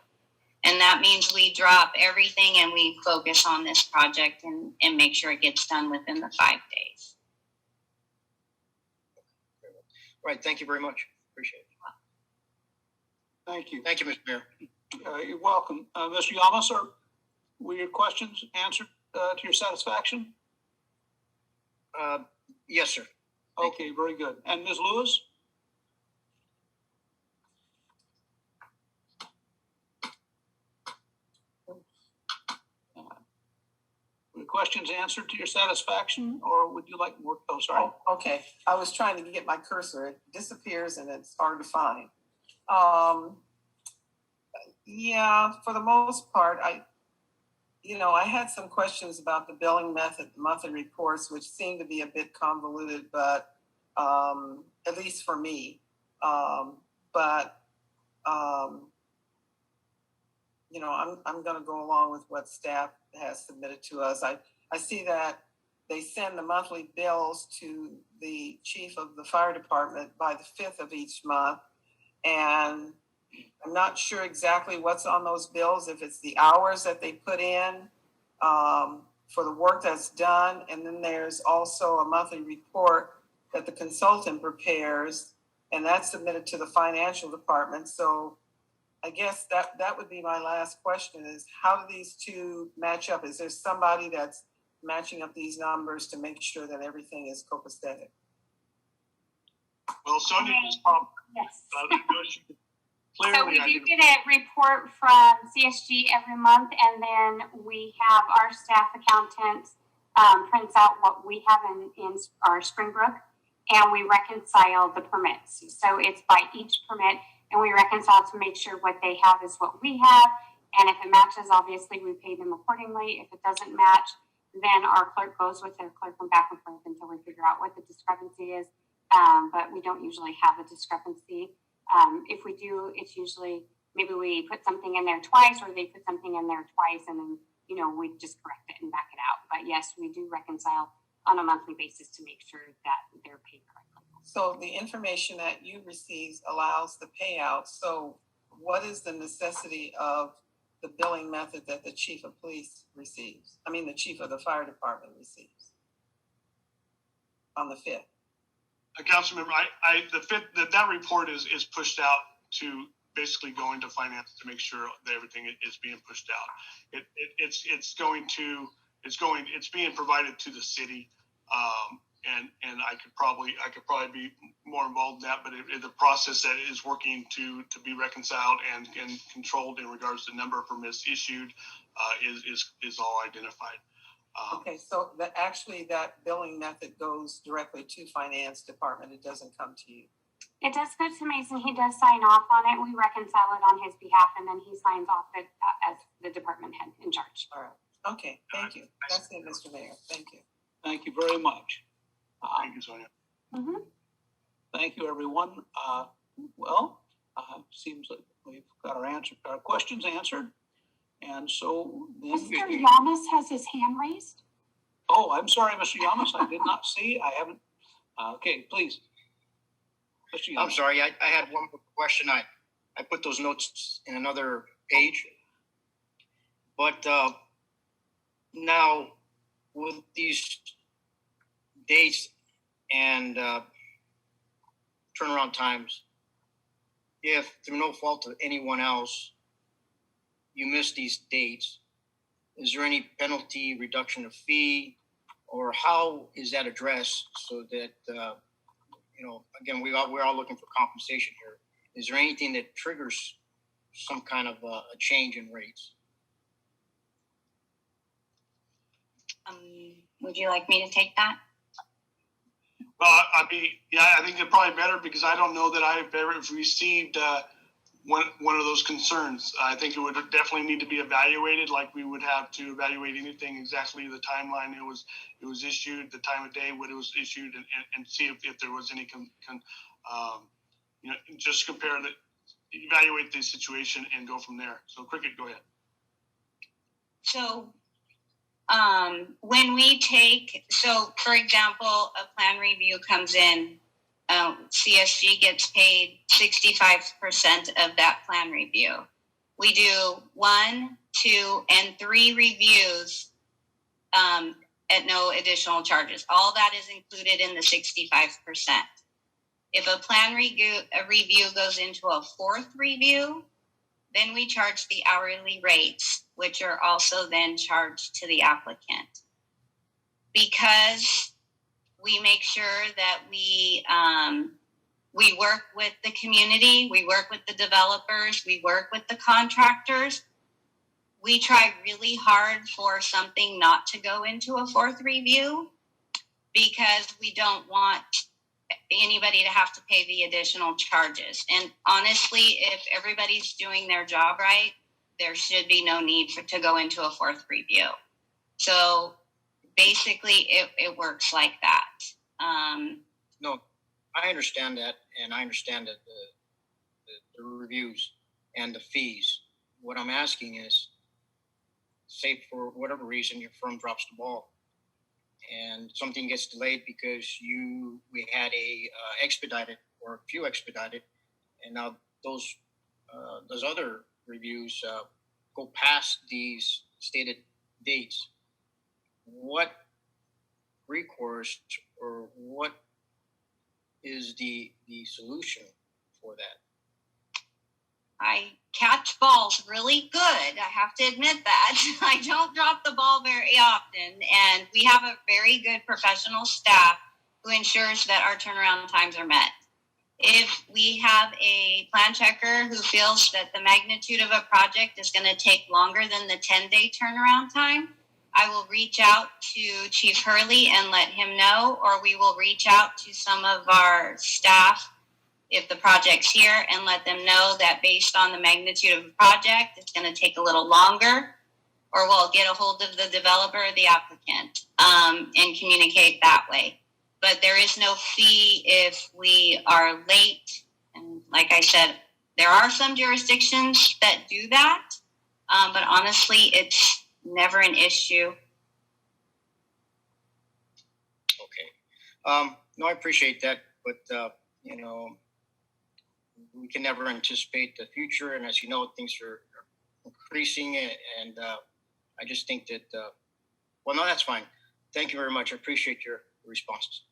And that means we drop everything and we focus on this project and make sure it gets done within the 5 days. Right, thank you very much. Appreciate it. Thank you. Thank you, Mr. Mayor. You're welcome. Mr. Yamas, were your questions answered to your satisfaction? Yes, sir. Okay, very good. And Ms. Lewis? Were questions answered to your satisfaction, or would you like more? Oh, sorry. Oh, okay, I was trying to get my cursor. It disappears and it's hard to find. Yeah, for the most part, I had some questions about the billing method, the monthly reports, which seem to be a bit convoluted, but at least for me. I'm going to go along with what staff has submitted to us. I see that they send the monthly bills to the chief of the fire department by the 5th of each month. And I'm not sure exactly what's on those bills, if it's the hours that they put in for the work that's done. And then there's also a monthly report that the consultant prepares, and that's submitted to the financial department. So I guess that would be my last question is, how do these two match up? Is there somebody that's matching up these numbers to make sure that everything is copacetic? Well, Sonia just popped. Yes. Clearly, so we do get a report from CSG every month, and then we have our staff accountant prints out what we have in our Springbrook, and we reconcile the permits. So it's by each permit, and we reconcile to make sure what they have is what we have. And if it matches, obviously we pay them accordingly. If it doesn't match, then our clerk goes with their clerk and back and forth until we figure out what the discrepancy is. But we don't usually have a discrepancy. If we do, it's usually maybe we put something in there twice, or they put something in there twice, and then we just correct it and back it out. But yes, we do reconcile on a monthly basis to make sure that they're paid correctly. So the information that you receive allows the payout. So what is the necessity of the billing method that the chief of police receives? I mean, the chief of the fire department receives on the 5th. Councilmember, that report is pushed out to basically go into finance to make sure that everything is being pushed out. It's being provided to the city, and I could probably be more involved in that, but the process that is working to be reconciled and controlled in regards to the number of permits issued is all identified. Okay, so that billing method goes directly to finance department. It doesn't come to you. It does go to Mason. He does sign off on it. We reconcile it on his behalf, and then he signs off it as the department head in charge. All right. Okay. Thank you. That's it, Mr. Mayor. Thank you. Thank you very much. Thank you, Sonia. Mm-hmm. Thank you, everyone. Seems like we've got our questions answered. And so then Mr. Yamas has his hand raised. Oh, I'm sorry, Mr. Yamas. I did not see. I haven't. Okay, please. Mr. Yamas. I'm sorry. I had one more question. I put those notes in another page. But now with these dates and turnaround times, if through no fault of anyone else, you miss these dates, is there any penalty, reduction of fee, or how is that addressed so that, again, we're all looking for compensation here. Is there anything that triggers some kind of a change in rates? Would you like me to take that? Well, I think it's probably better because I don't know that I've ever received one of those concerns. I think it would definitely need to be evaluated, like we would have to evaluate anything, exactly the timeline it was issued, the time of day when it was issued, and see if there was any just compare evaluate the situation and go from there. So Cricket, go ahead. So when we for example, a plan review comes in, CSG gets paid 65% of that plan review. We do 1, 2, and 3 reviews at no additional charges. All that is included in the 65%. If a plan review goes into a 4th review, then we charge the hourly rates, which are also then charged to the applicant. Because we make sure that we work with the community, we work with the developers, we work with the contractors. We try really hard for something not to go into a 4th review because we don't want anybody to have to pay the additional charges. And honestly, if everybody's doing their job right, there should be no need to go into a 4th review. So basically, it works like that. No, I understand that, and I understand that the reviews and the fees. What I'm asking is, say for whatever reason your firm drops the ball and something gets delayed because we had a expedited or a few expedited, and now those other reviews go past these stated dates. What recourse or what is the solution for that? I catch balls really good. I have to admit that. I don't drop the ball very often, and we have a very good professional staff who ensures that our turnaround times are met. If we have a plan checker who feels that the magnitude of a project is going to take longer than the 10-day turnaround time, I will reach out to Chief Hurley and let him know, or we will reach out to some of our staff if the project's here and let them know that based on the magnitude of the project, it's going to take a little longer, or we'll get a hold of the developer or the applicant and communicate that way. But there is no fee if we are late. And like I said, there are some jurisdictions that do that, but honestly, it's never an issue. Okay. No, I appreciate that, but we can never anticipate the future, and as you know, things are increasing, and I just think that well, no, that's fine. Thank you very much. I appreciate your responses.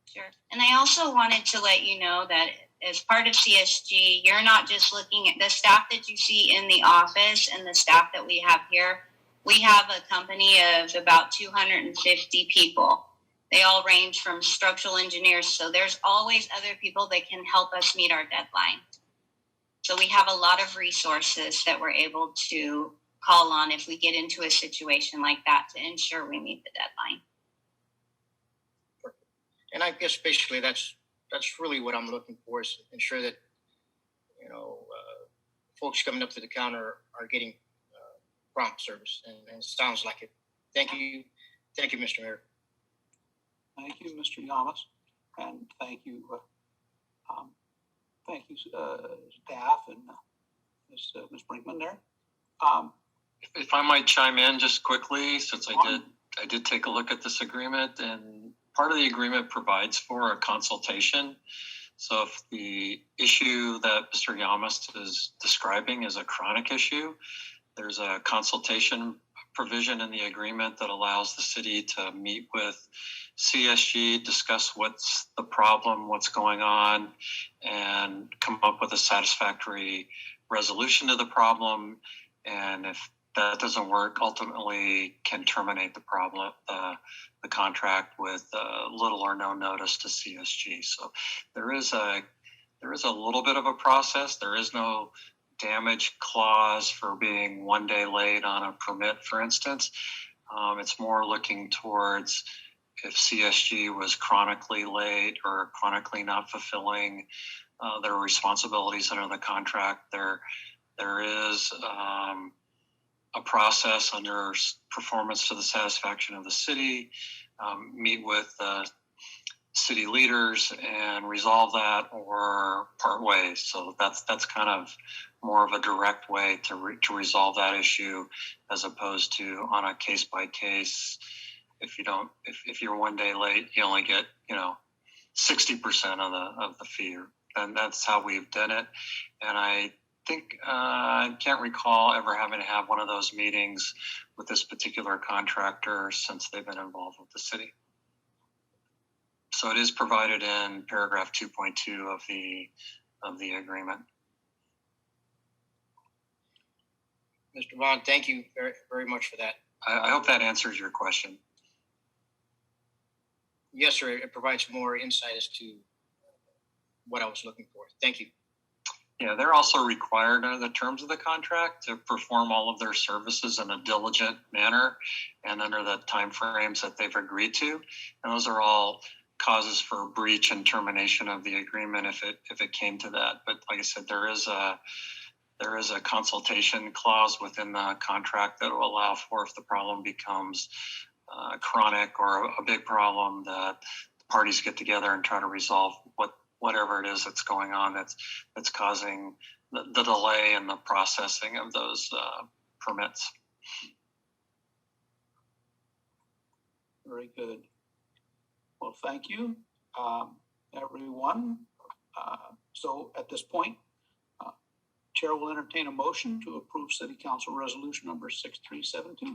Sure. And I also wanted to let you know that as part of CSG, you're not just looking at the staff that you see in the office and the staff that we have here. We have a company of about 250 people. They all range from structural engineers, so there's always other people that can help us meet our deadline. So we have a lot of resources that we're able to call on if we get into a situation like that to ensure we meet the deadline. And I guess basically that's really what I'm looking for, is to ensure that folks coming up to the counter are getting prompt service, and it sounds like it. Thank you, Mr. Mayor. Thank you, Mr. Yamas, and thank you, staff and Ms. Brinkman there. If I might chime in just quickly, since I did take a look at this agreement, and part of the agreement provides for a consultation. So if the issue that Mr. Yamas is describing is a chronic issue, there's a consultation provision in the agreement that allows the city to meet with CSG, discuss what's the problem, what's going on, and come up with a satisfactory resolution to the problem. And if that doesn't work, ultimately can terminate the problem, the contract with little or no notice to CSG. So there is a little bit of a process. There is no damage clause for being 1 day late on a permit, for instance. It's more looking towards if CSG was chronically late or chronically not fulfilling their responsibilities under the contract. There is a process under performance to the satisfaction of the city, meet with city leaders and resolve that, or part ways. So that's kind of more of a direct way to resolve that issue, as opposed to on a case by case. If you're 1 day late, you only get 60% of the fee, and that's how we've done it. And I think I can't recall ever having to have one of those meetings with this particular contractor since they've been involved with the city. So it is provided in paragraph 2.2 of the agreement. Mr. Vaughn, thank you very, very much for that. I hope that answers your question. Yes, sir. It provides more insight as to what I was looking for. Thank you. Yeah, they're also required under the terms of the contract to perform all of their services in a diligent manner and under the timeframes that they've agreed to. And those are all causes for breach and termination of the agreement if it came to that. But like I said, there is a consultation clause within the contract that will allow for, if the problem becomes chronic or a big problem, that the parties get together and try to resolve whatever it is that's going on that's causing the delay in the processing of those permits. Very good. Well, thank you, everyone. So at this point, Chair will entertain a motion to approve City Council Resolution number 6372.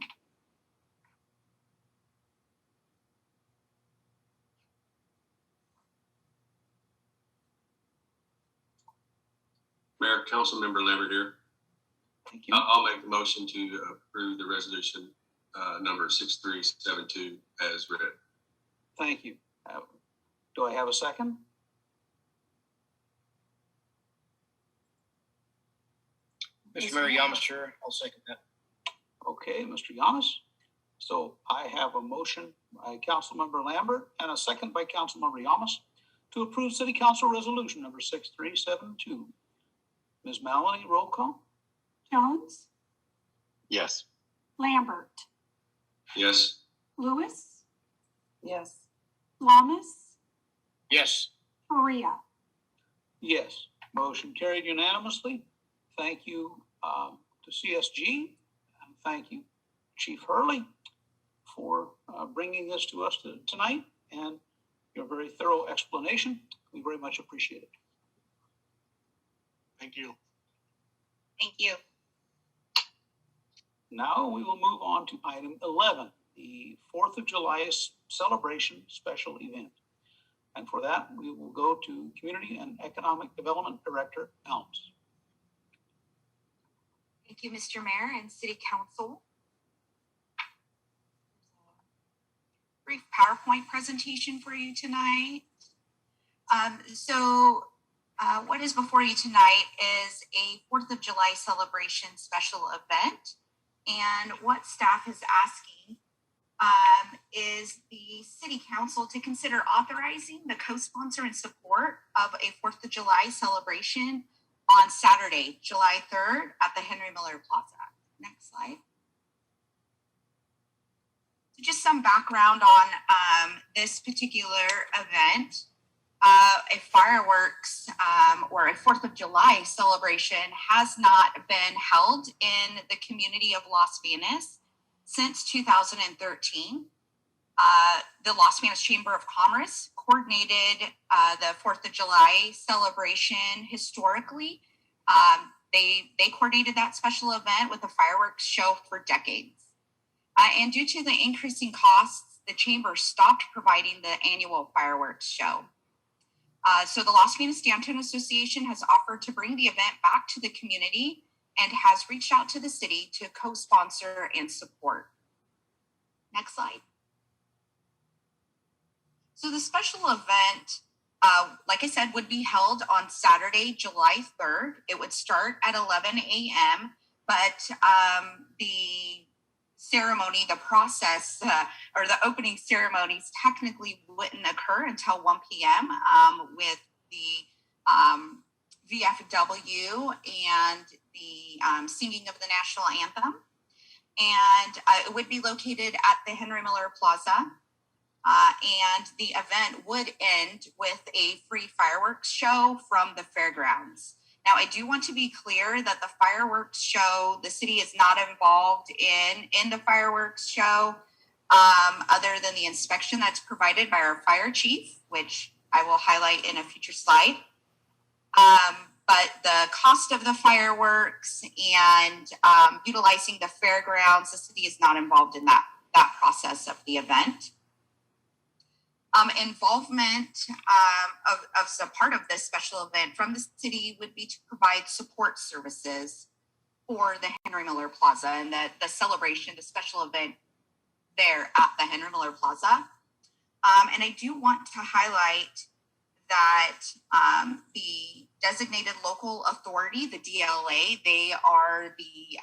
Mayor, Councilmember Lambert here. Thank you. I'll make the motion to approve the resolution number 6372 as read. Thank you. Do I have a second? Mr. Mayor, Yamas, sure. I'll second that. Okay, Mr. Yamas. So I have a motion by Councilmember Lambert and a second by Councilmember Yamas to approve City Council Resolution number 6372. Ms. Maloney, roll call. Jones, Yes. Lambert, Yes. Lewis, Yes. Lamas, Yes. Faria. Yes, motion carried unanimously. Thank you to CSG, and thank you, Chief Hurley, for bringing this to us tonight and your very thorough explanation. We very much appreciate it. Thank you. Thank you. Now we will move on to item 11, the 4th of July celebration special event. And for that, we will go to Community and Economic Development Director Helms. Thank you, Mr. Mayor and City Council. Brief PowerPoint presentation for you tonight. What is before you tonight is a 4th of July celebration special event. And what staff is asking is the City Council to consider authorizing the co-sponsor and support of a 4th of July celebration on Saturday, July 3rd at the Henry Miller Plaza. Next slide. So just some background on this particular event. A fireworks or a 4th of July celebration has not been held in the community of Las Vegas since 2013. The Las Vegas Chamber of Commerce coordinated the 4th of July celebration historically. They coordinated that special event with a fireworks show for decades. And due to the increasing costs, the Chamber stopped providing the annual fireworks show. So the Las Vegas Downtown Association has offered to bring the event back to the community and has reached out to the city to co-sponsor and support. Next slide. So the special event, like I said, would be held on Saturday, July 3rd. It would start at 11 a.m., but the ceremony, the process, or the opening ceremonies technically wouldn't occur until 1 p.m. With the VFW and the singing of the national anthem. And it would be located at the Henry Miller Plaza. And the event would end with a free fireworks show from the fairgrounds. Now, I do want to be clear that the fireworks show, the city is not involved in the fireworks show, other than the inspection that's provided by our fire chief, which I will highlight in a future slide. but the cost of the fireworks and utilizing the fairgrounds, the city is not involved in that process of the event. Involvement of a part of this special event from the city would be to provide support services for the Henry Miller Plaza and the celebration, the special event there at the Henry Miller Plaza. And I do want to highlight that the designated local authority, the DLA, they are the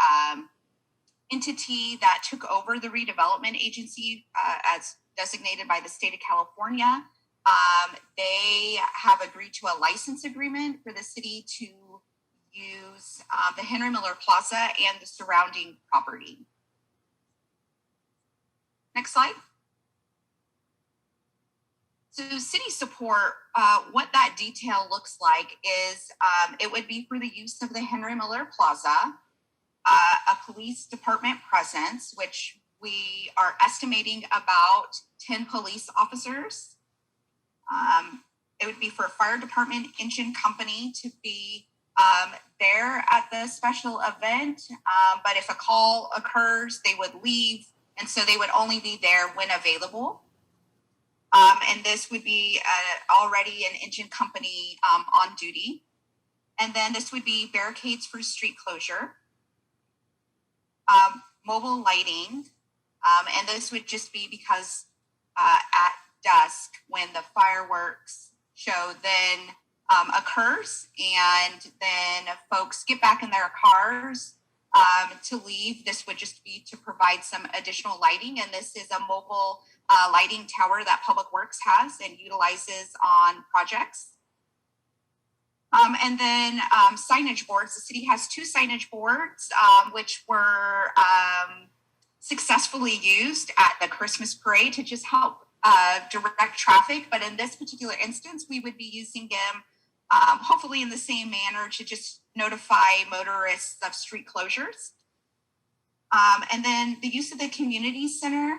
entity that took over the redevelopment agency as designated by the state of California. They have agreed to a license agreement for the city to use the Henry Miller Plaza and the surrounding property. Next slide. So city support, what that detail looks like is it would be for the use of the Henry Miller Plaza, a police department presence, which we are estimating about 10 police officers. It would be for a fire department engine company to be there at the special event. But if a call occurs, they would leave. And so they would only be there when available. And this would be already an engine company on duty. And then this would be barricades for street closure, mobile lighting. And this would just be because at dusk when the fireworks show then occurs and then folks get back in their cars to leave, this would just be to provide some additional lighting. And this is a mobile lighting tower that Public Works has and utilizes on projects. And then signage boards. The city has 2 signage boards, which were successfully used at the Christmas parade to just help direct traffic. But in this particular instance, we would be using them hopefully in the same manner to just notify motorists of street closures. And then the use of the community center.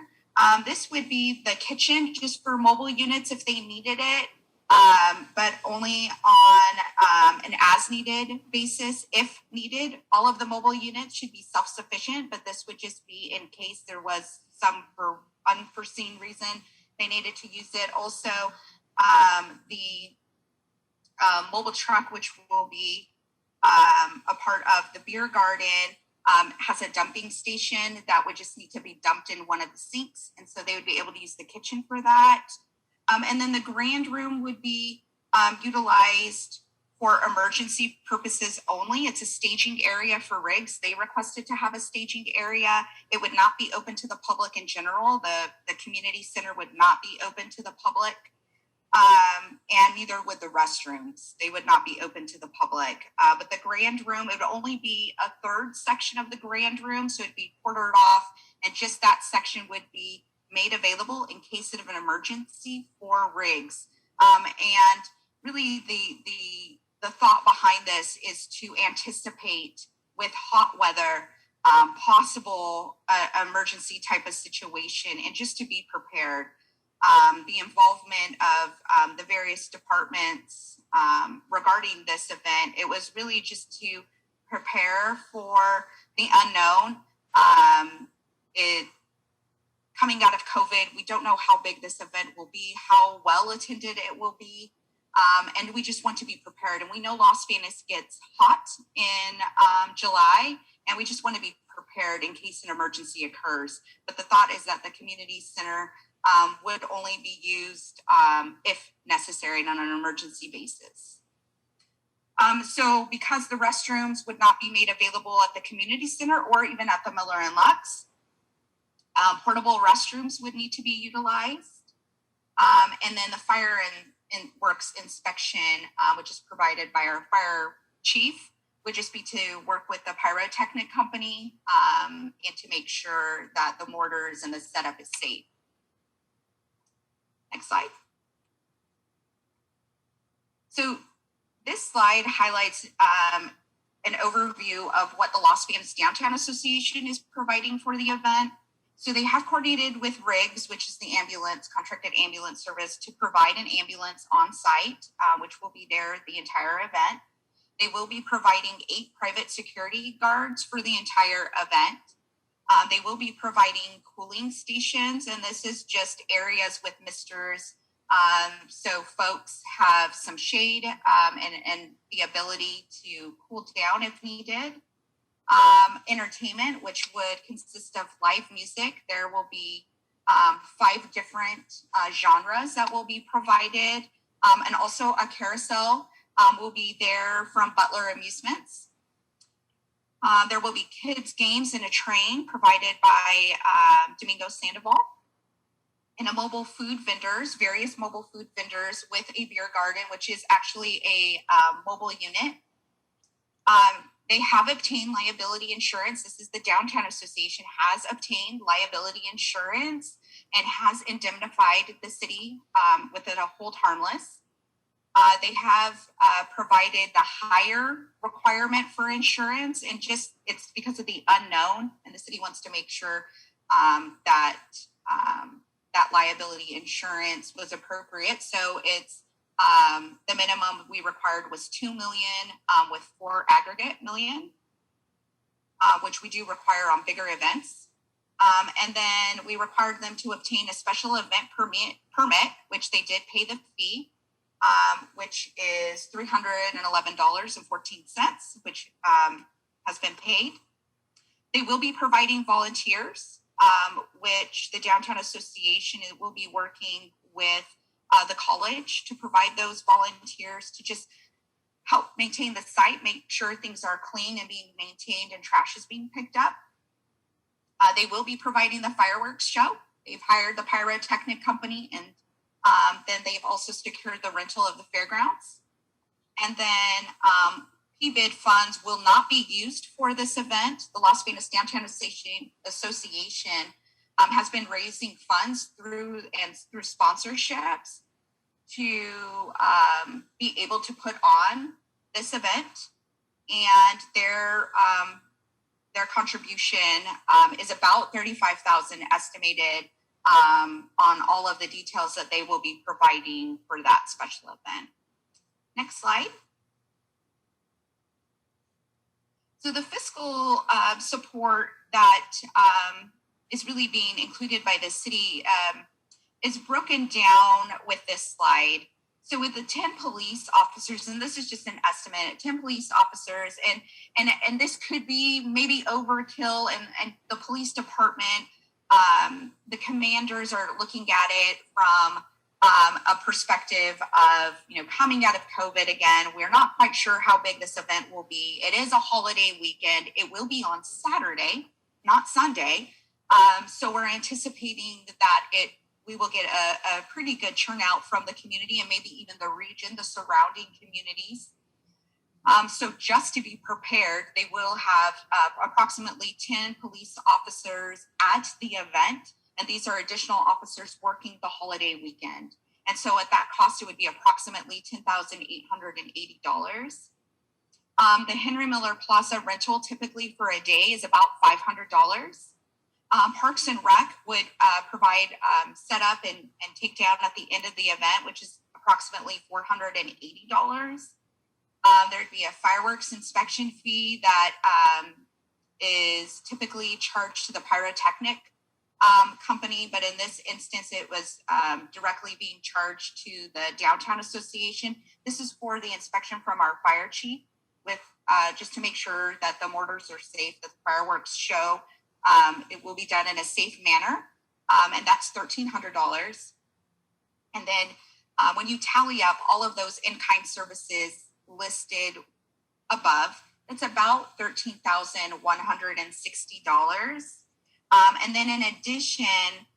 This would be the kitchen just for mobile units if they needed it, but only on an as needed basis if needed. All of the mobile units should be self-sufficient, but this would just be in case there was some for unforeseen reason they needed to use it. Also, the mobile truck, which will be a part of the beer garden, has a dumping station that would just need to be dumped in one of the sinks. And so they would be able to use the kitchen for that. And then the grand room would be utilized for emergency purposes only. It's a staging area for rigs. They requested to have a staging area. It would not be open to the public in general. The community center would not be open to the public. And neither would the restrooms. They would not be open to the public. But the grand room, it would only be a third section of the grand room. So it'd be quartered off, and just that section would be made available in case of an emergency for rigs. And really the thought behind this is to anticipate with hot weather, possible emergency type of situation, and just to be prepared. The involvement of the various departments regarding this event, it was really just to prepare for the unknown. Coming out of COVID, we don't know how big this event will be, how well attended it will be, and we just want to be prepared. And we know Las Vegas gets hot in July, and we just want to be prepared in case an emergency occurs. But the thought is that the community center would only be used if necessary and on an emergency basis. So because the restrooms would not be made available at the community center or even at the Miller and Lux, portable restrooms would need to be utilized. And then the fire and works inspection, which is provided by our fire chief, would just be to work with the pyrotechnic company and to make sure that the mortars and the setup is safe. Next slide. So this slide highlights an overview of what the Las Vegas Downtown Association is providing for the event. So they have coordinated with RIGS, which is the ambulance, contracted ambulance service, to provide an ambulance on site, which will be there the entire event. They will be providing 8 private security guards for the entire event. They will be providing cooling stations, and this is just areas with misters. So folks have some shade and the ability to cool down if needed. Entertainment, which would consist of live music. There will be 5 different genres that will be provided, and also a carousel will be there from Butler Amusements. There will be kids' games in a train provided by Domingo Sandoval. And a mobile food vendors, various mobile food vendors with a beer garden, which is actually a mobile unit. They have obtained liability insurance. This is the Downtown Association has obtained liability insurance and has indemnified the city with it a hold harmless. They have provided the higher requirement for insurance, and just it's because of the unknown, and the city wants to make sure that that liability insurance was appropriate. So it's the minimum we required was $2 million with 4 aggregate million, which we do require on bigger events. And then we required them to obtain a special event permit, which they did pay the fee, which is $311.14, which has been paid. They will be providing volunteers, which the Downtown Association will be working with the college to provide those volunteers to just help maintain the site, make sure things are clean and being maintained and trash is being picked up. They will be providing the fireworks show. They've hired the pyrotechnic company, and then they've also secured the rental of the fairgrounds. And then PBID funds will not be used for this event. The Las Vegas Downtown Association has been raising funds through sponsorships to be able to put on this event, and their contribution is about $35,000 estimated on all of the details that they will be providing for that special event. Next slide. So the fiscal support that is really being included by the city is broken down with this slide. So with the 10 police officers, and this is just an estimate, 10 police officers, and this could be maybe overkill, and the police department, the commanders are looking at it from a perspective of, coming out of COVID again. We're not quite sure how big this event will be. It is a holiday weekend. It will be on Saturday, not Sunday. So we're anticipating that we will get a pretty good turnout from the community and maybe even the region, the surrounding communities. So just to be prepared, they will have approximately 10 police officers at the event. And these are additional officers working the holiday weekend. And so at that cost, it would be approximately $10,880. The Henry Miller Plaza rental typically for a day is about $500. Parks and Rec would provide setup and take down at the end of the event, which is approximately $480. There'd be a fireworks inspection fee that is typically charged to the pyrotechnic company, but in this instance, it was directly being charged to the Downtown Association. This is for the inspection from our fire chief, with just to make sure that the mortars are safe, that the fireworks show. It will be done in a safe manner, and that's $1,300. And then when you tally up all of those in-kind services listed above, it's about $13,160. And then in addition,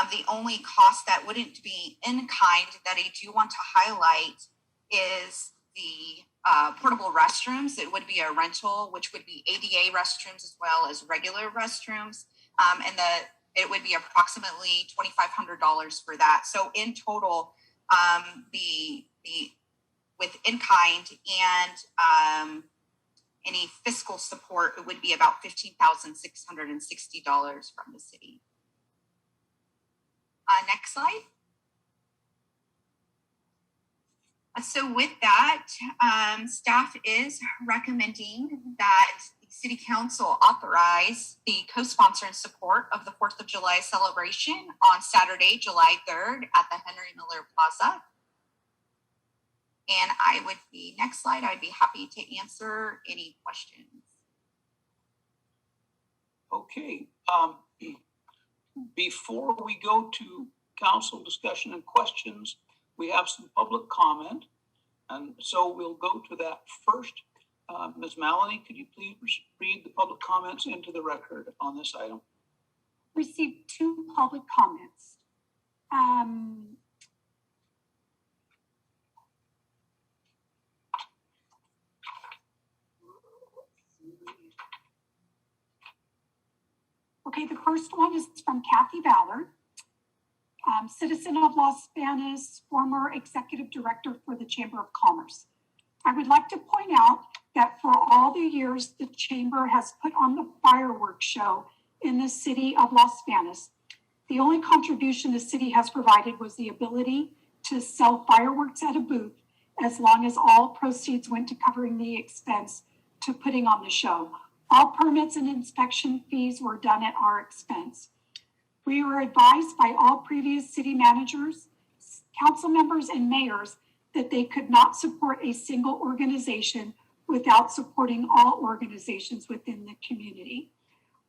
the only cost that wouldn't be in kind that I do want to highlight is the portable restrooms. It would be a rental, which would be ADA restrooms as well as regular restrooms. And it would be approximately $2,500 for that. So in total, the with in-kind and any fiscal support, it would be about $15,660 from the city. Next slide. So with that, staff is recommending that the City Council authorize the co-sponsor and support of the 4th of July celebration on Saturday, July 3rd at the Henry Miller Plaza. And I would be, next slide, I'd be happy to answer any questions. Okay, before we go to council discussion and questions, we have some public comment. And so we'll go to that first. Ms. Maloney, could you please read the public comments into the record on this item? Received 2 public comments. Okay, the first one is from Kathy Ballard, citizen of Los Banos, former executive director for the Chamber of Commerce. I would like to point out that for all the years the Chamber has put on the fireworks show in the city of Los Banos, the only contribution the city has provided was the ability to sell fireworks at a booth, as long as all proceeds went to covering the expense to putting on the show. All permits and inspection fees were done at our expense. We were advised by all previous city managers, council members, and mayors that they could not support a single organization without supporting all organizations within the community,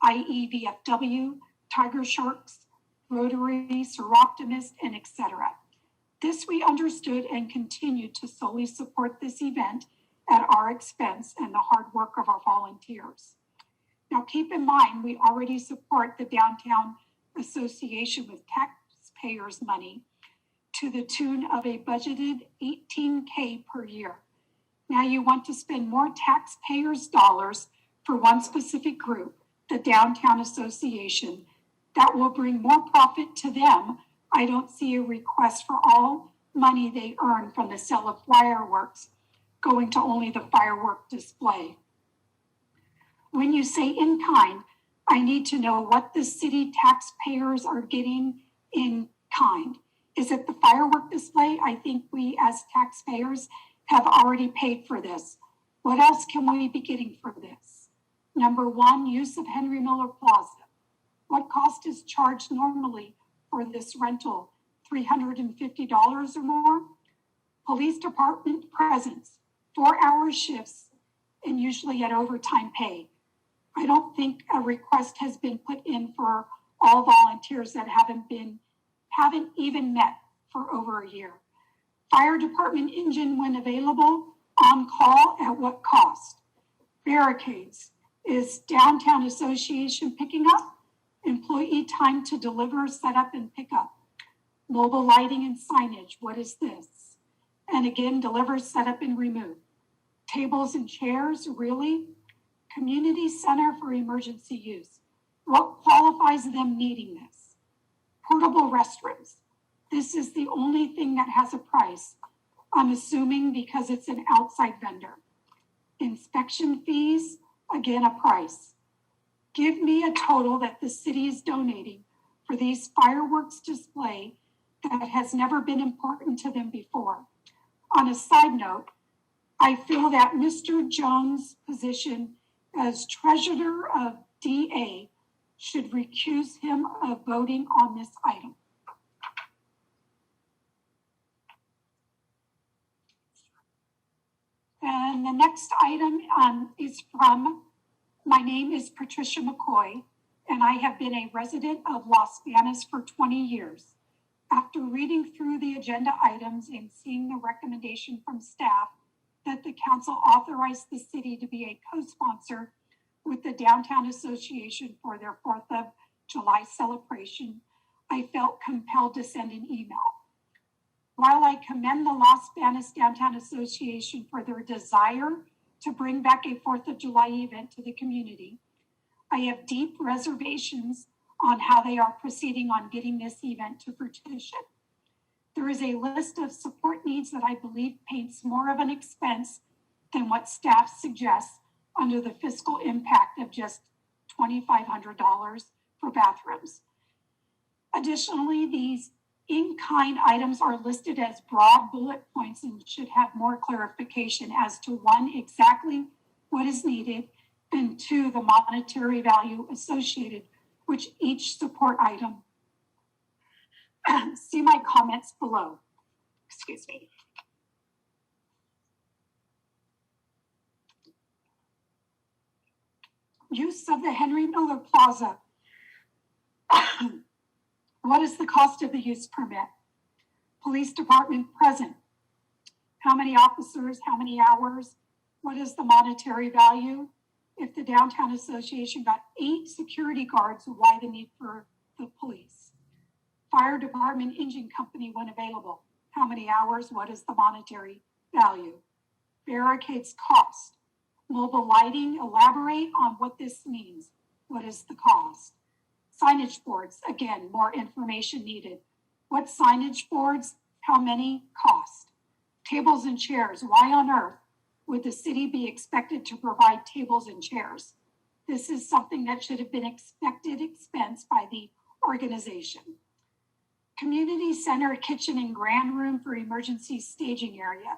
i.e. VFW, Tiger Sharks, Rotary, Seroptimist, and etc. This we understood and continued to solely support this event at our expense and the hard work of our volunteers. Now keep in mind, we already support the Downtown Association with taxpayers' money to the tune of a budgeted $18,000 per year. Now you want to spend more taxpayers' dollars for one specific group, the Downtown Association, that will bring more profit to them. I don't see a request for all money they earn from the sale of fireworks going to only the firework display. When you say in kind, I need to know what the city taxpayers are getting in kind. Is it the firework display? I think we as taxpayers have already paid for this. What else can we be getting for this? Number 1, use of Henry Miller Plaza. What cost is charged normally for this rental? $350 or more? Police department presence, 4-hour shifts, and usually at overtime pay. I don't think a request has been put in for all volunteers that haven't even met for over a year. Fire department engine when available, on call at what cost? Barricades, is Downtown Association picking up? Employee time to deliver, set up, and pick up. Mobile lighting and signage, what is this? And again, deliver, set up, and remove. Tables and chairs, really? Community center for emergency use. What qualifies them needing this? Portable restrooms. This is the only thing that has a price. I'm assuming because it's an outside vendor. Inspection fees, again, a price. Give me a total that the city is donating for these fireworks display that has never been important to them before. On a side note, I feel that Mr. Jones' position as treasurer of DA should recuse him of voting on this item. And the next item is from, my name is Patricia McCoy, and I have been a resident of Los Banos for 20 years. After reading through the agenda items and seeing the recommendation from staff that the council authorize the city to be a co-sponsor with the Downtown Association for their 4th of July celebration, I felt compelled to send an email. While I commend the Los Banos Downtown Association for their desire to bring back a 4th of July event to the community, I have deep reservations on how they are proceeding on getting this event to fruition. There is a list of support needs that I believe paints more of an expense than what staff suggests under the fiscal impact of just $2,500 for bathrooms. Additionally, these In-kind items are listed as broad bullet points and should have more clarification as to one, exactly what is needed, and two, the monetary value associated with each support item. See my comments below. Excuse me. Use of the Henry Miller Plaza. What is the cost of the use permit? Police department present. How many officers, how many hours? What is the monetary value? If the Downtown Association got 8 security guards, why the need for the police? Fire department engine company when available. How many hours? What is the monetary value? Barricades cost. Mobile lighting, elaborate on what this means. What is the cost? Signage boards, again, more information needed. What signage boards? How many cost? Tables and chairs, why on earth would the city be expected to provide tables and chairs? This is something that should have been expected expense by the organization. Community center, kitchen, and grand room for emergency staging area.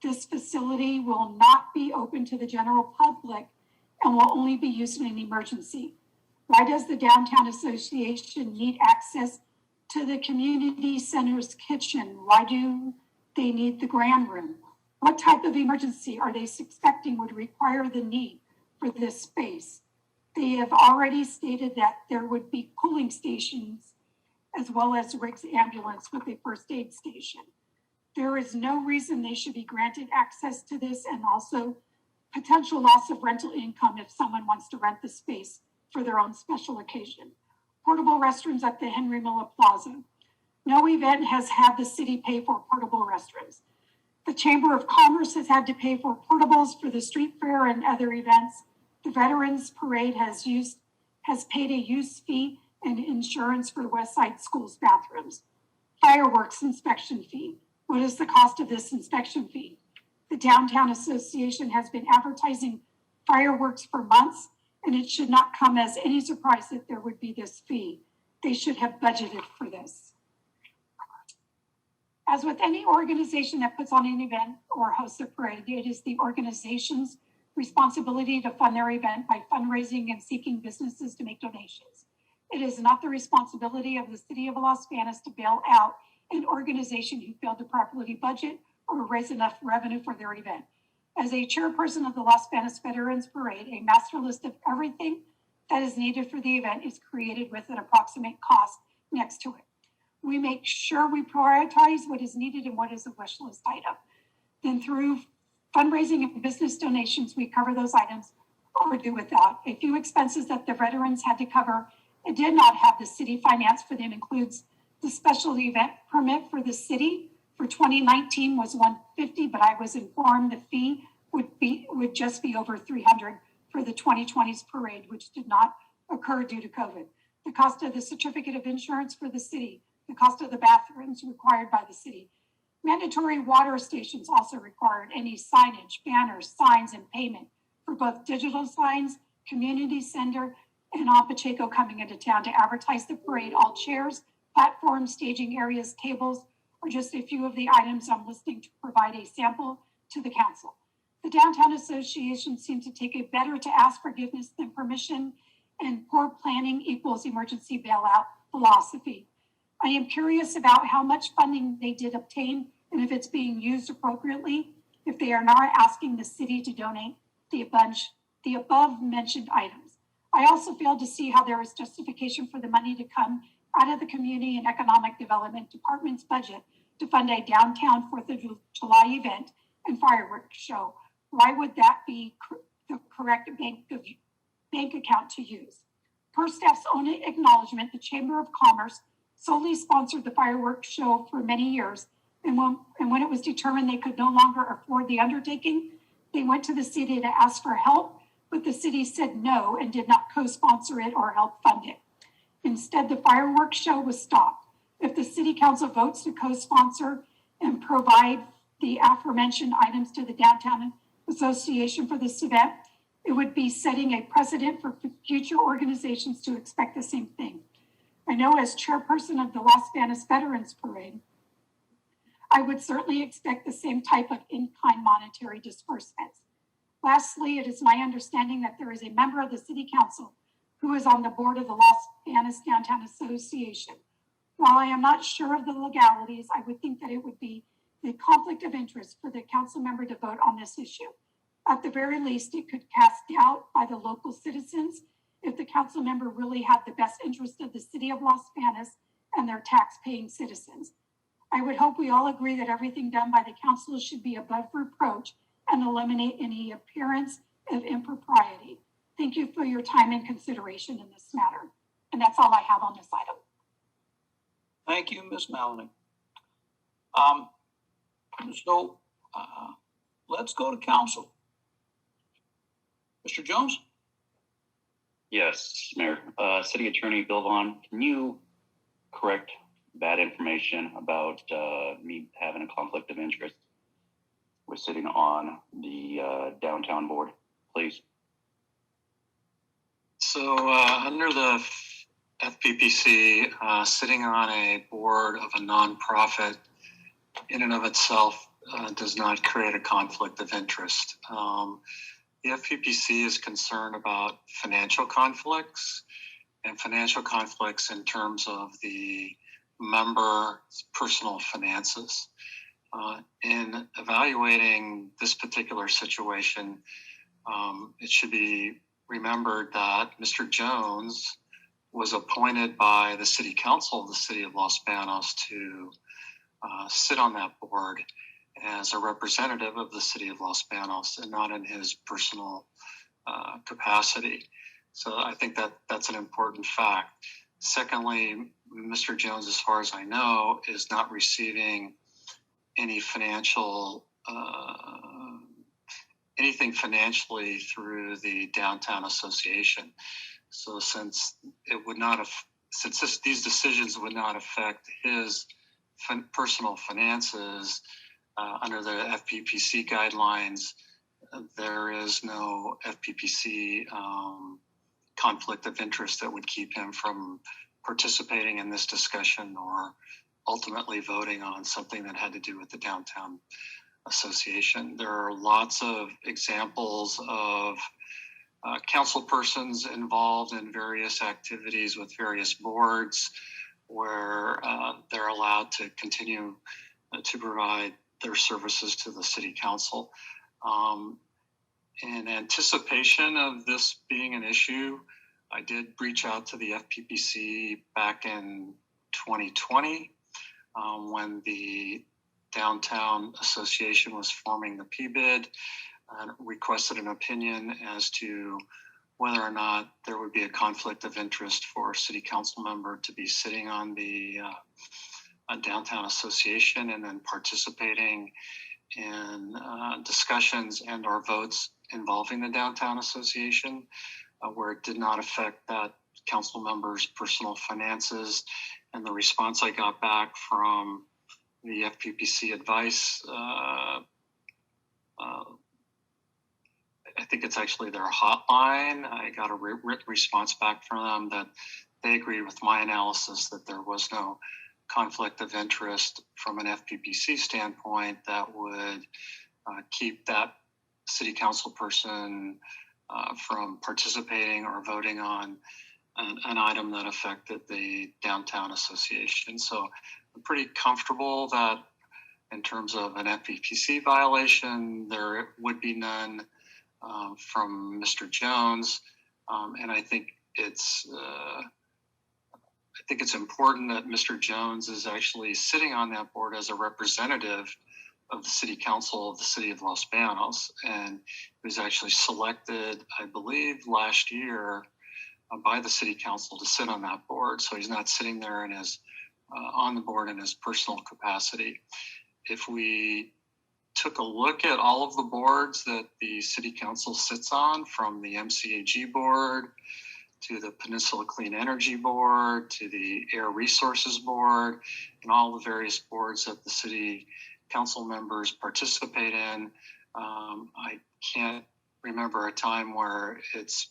This facility will not be open to the general public and will only be used in an emergency. Why does the Downtown Association need access to the community center's kitchen? Why do they need the grand room? What type of emergency are they expecting would require the need for this space? They have already stated that there would be cooling stations as well as Rick's ambulance with a first aid station. There is no reason they should be granted access to this, and also potential loss of rental income if someone wants to rent the space for their own special occasion. Portable restrooms at the Henry Miller Plaza. No event has had the city pay for portable restrooms. The Chamber of Commerce has had to pay for portables for the street fair and other events. The Veterans Parade has paid a use fee and insurance for West Side School's bathrooms. Fireworks inspection fee. What is the cost of this inspection fee? The Downtown Association has been advertising fireworks for months, and it should not come as any surprise that there would be this fee. They should have budgeted for this. As with any organization that puts on an event or hosts a parade, it is the organization's responsibility to fund their event by fundraising and seeking businesses to make donations. It is not the responsibility of the city of Los Banos to bail out an organization who failed to properly budget or raise enough revenue for their event. As a chairperson of the Los Banos Veterans Parade, a master list of everything that is needed for the event is created with an approximate cost next to it. We make sure we prioritize what is needed and what is a wish list item. Then through fundraising and business donations, we cover those items or do without. A few expenses that the veterans had to cover and did not have the city finance for them includes the special event permit for the city for 2019 was $150, but I was informed the fee would just be over $300 for the 2020's parade, which did not occur due to COVID. The cost of the certificate of insurance for the city, the cost of the bathrooms required by the city. Mandatory water stations also required any signage, banners, signs, and payment for both digital signs, community center, and on Pacheco coming into town to advertise the parade. All chairs, platforms, staging areas, tables, or just a few of the items I'm listing to provide a sample to the council. The Downtown Association seems to take a better to ask forgiveness than permission, and poor planning equals emergency bailout philosophy. I am curious about how much funding they did obtain and if it's being used appropriately, if they are not asking the city to donate the above mentioned items. I also failed to see how there is justification for the money to come out of the Community and Economic Development Department's budget to fund a downtown 4th of July event and fireworks show. Why would that be the correct bank account to use? Per staff's own acknowledgement, the Chamber of Commerce solely sponsored the fireworks show for many years, and when it was determined they could no longer afford the undertaking, they went to the city to ask for help, but the city said no and did not co-sponsor it or help fund it. Instead, the fireworks show was stopped. If the city council votes to co-sponsor and provide the aforementioned items to the Downtown Association for this event, it would be setting a precedent for future organizations to expect the same thing. I know as chairperson of the Las Banos Veterans Parade, I would certainly expect the same type of in-kind monetary disbursements. Lastly, it is my understanding that there is a member of the City Council who is on the board of the Las Banos Downtown Association. While I am not sure of the legalities, I would think that it would be a conflict of interest for the council member to vote on this issue. At the very least, it could cast doubt by the local citizens if the council member really had the best interest of the city of Las Banos and their tax-paying citizens. I would hope we all agree that everything done by the council should be above reproach and eliminate any appearance of impropriety. Thank you for your time and consideration in this matter. And that's all I have on this item. Thank you, Ms. Maloney. Let's go to council. Mr. Jones? Yes, Mayor. City Attorney Bill Vaughn, can you correct bad information about me having a conflict of interest with sitting on the downtown board, please? So under the FPPC, sitting on a board of a nonprofit in and of itself does not create a conflict of interest. The FPPC is concerned about financial conflicts and financial conflicts in terms of the member's personal finances. In evaluating this particular situation, it should be remembered that Mr. Jones was appointed by the City Council of the City of Los Banos to sit on that board as a representative of the City of Los Banos and not in his personal capacity. So I think that that's an important fact. Secondly, Mr. Jones, as far as I know, is not receiving any financial anything financially through the Downtown Association. So since it would not have, these decisions would not affect his personal finances under the FPPC guidelines, there is no FPPC conflict of interest that would keep him from participating in this discussion or ultimately voting on something that had to do with the Downtown Association. There are lots of examples of council persons involved in various activities with various boards where they're allowed to continue to provide their services to the City Council. In anticipation of this being an issue, I did reach out to the FPPC back in 2020 when the Downtown Association was forming the PBID and requested an opinion as to whether or not there would be a conflict of interest for a City Council member to be sitting on the Downtown Association and then participating in discussions and or votes involving the Downtown Association, where it did not affect that council member's personal finances. And the response I got back from the FPPC advice, I think it's actually their hotline. I got a written response back from them that they agreed with my analysis that there was no conflict of interest from an FPPC standpoint that would keep that City Council person from participating or voting on an item that affected the Downtown Association. So I'm pretty comfortable that in terms of an FPPC violation, there would be none from Mr. Jones. And I think it's important that Mr. Jones is actually sitting on that board as a representative of the City Council of the City of Los Banos, and he was actually selected, I believe, last year by the City Council to sit on that board. So he's not sitting there in his on the board in his personal capacity. If we took a look at all of the boards that the City Council sits on, from the MCAG board to the Peninsula Clean Energy Board to the Air Resources Board, and all the various boards that the City Council members participate in, I can't remember a time where it's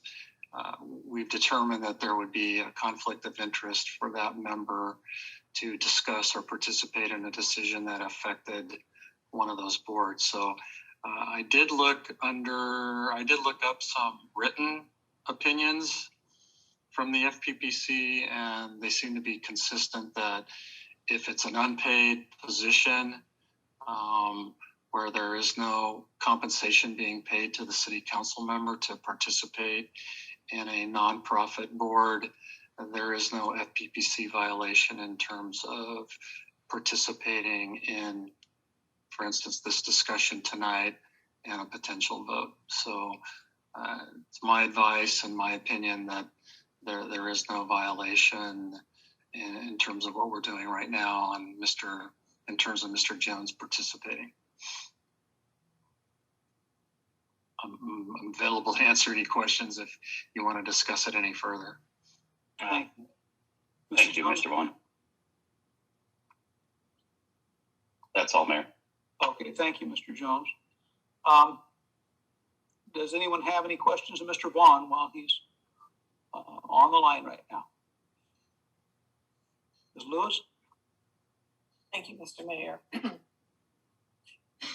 we've determined that there would be a conflict of interest for that member to discuss or participate in a decision that affected one of those boards. So I did look up some written opinions from the FPPC, and they seem to be consistent that if it's an unpaid position where there is no compensation being paid to the city council member to participate in a nonprofit board, there is no FPPC violation in terms of participating in, for instance, this discussion tonight and a potential vote. So it's my advice and my opinion that there is no violation in terms of what we're doing right now in terms of Mr. Jones participating. I'm available to answer any questions if you want to discuss it any further. Thank you, Mr. Vaughn. That's all, Mayor. Okay, thank you, Mr. Jones. Does anyone have any questions of Mr. Vaughn while he's on the line right now? Ms. Lewis? Thank you, Mr. Mayor.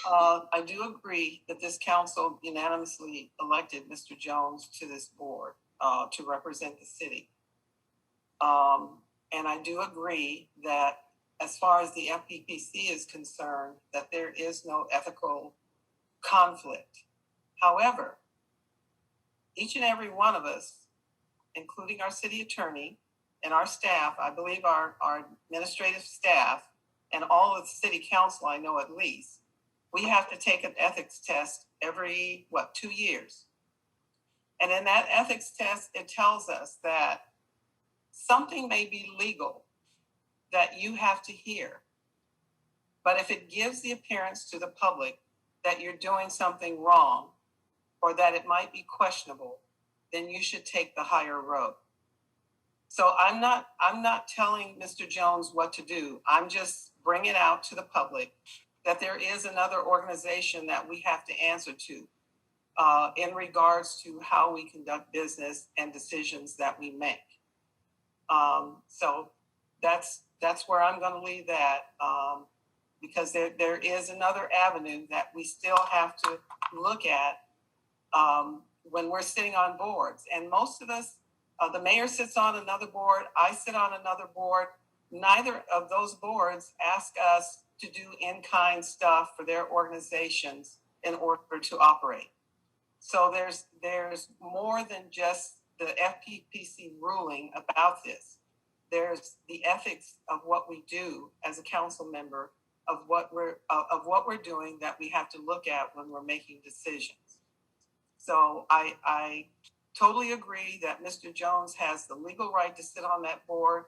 I do agree that this council unanimously elected Mr. Jones to this board to represent the city. And I do agree that as far as the FPPC is concerned, that there is no ethical conflict. However, each and every one of us, including our city attorney and our staff, I believe our administrative staff and all of the city council, I know at least, we have to take an ethics test every, 2 years. And in that ethics test, it tells us that something may be legal that you have to hear. But if it gives the appearance to the public that you're doing something wrong or that it might be questionable, then you should take the higher road. So I'm not telling Mr. Jones what to do. I'm just bringing out to the public that there is another organization that we have to answer to in regards to how we conduct business and decisions that we make. So that's where I'm going to leave that because there is another avenue that we still have to look at when we're sitting on boards. And most of us, the mayor sits on another board, I sit on another board. Neither of those boards ask us to do in-kind stuff for their organizations in order to operate. So there's more than just the FPPC ruling about this. There's the ethics of what we do as a council member, of what we're doing that we have to look at when we're making decisions. So I totally agree that Mr. Jones has the legal right to sit on that board,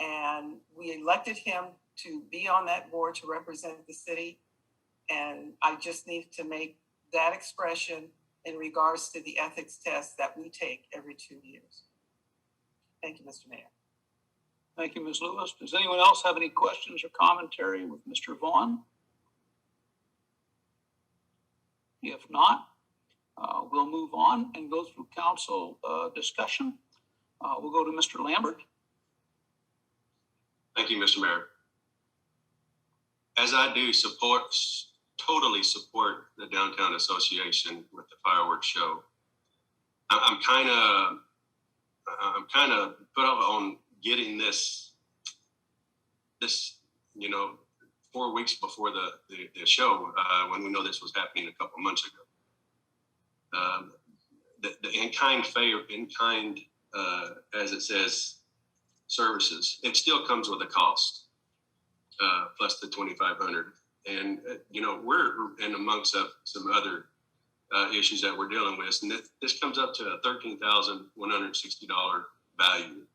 and we elected him to be on that board to represent the city. And I just need to make that expression in regards to the ethics test that we take every 2 years. Thank you, Mr. Mayor. Thank you, Ms. Lewis. Does anyone else have any questions or commentary with Mr. Vaughn? If not, we'll move on and go through council discussion. We'll go to Mr. Lambert. Thank you, Mr. Mayor. As I do totally support the Downtown Association with the fireworks show, I'm kind of put off on getting this 4 weeks before the show when we know this was happening a couple months ago. The in-kind as it says, services, it still comes with a cost plus the $2,500. And we're in amongst some other issues that we're dealing with, and this comes up to a $13,160 value,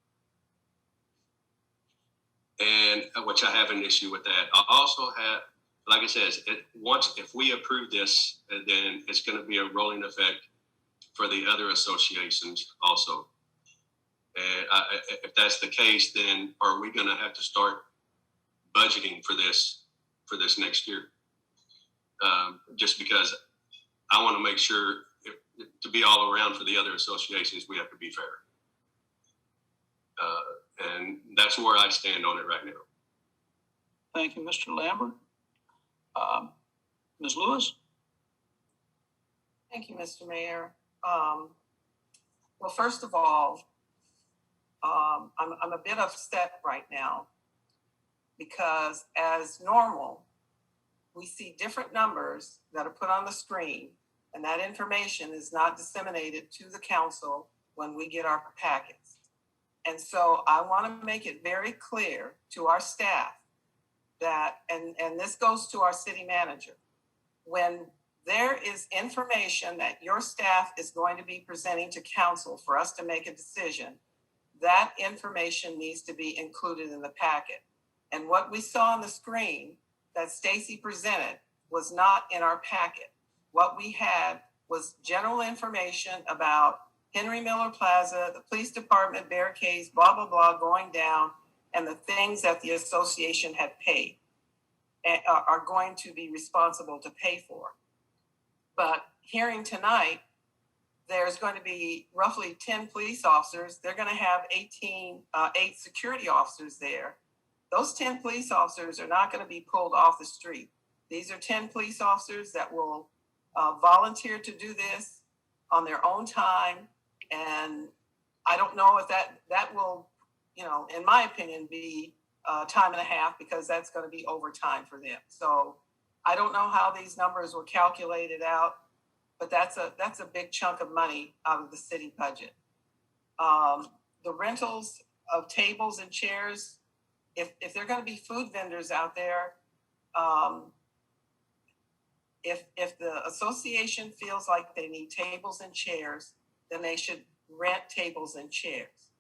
and which I have an issue with that. I also have, like I said, if we approve this, then it's going to be a rolling effect for the other associations also. And if that's the case, then are we going to have to start budgeting for this next year? Just because I want to make sure to be all around for the other associations, we have to be fair. And that's where I stand on it right now. Thank you, Mr. Lambert. Ms. Lewis? Thank you, Mr. Mayor. Well, first of all, I'm a bit upset right now because as normal, we see different numbers that are put on the screen, and that information is not disseminated to the council when we get our packets. And so I want to make it very clear to our staff that, and this goes to our city manager, when there is information that your staff is going to be presenting to council for us to make a decision, that information needs to be included in the packet. And what we saw on the screen that Stacy presented was not in our packet. What we had was general information about Henry Miller Plaza, the police department barricades, blah, blah, blah, going down, and the things that the association had paid and are going to be responsible to pay for. But hearing tonight, there's going to be roughly 10 police officers. They're going to have 8 security officers there. Those 10 police officers are not going to be pulled off the street. These are 10 police officers that will volunteer to do this on their own time. And I don't know if that will, in my opinion, be time and a half, because that's going to be overtime for them. So I don't know how these numbers were calculated out, but that's a big chunk of money out of the city budget. The rentals of tables and chairs, if they're going to be food vendors out there, if the association feels like they need tables and chairs, then they should rent tables and chairs.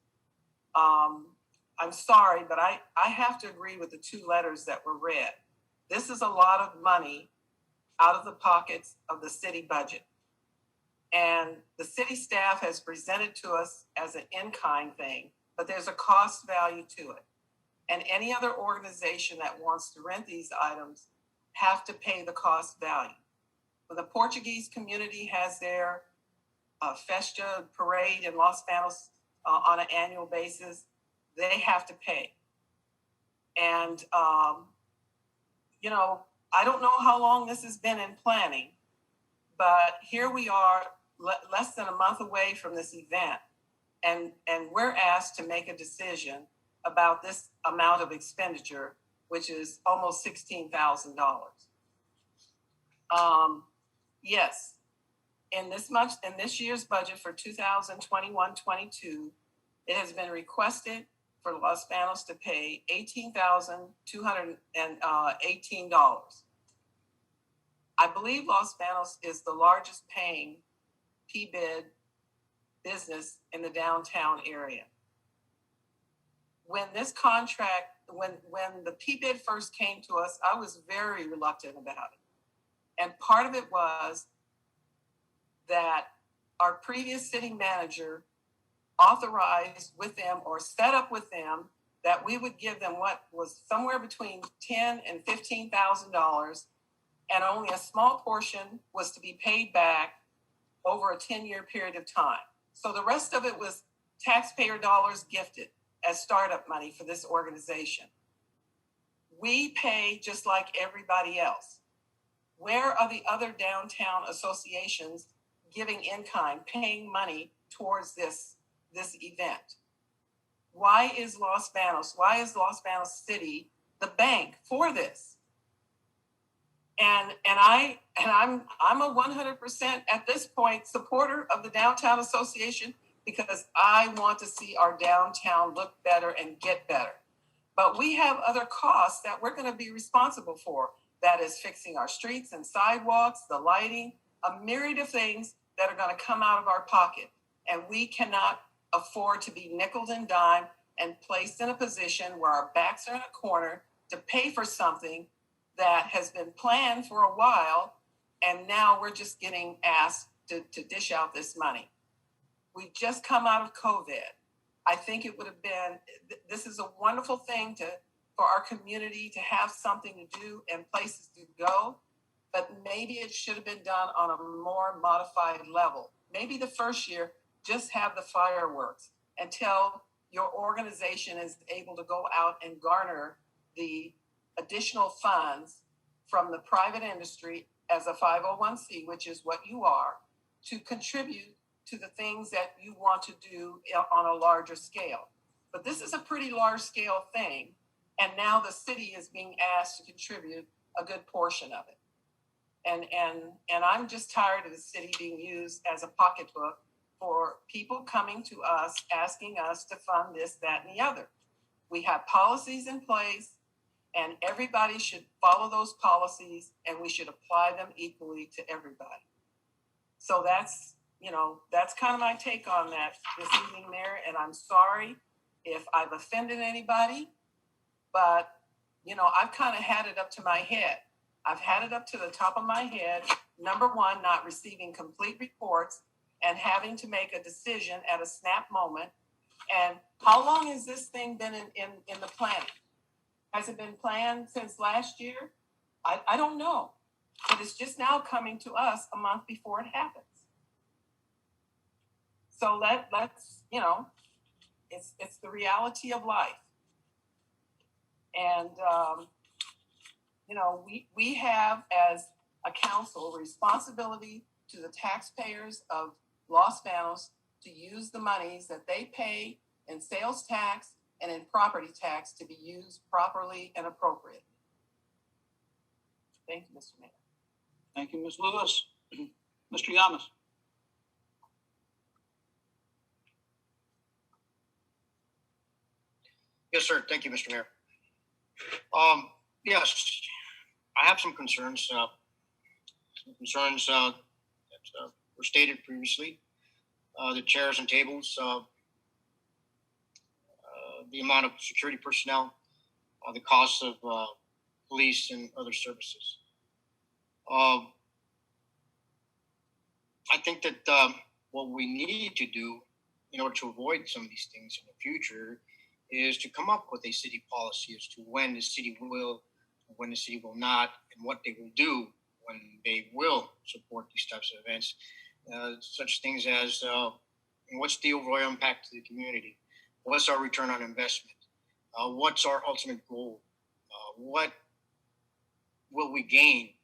I'm sorry, but I have to agree with the 2 letters that were read. This is a lot of money out of the pockets of the city budget. And the city staff has presented to us as an in-kind thing, but there's a cost value to it. And any other organization that wants to rent these items have to pay the cost value. When the Portuguese community has their Festa parade in Los Banos on an annual basis, they have to pay. And, I don't know how long this has been in planning, but here we are less than a month away from this event. And we're asked to make a decision about this amount of expenditure, which is almost $16,000. Yes, in this year's budget for 2021-22, it has been requested for Los Banos to pay $18,218. I believe Los Banos is the largest paying PBID business in the downtown area. When this contract, when the PBID first came to us, I was very reluctant about it. And part of it was that our previous city manager authorized with them or set up with them that we would give them what was somewhere between $10,000 and $15,000, and only a small portion was to be paid back over a 10-year period of time. So the rest of it was taxpayer dollars gifted as startup money for this organization. We pay just like everybody else. Where are the other downtown associations giving in-kind, paying money towards this event? Why is Los Banos City the bank for this? And I'm a 100% at this point supporter of the Downtown Association, because I want to see our downtown look better and get better. But we have other costs that we're going to be responsible for. That is fixing our streets and sidewalks, the lighting, a myriad of things that are going to come out of our pocket. And we cannot afford to be nickeled and dimed and placed in a position where our backs are in a corner to pay for something that has been planned for a while, and now we're just getting asked to dish out this money. We've just come out of COVID. I think it would have been, this is a wonderful thing for our community to have something to do and places to go, but maybe it should have been done on a more modified level. maybe the first year, just have the fireworks until your organization is able to go out and garner the additional funds from the private industry as a 501c, which is what you are, to contribute to the things that you want to do on a larger scale. But this is a pretty large scale thing. And now the city is being asked to contribute a good portion of it. And I'm just tired of the city being used as a pocketbook for people coming to us, asking us to fund this, that, and the other. We have policies in place, and everybody should follow those policies, and we should apply them equally to everybody. So that's kind of my take on that this evening, Mayor, and I'm sorry if I've offended anybody, but, I've kind of had it up to my head. I've had it up to the top of my head. Number one, not receiving complete reports and having to make a decision at a snap moment. And how long has this thing been in the planning? Has it been planned since last year? I don't know. But it's just now coming to us a month before it happens. So let's, it's the reality of life. And, we have as a council responsibility to the taxpayers of Los Banos to use the monies that they pay in sales tax and in property tax to be used properly and appropriately. Thank you, Mr. Mayor. Thank you, Ms. Lewis. Mr. Yamas. Yes, sir. Thank you, Mr. Mayor. Yes, I have some concerns. That were stated previously. The chairs and tables, the amount of security personnel, the costs of police and other services. I think that what we need to do in order to avoid some of these things in the future is to come up with a city policy as to when the city will, when the city will not, and what they will do when they will support these types of events. Such things as what's the overall impact to the community? What's our return on investment? What's our ultimate goal? What will we gain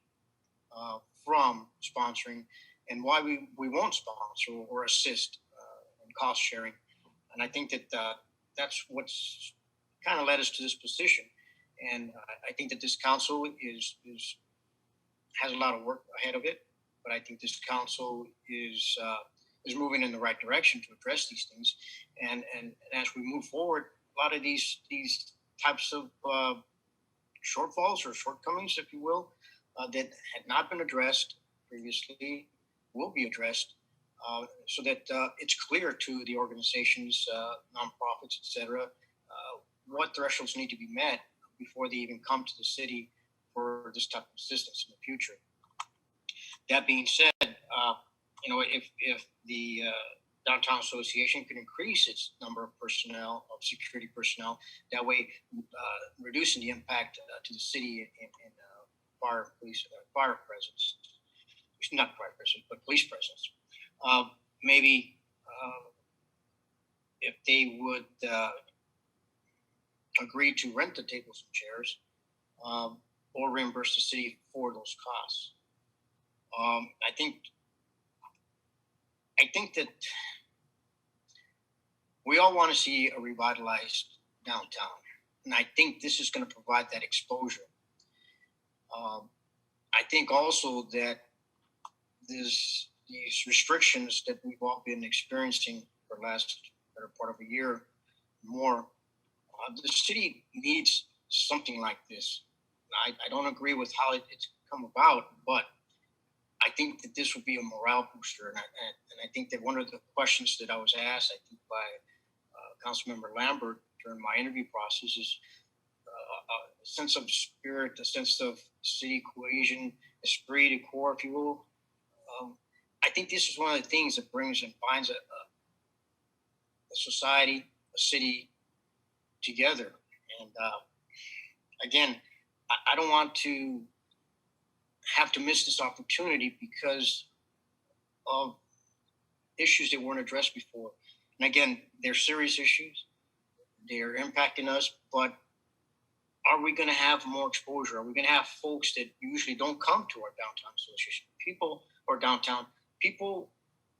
from sponsoring, and why we won't sponsor or assist in cost sharing? And I think that that's what's kind of led us to this position. And I think that this council has a lot of work ahead of it, but I think this council is moving in the right direction to address these things. And as we move forward, a lot of these types of shortfalls or shortcomings, if you will, that had not been addressed previously will be addressed, so that it's clear to the organizations, nonprofits, et cetera, what thresholds need to be met before they even come to the city for this type of assistance in the future. That being said, if the Downtown Association could increase its number of personnel, of security personnel, that way reducing the impact to the city in fire presence, not fire presence, but police presence. Maybe if they would agree to rent the tables and chairs, or reimburse the city for those costs. I think that we all want to see a revitalized downtown, and I think this is going to provide that exposure. I think also that these restrictions that we've all been experiencing for the last better part of a year more, the city needs something like this. I don't agree with how it's come about, but I think that this would be a morale booster. And I think that one of the questions that I was asked, I think by Councilmember Lambert during my interview process is a sense of spirit, a sense of city cohesion, esprit de corps, if you will. I think this is one of the things that brings and binds a society, a city together. And again, I don't want to have to miss this opportunity because of issues that weren't addressed before. And again, they're serious issues. They're impacting us, but are we going to have more exposure? Are we going to have folks that usually don't come to our downtown association? People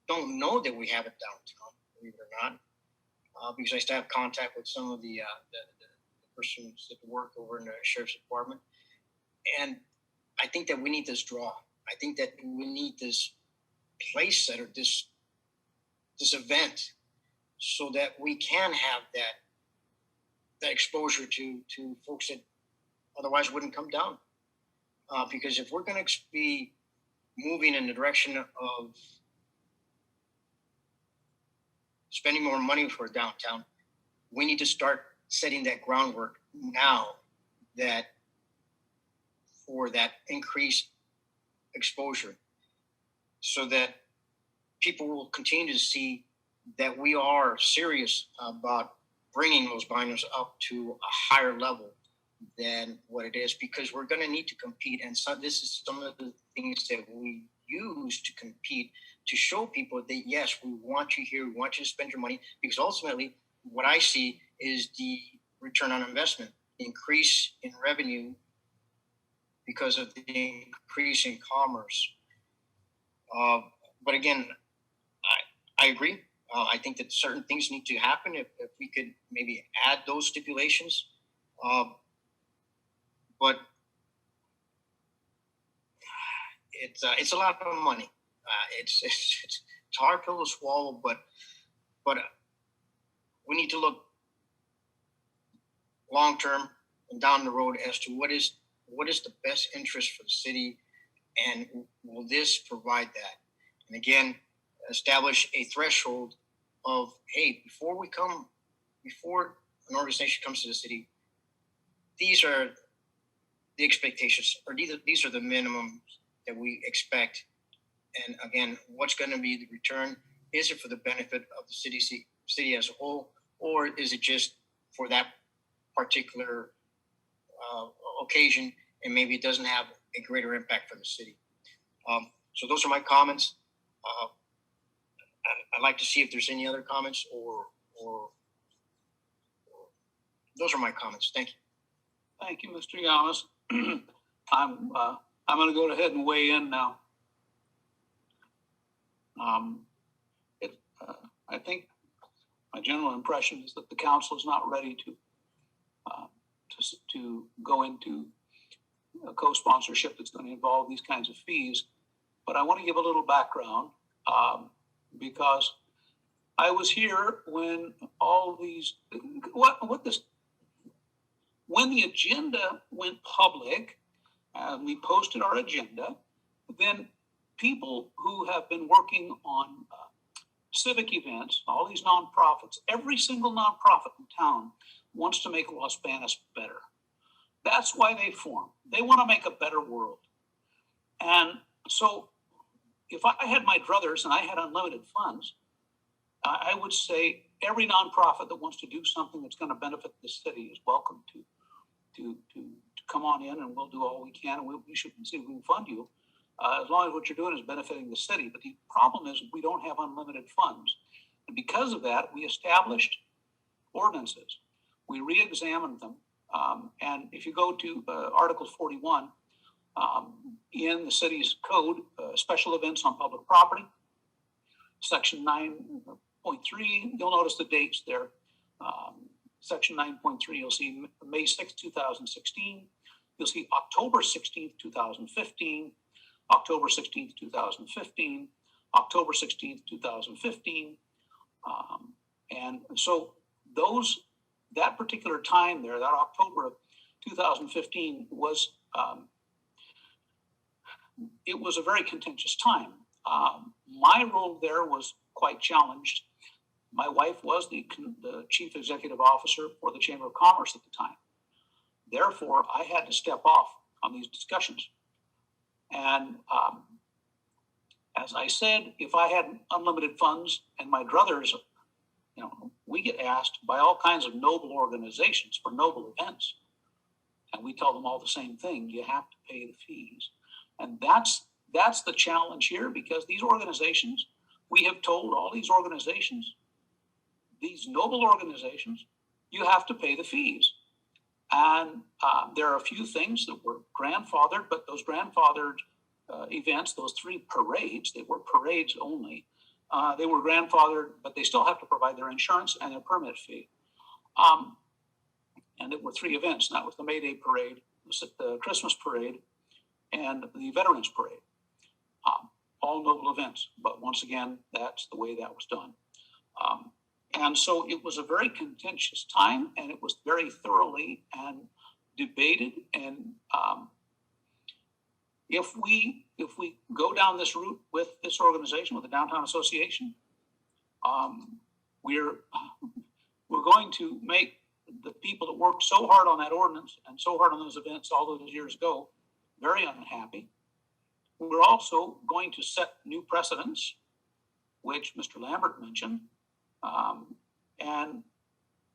don't know that we have it downtown, believe it or not, because I still have contact with some of the persons that work over in the sheriff's department. And I think that we need this draw. I think that we need this place set or this event so that we can have that exposure to folks that otherwise wouldn't come down. Because if we're going to be moving in the direction of spending more money for downtown, we need to start setting that groundwork now for that increased exposure, so that people will continue to see that we are serious about bringing those Banos up to a higher level than what it is, because we're going to need to compete. And so this is some of the things that we use to compete, to show people that, yes, we want you here, we want you to spend your money, because ultimately what I see is the return on investment, increase in revenue because of the increase in commerce. But again, I agree. I think that certain things need to happen. If we could maybe add those stipulations, but it's a lot of money. It's a hard pill to swallow, but we need to look long term and down the road as to what is the best interest for the city, and will this provide that? And again, establish a threshold of, hey, before an organization comes to the city, these are the expectations, or these are the minimums that we expect. And again, what's going to be the return? Is it for the benefit of the city as a whole, or is it just for that particular occasion, and maybe it doesn't have a greater impact for the city? So those are my comments. I'd like to see if there's any other comments, or those are my comments. Thank you. Thank you, Mr. Yamas. I'm going to go ahead and weigh in now. I think my general impression is that the council is not ready to go into a co-sponsorship that's going to involve these kinds of fees. But I want to give a little background, because I was here when all these when the agenda went public, and we posted our agenda, then people who have been working on civic events, all these nonprofits, every single nonprofit in town wants to make Los Banos better. That's why they form. They want to make a better world. And so if I had my druthers and I had unlimited funds, I would say every nonprofit that wants to do something that's going to benefit the city is welcome to come on in, and we'll do all we can, and we should see if we can fund you, as long as what you're doing is benefiting the city. But the problem is we don't have unlimited funds. And because of that, we established ordinances. We re-examined them. And if you go to Article 41 in the city's code, special events on public property, Section 9.3, you'll notice the dates there. Section 9.3, you'll see May 6, 2016. You'll see October 16th, 2015, October 16th, 2015, October 16th, 2015. And so that particular time there, that October of 2015 was, it was a very contentious time. My role there was quite challenged. My wife was the chief executive officer for the Chamber of Commerce at the time. Therefore, I had to step off on these discussions. And as I said, if I had unlimited funds, and my druthers, we get asked by all kinds of noble organizations for noble events. And we tell them all the same thing: you have to pay the fees. And that's the challenge here, because these organizations, we have told all these organizations, these noble organizations, you have to pay the fees. And there are a few things that were grandfathered, but those grandfathered events, those 3 parades, they were parades only. They were grandfathered, but they still have to provide their insurance and their permit fee. And there were 3 events, and that was the May Day Parade, the Christmas Parade, and the Veterans Parade. All noble events, but once again, that's the way that was done. And so it was a very contentious time, and it was very thoroughly and debated. And if we go down this route with this organization, with the Downtown Association, we're going to make the people that worked so hard on that ordinance and so hard on those events all those years ago very unhappy. We're also going to set new precedents, which Mr. Lambert mentioned. And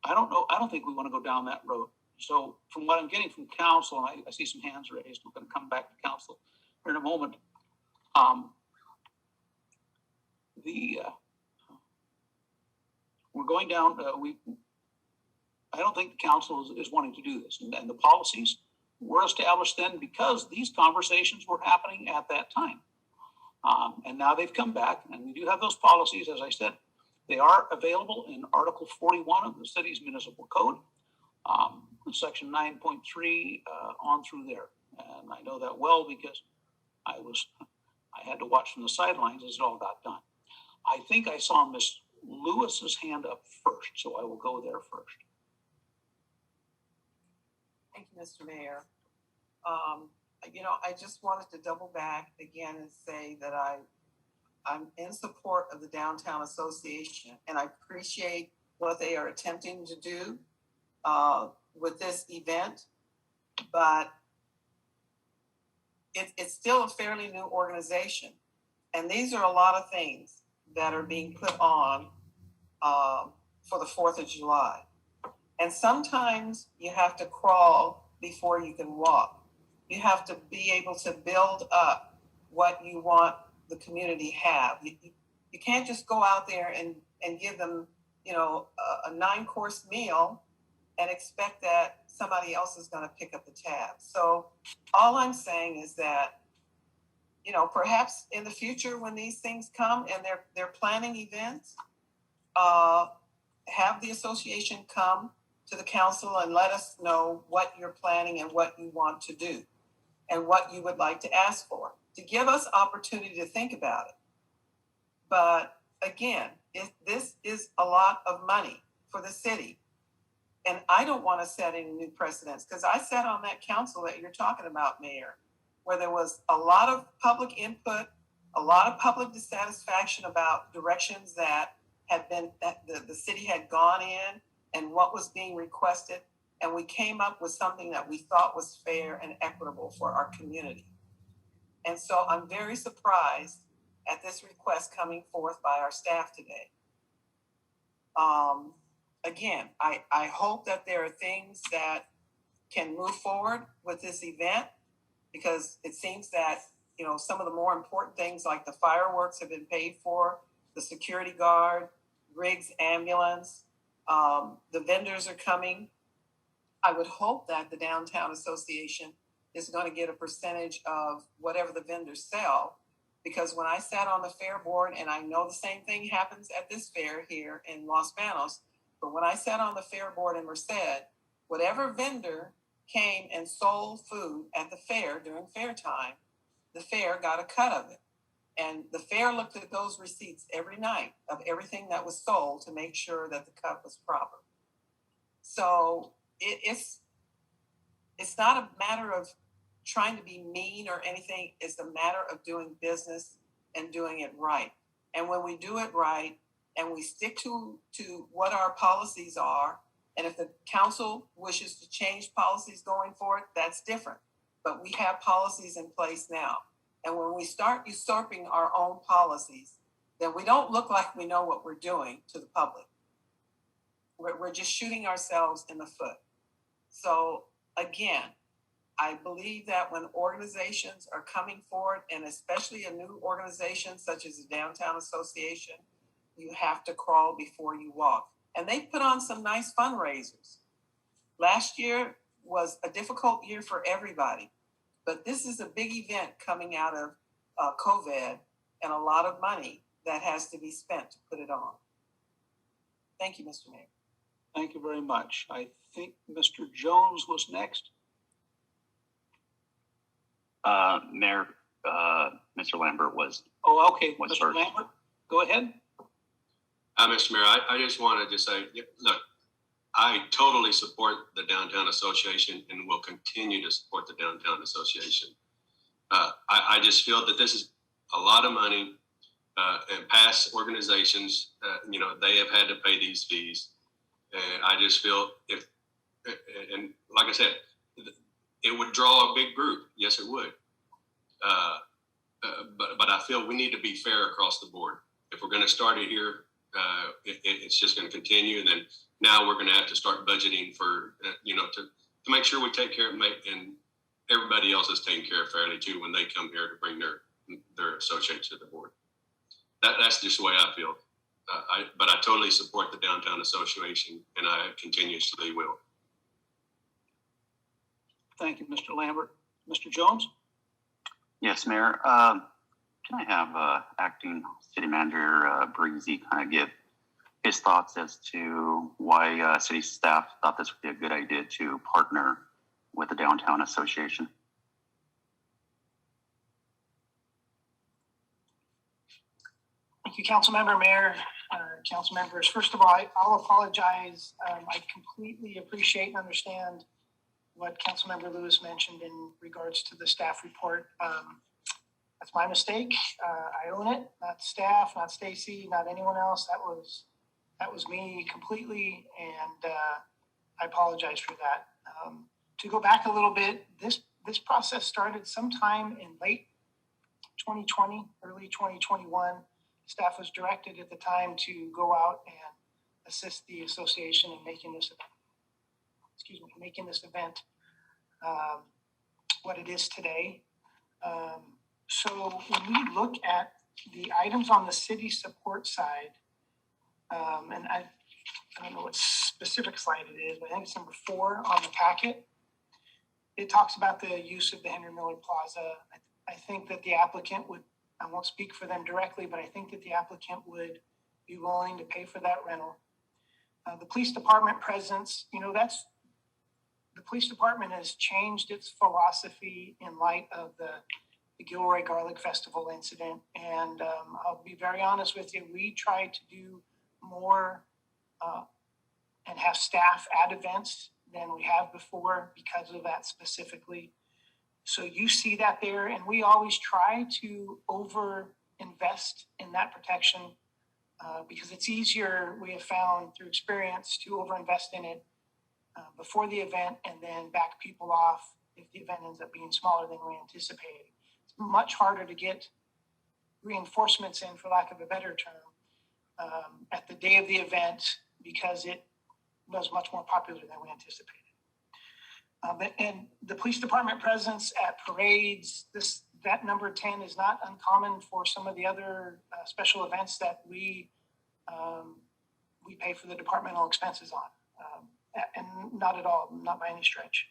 I don't think we want to go down that road. So from what I'm getting from council, and I see some hands raised, we're going to come back to council here in a moment. We're going down, I don't think the council is wanting to do this. And the policies were established then because these conversations were happening at that time. And now they've come back, and we do have those policies, as I said. They are available in Article 41 of the city's municipal code, Section 9.3 on through there. And I know that well because I had to watch from the sidelines as it all got done. I think I saw Ms. Lewis's hand up first, so I will go there first. Thank you, Mr. Mayor. I just wanted to double back again and say that I'm in support of the Downtown Association, and I appreciate what they are attempting to do with this event, but it's still a fairly new organization. And these are a lot of things that are being put on for the 4th of July. And sometimes you have to crawl before you can walk. You have to be able to build up what you want the community have. You can't just go out there and give them, a 9-course meal and expect that somebody else is going to pick up the tab. So all I'm saying is that, perhaps in the future when these things come and they're planning events, have the association come to the council and let us know what you're planning and what you want to do and what you would like to ask for, to give us opportunity to think about it. But again, this is a lot of money for the city. And I don't want to set any new precedents, because I sat on that council that you're talking about, Mayor, where there was a lot of public input, a lot of public dissatisfaction about directions that the city had gone in and what was being requested. And we came up with something that we thought was fair and equitable for our community. And so I'm very surprised at this request coming forth by our staff today. Again, I hope that there are things that can move forward with this event, because it seems that, some of the more important things like the fireworks have been paid for, the security guard, Riggs ambulance, the vendors are coming. I would hope that the Downtown Association is going to get a percentage of whatever the vendors sell, because when I sat on the fair board, and I know the same thing happens at this fair here in Los Banos, but when I sat on the fair board in Merced, whatever vendor came and sold food at the fair during fair time, the fair got a cut of it. And the fair looked at those receipts every night of everything that was sold to make sure that the cut was proper. So it's not a matter of trying to be mean or anything. It's a matter of doing business and doing it right. And when we do it right and we stick to what our policies are, and if the council wishes to change policies going forward, that's different. But we have policies in place now. And when we start usurping our own policies, then we don't look like we know what we're doing to the public. We're just shooting ourselves in the foot. So again, I believe that when organizations are coming forward, and especially a new organization such as the Downtown Association, you have to crawl before you walk. And they put on some nice fundraisers. Last year was a difficult year for everybody, but this is a big event coming out of COVID and a lot of money that has to be spent to put it on. Thank you, Mr. Mayor. Thank you very much. I think Mr. Jones was next. Mayor, Mr. Lambert was. Oh, okay. Was Mr. first. Lambert, go ahead. Mr. Mayor, I just wanted to say, look, I totally support the Downtown Association and will continue to support the Downtown Association. I just feel that this is a lot of money, and past organizations, they have had to pay these fees. And I just feel and like I said, it would draw a big group. Yes, it would. But I feel we need to be fair across the board. If we're going to start it here, it's just going to continue. And then now we're going to have to start budgeting for, to make sure we take care of and everybody else is taken care of fairly too when they come here to bring their associates to the board. That's just the way I feel. But I totally support the Downtown Association, and I continuously will. Thank you, Mr. Lambert. Mr. Jones? Yes, Mayor. Can I have Acting City Manager Breezy kind of give his thoughts as to why city staff thought this would be a good idea to partner with the Downtown Association? Thank you, Councilmember, Mayor, council members. First of all, I'll apologize. I completely appreciate and understand what Councilmember Lewis mentioned in regards to the staff report. That's my mistake. I own it, not staff, not Stacy, not anyone else. That was me completely, and I apologize for that. To go back a little bit, this process started sometime in late 2020, early 2021. Staff was directed at the time to go out and assist the association in making this event what it is today. So when we look at the items on the city support side, and I don't know what specific slide it is, but I think it's number 4 on the packet. It talks about the use of the Henry Miller Plaza. I think that the applicant would, I won't speak for them directly, but I think that the applicant would be willing to pay for that rental. The police department presence, the police department has changed its philosophy in light of the Gilroy Garlic Festival incident. And I'll be very honest with you, we tried to do more and have staff at events than we have before because of that specifically. So you see that there, and we always try to over invest in that protection because it's easier, we have found through experience, to over invest in it before the event and then back people off if the event ends up being smaller than we anticipated. It's much harder to get reinforcements in, for lack of a better term, at the day of the event because it was much more popular than we anticipated. And the police department presence at parades, that number 10 is not uncommon for some of the other special events that we pay for the departmental expenses on. And not at all, not by any stretch.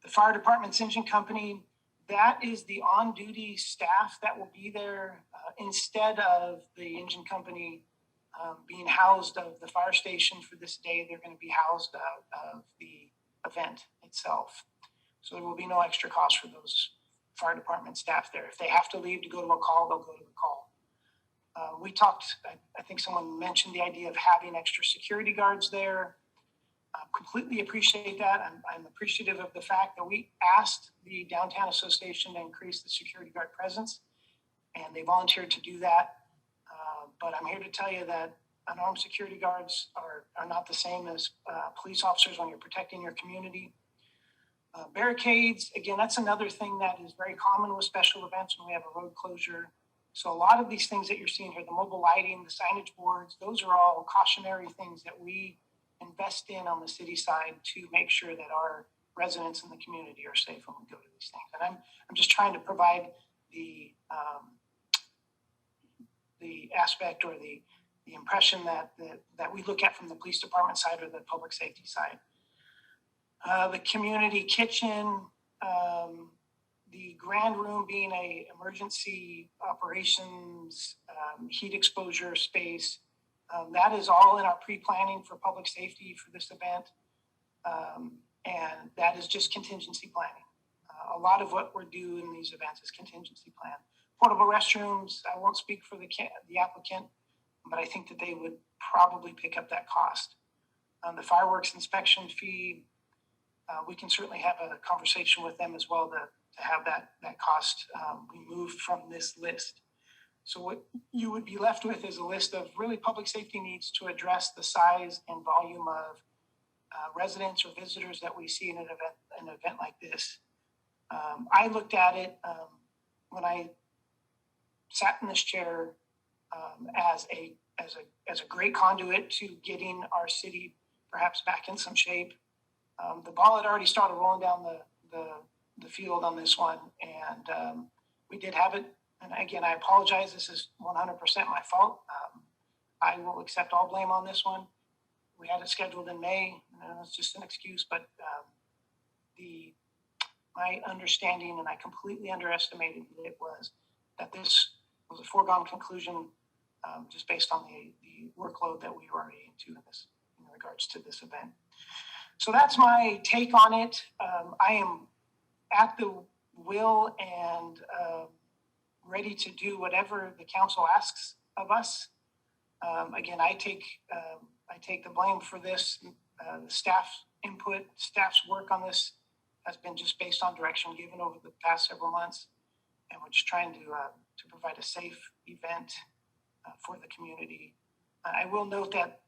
The fire department's engine company, that is the on-duty staff that will be there instead of the engine company being housed of the fire station for this day. They're going to be housed out of the event itself. So there will be no extra cost for those fire department staff there. If they have to leave to go to a call, they'll go to the call. We talked, I think someone mentioned the idea of having extra security guards there. Completely appreciate that. I'm appreciative of the fact that we asked the Downtown Association to increase the security guard presence, and they volunteered to do that. But I'm here to tell you that unarmed security guards are not the same as police officers when you're protecting your community. Barricades, again, that's another thing that is very common with special events when we have a road closure. So a lot of these things that you're seeing here, the mobile lighting, the signage boards, those are all cautionary things that we invest in on the city side to make sure that our residents in the community are safe when we go to these things. And I'm just trying to provide the aspect or the impression that we look at from the police department side or the public safety side. The community kitchen, the grand room being a emergency operations heat exposure space, that is all in our pre-planning for public safety for this event. And that is just contingency planning. A lot of what we're doing in these events is contingency plan. Portable restrooms, I won't speak for the applicant, but I think that they would probably pick up that cost. The fireworks inspection fee, we can certainly have a conversation with them as well to have that cost removed from this list. So what you would be left with is a list of really public safety needs to address the size and volume of residents or visitors that we see in an event like this. I looked at it when I sat in this chair as a great conduit to getting our city perhaps back in some shape. The ball had already started rolling down the field on this one, and we did have it. And again, I apologize. This is 100% my fault. I will accept all blame on this one. We had it scheduled in May, and it's just an excuse. But my understanding, and I completely underestimated it, was that this was a foregone conclusion, just based on the workload that we were already into in regards to this event. So that's my take on it. I am at the will and ready to do whatever the council asks of us. Again, I take the blame for this. The staff's input, staff's work on this has been just based on direction given over the past several months, and we're just trying to provide a safe event for the community. I will note that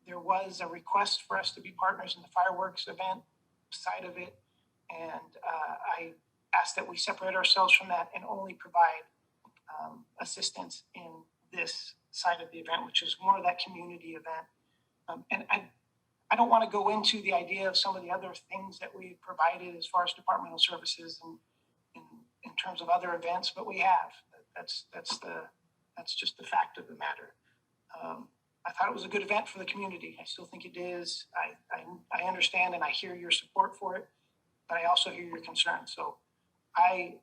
there was a request for us to be partners in the fireworks event side of it, and I asked that we separate ourselves from that and only provide assistance in this side of the event, which is more of that community event. And I don't want to go into the idea of some of the other things that we've provided as far as departmental services and in terms of other events, but we have. That's just the fact of the matter. I thought it was a good event for the community. I still think it is. I understand and I hear your support for it, but I also hear your concerns. So I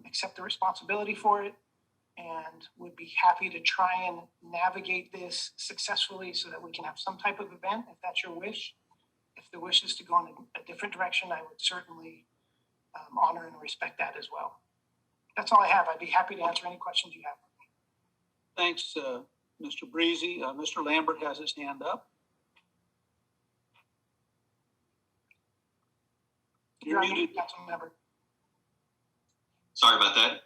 accept the responsibility for it and would be happy to try and navigate this successfully so that we can have some type of event, if that's your wish. If the wish is to go in a different direction, I would certainly honor and respect that as well. That's all I have. I'd be happy to answer any questions you have. Thanks, Mr. Breezy. Mr. Lambert has his hand up. You're muted. Councilmember. Sorry about that.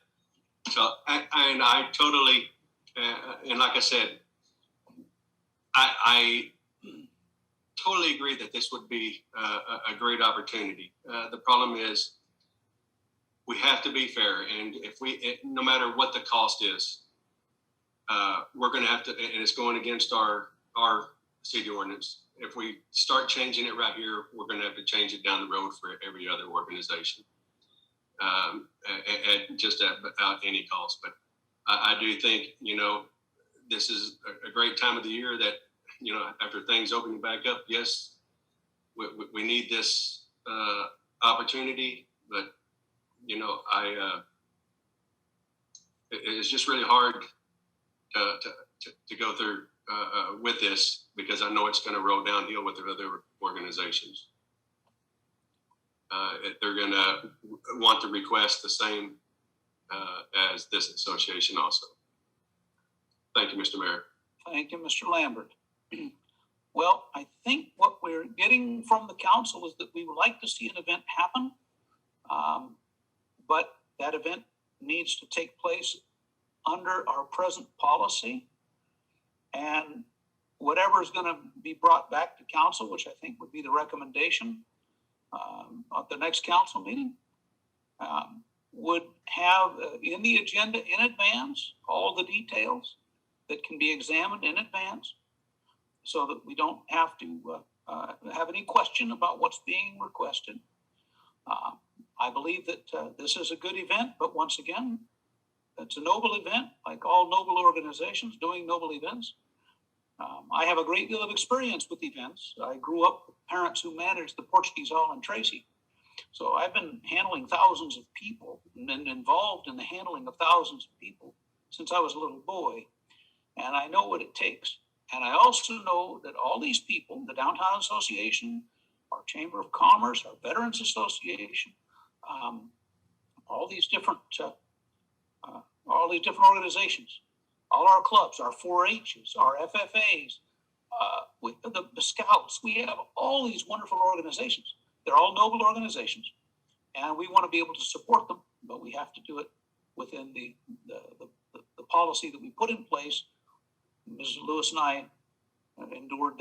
So I totally, and like I said, I totally agree that this would be a great opportunity. The problem is we have to be fair, and no matter what the cost is, we're going to have to, and it's going against our city ordinance. If we start changing it right here, we're going to have to change it down the road for every other organization. Without any cost. But I do think, this is a great time of the year that, after things opening back up, yes, we need this opportunity, but, it's just really hard to go through with this because I know it's going to roll downhill with the other organizations. They're going to want to request the same as this association also. Thank you, Mr. Mayor. Thank you, Mr. Lambert. Well, I think what we're getting from the council is that we would like to see an event happen, but that event needs to take place under our present policy, and whatever is going to be brought back to council, which I think would be the recommendation at the next council meeting, would have in the agenda in advance all the details that can be examined in advance, so that we don't have to have any question about what's being requested. I believe that this is a good event, but once again, it's a noble event, like all noble organizations doing noble events. I have a great deal of experience with events. I grew up with parents who managed the Portuguese Hall in Tracy. So I've been handling thousands of people and been involved in the handling of thousands of people since I was a little boy. And I know what it takes. And I also know that all these people, the Downtown Association, our Chamber of Commerce, our Veterans Association, all these different organizations, all our clubs, our 4-H's, our FFAs, the Scouts, we have all these wonderful organizations. They're all noble organizations, and we want to be able to support them, but we have to do it within the policy that we put in place. Ms. Lewis and I endured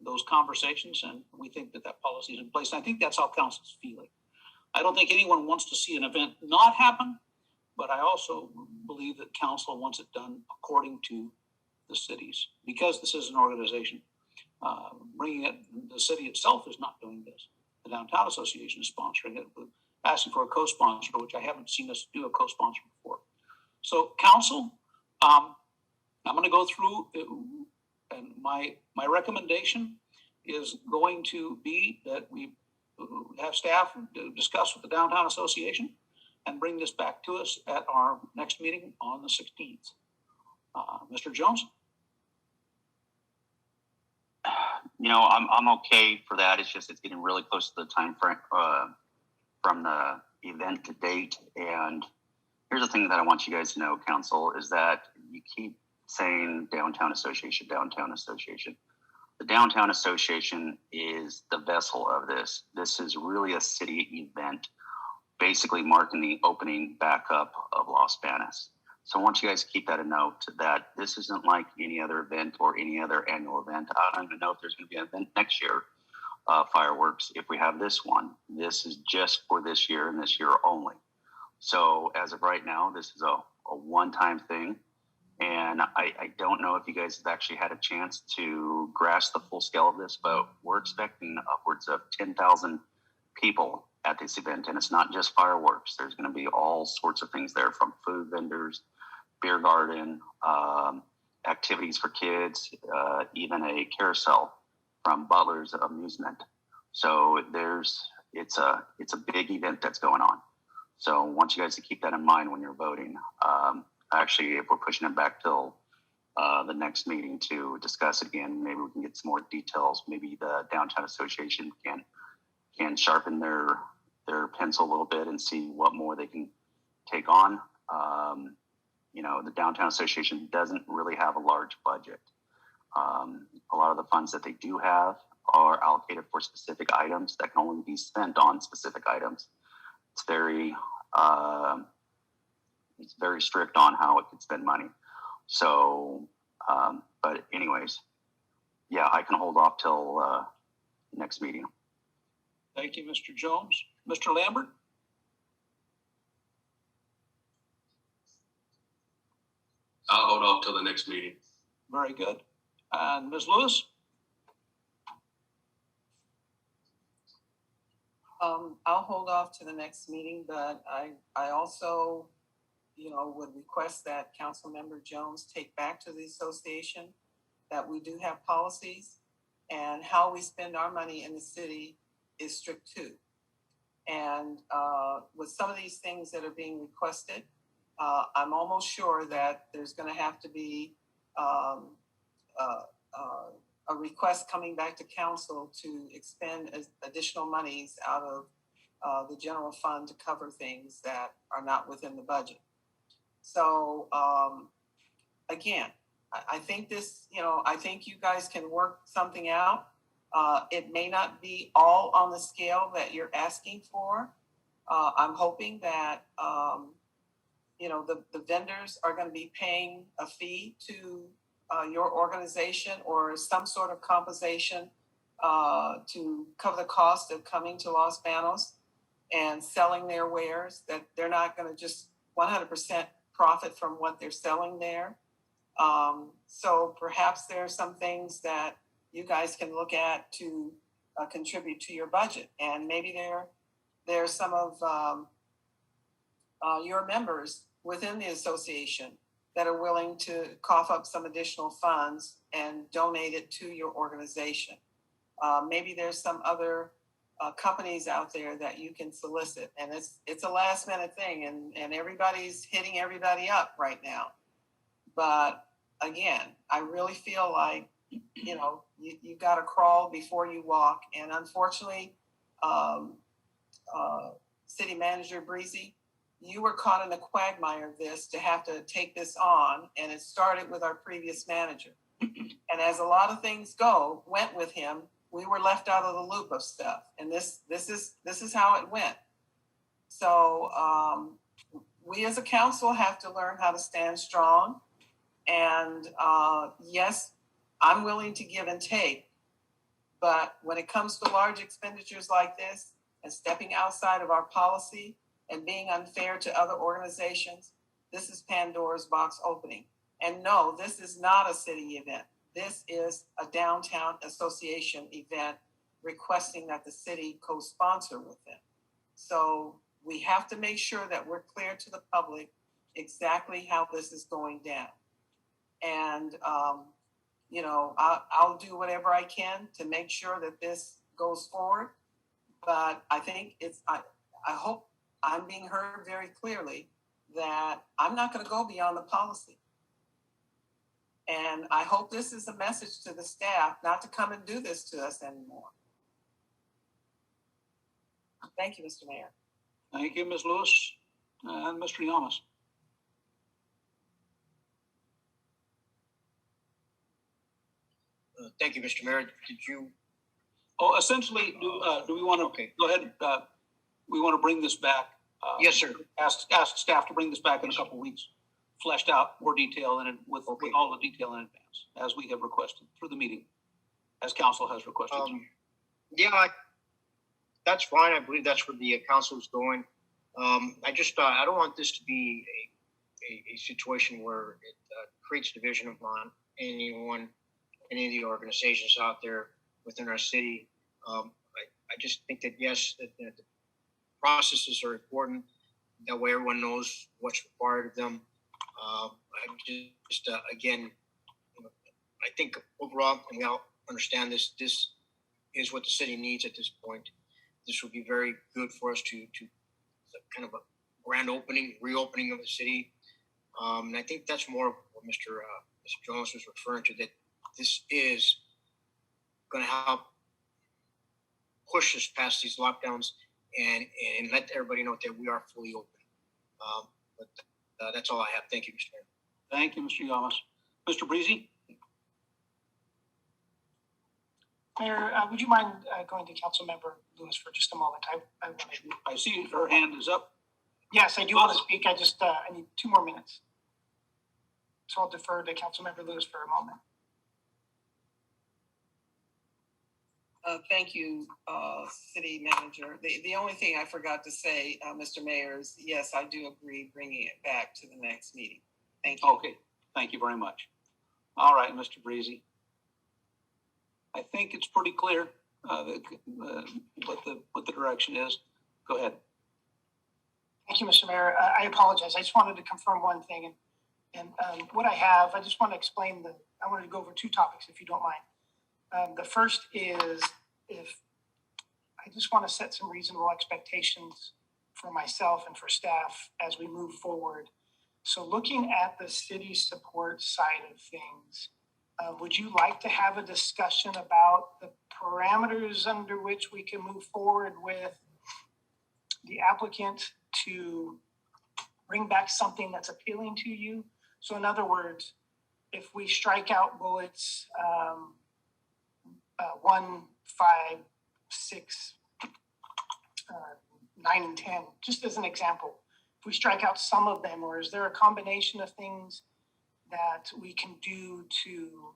those conversations, and we think that policy is in place. And I think that's how council's feeling. I don't think anyone wants to see an event not happen, but I also believe that council wants it done according to the cities, because this is an organization. Bringing it, the city itself is not doing this. The Downtown Association is sponsoring it, asking for a co-sponsor, which I haven't seen us do a co-sponsor before. So council, I'm going to go through, and my recommendation is going to be that we have staff discuss with the Downtown Association and bring this back to us at our next meeting on the 16th. Mr. Jones? I'm okay for that. It's just, it's getting really close to the time frame from the event to date. And here's the thing that I want you guys to know, council, is that you keep saying Downtown Association, Downtown Association. The Downtown Association is the vessel of this. This is really a city event, basically marking the opening back up of Los Banos. So I want you guys to keep that in note, that this isn't like any other event or any other annual event. I don't even know if there's going to be an event next year, fireworks, if we have this one. This is just for this year and this year only. So as of right now, this is a one-time thing. And I don't know if you guys have actually had a chance to grasp the full scale of this, but we're expecting upwards of 10,000 people at this event. And it's not just fireworks. There's going to be all sorts of things there, from food vendors, beer garden, activities for kids, even a carousel from Butler's Amusement. So it's a big event that's going on. So I want you guys to keep that in mind when you're voting. Actually, if we're pushing it back till the next meeting to discuss it again, maybe we can get some more details. Maybe the Downtown Association can sharpen their pencil a little bit and see what more they can take on. The Downtown Association doesn't really have a large budget. A lot of the funds that they do have are allocated for specific items that can only be spent on specific items. It's very strict on how it can spend money. So, but anyways, yeah, I can hold off till next meeting. Thank you, Mr. Jones. Mr. Lambert? I'll hold off till the next meeting. Very good. And Ms. Lewis? I'll hold off to the next meeting, but I also, would request that Councilmember Jones take back to the association that we do have policies, and how we spend our money in the city is strict too. And with some of these things that are being requested, I'm almost sure that there's going to have to be a request coming back to council to expend additional monies out of the general fund to cover things that are not within the budget. So again, I think I think you guys can work something out. It may not be all on the scale that you're asking for. I'm hoping that the vendors are going to be paying a fee to your organization, or some sort of compensation to cover the cost of coming to Los Banos and selling their wares, that they're not going to just 100% profit from what they're selling there. So perhaps there are some things that you guys can look at to contribute to your budget. And maybe there's some of your members within the association that are willing to cough up some additional funds and donate it to your organization. Maybe there's some other companies out there that you can solicit, and it's a last minute thing, and everybody's hitting everybody up right now. But again, I really feel like, you know, you got to crawl before you walk. And unfortunately, City Manager Breezy, you were caught in the quagmire of this to have to take this on, and it started with our previous manager. And as a lot of things went with him, we were left out of the loop of stuff. And this is how it went. So we as a council have to learn how to stand strong. And yes, I'm willing to give and take. But when it comes to large expenditures like this and stepping outside of our policy and being unfair to other organizations, this is Pandora's box opening. And no, this is not a city event. This is a downtown association event requesting that the city co-sponsor with them. So we have to make sure that we're clear to the public exactly how this is going down. And, you know, I'll do whatever I can to make sure that this goes forward. But I think I hope I'm being heard very clearly that I'm not going to go beyond the policy. And I hope this is a message to the staff not to come and do this to us anymore. Thank you, Mr. Mayor. Thank you, Ms. Lewis and Mr. Yamas. Thank you, Mr. Mayor. Did you? Oh, essentially, do we want to go ahead? We want to bring this back. Yes, sir. Ask staff to bring this back in a couple of weeks, fleshed out more detail in it with all the detail in advance, as we have requested through the meeting, as council has requested. Yeah, that's fine. I believe that's where the council is going. I don't want this to be a situation where it creates division among any of the organizations out there within our city. I just think that, yes, that the processes are important. That way everyone knows what's required of them. Again, I think overall, and we all understand this is what the city needs at this point. This would be very good for us to kind of a grand reopening of the city. And I think that's more of what Mr. Jones was referring to, that this is going to help push us past these lockdowns and let everybody know that we are fully open. But that's all I have. Thank you, Mr. Mayor. Thank you, Mr. Yamas. Mr. Breezy? Mayor, would you mind going to Councilmember Lewis for just a moment? I see her hand is up. Yes, I do want to speak. I need 2 more minutes. So I'll defer to Councilmember Lewis for a moment. Thank you, City Manager. The only thing I forgot to say, Mr. Mayor, is yes, I do agree bringing it back to the next meeting. Thank you. Okay, thank you very much. All right, Mr. Breezy. I think it's pretty clear what the direction is. Go ahead. Thank you, Mr. Mayor. I apologize. I just wanted to confirm one thing, and what I have, I just want to explain I wanted to go over 2 topics, if you don't mind. The first is if I just want to set some reasonable expectations for myself and for staff as we move forward. So looking at the city support side of things, would you like to have a discussion about the parameters under which we can move forward with the applicant to bring back something that's appealing to you? So in other words, if we strike out bullets 1, 5, 6, 9, and 10, just as an example, if we strike out some of them, or is there a combination of things that we can do to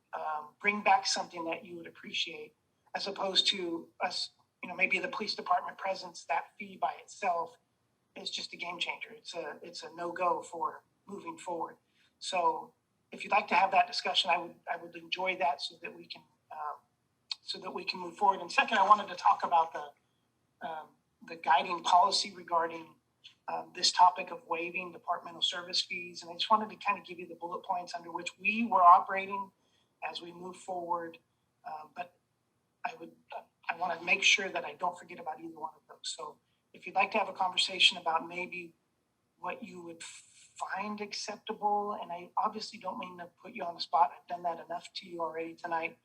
bring back something that you would appreciate, as opposed to us, maybe the police department presence, that fee by itself is just a game changer. It's a no-go for moving forward. So if you'd like to have that discussion, I would enjoy that so that we can so that we can move forward. And second, I wanted to talk about the guiding policy regarding this topic of waiving departmental service fees. And I just wanted to kind of give you the bullet points under which we were operating as we move forward. But I want to make sure that I don't forget about either one of those. So if you'd like to have a conversation about maybe what you would find acceptable, and I obviously don't mean to put you on the spot. I've done that enough to you already tonight.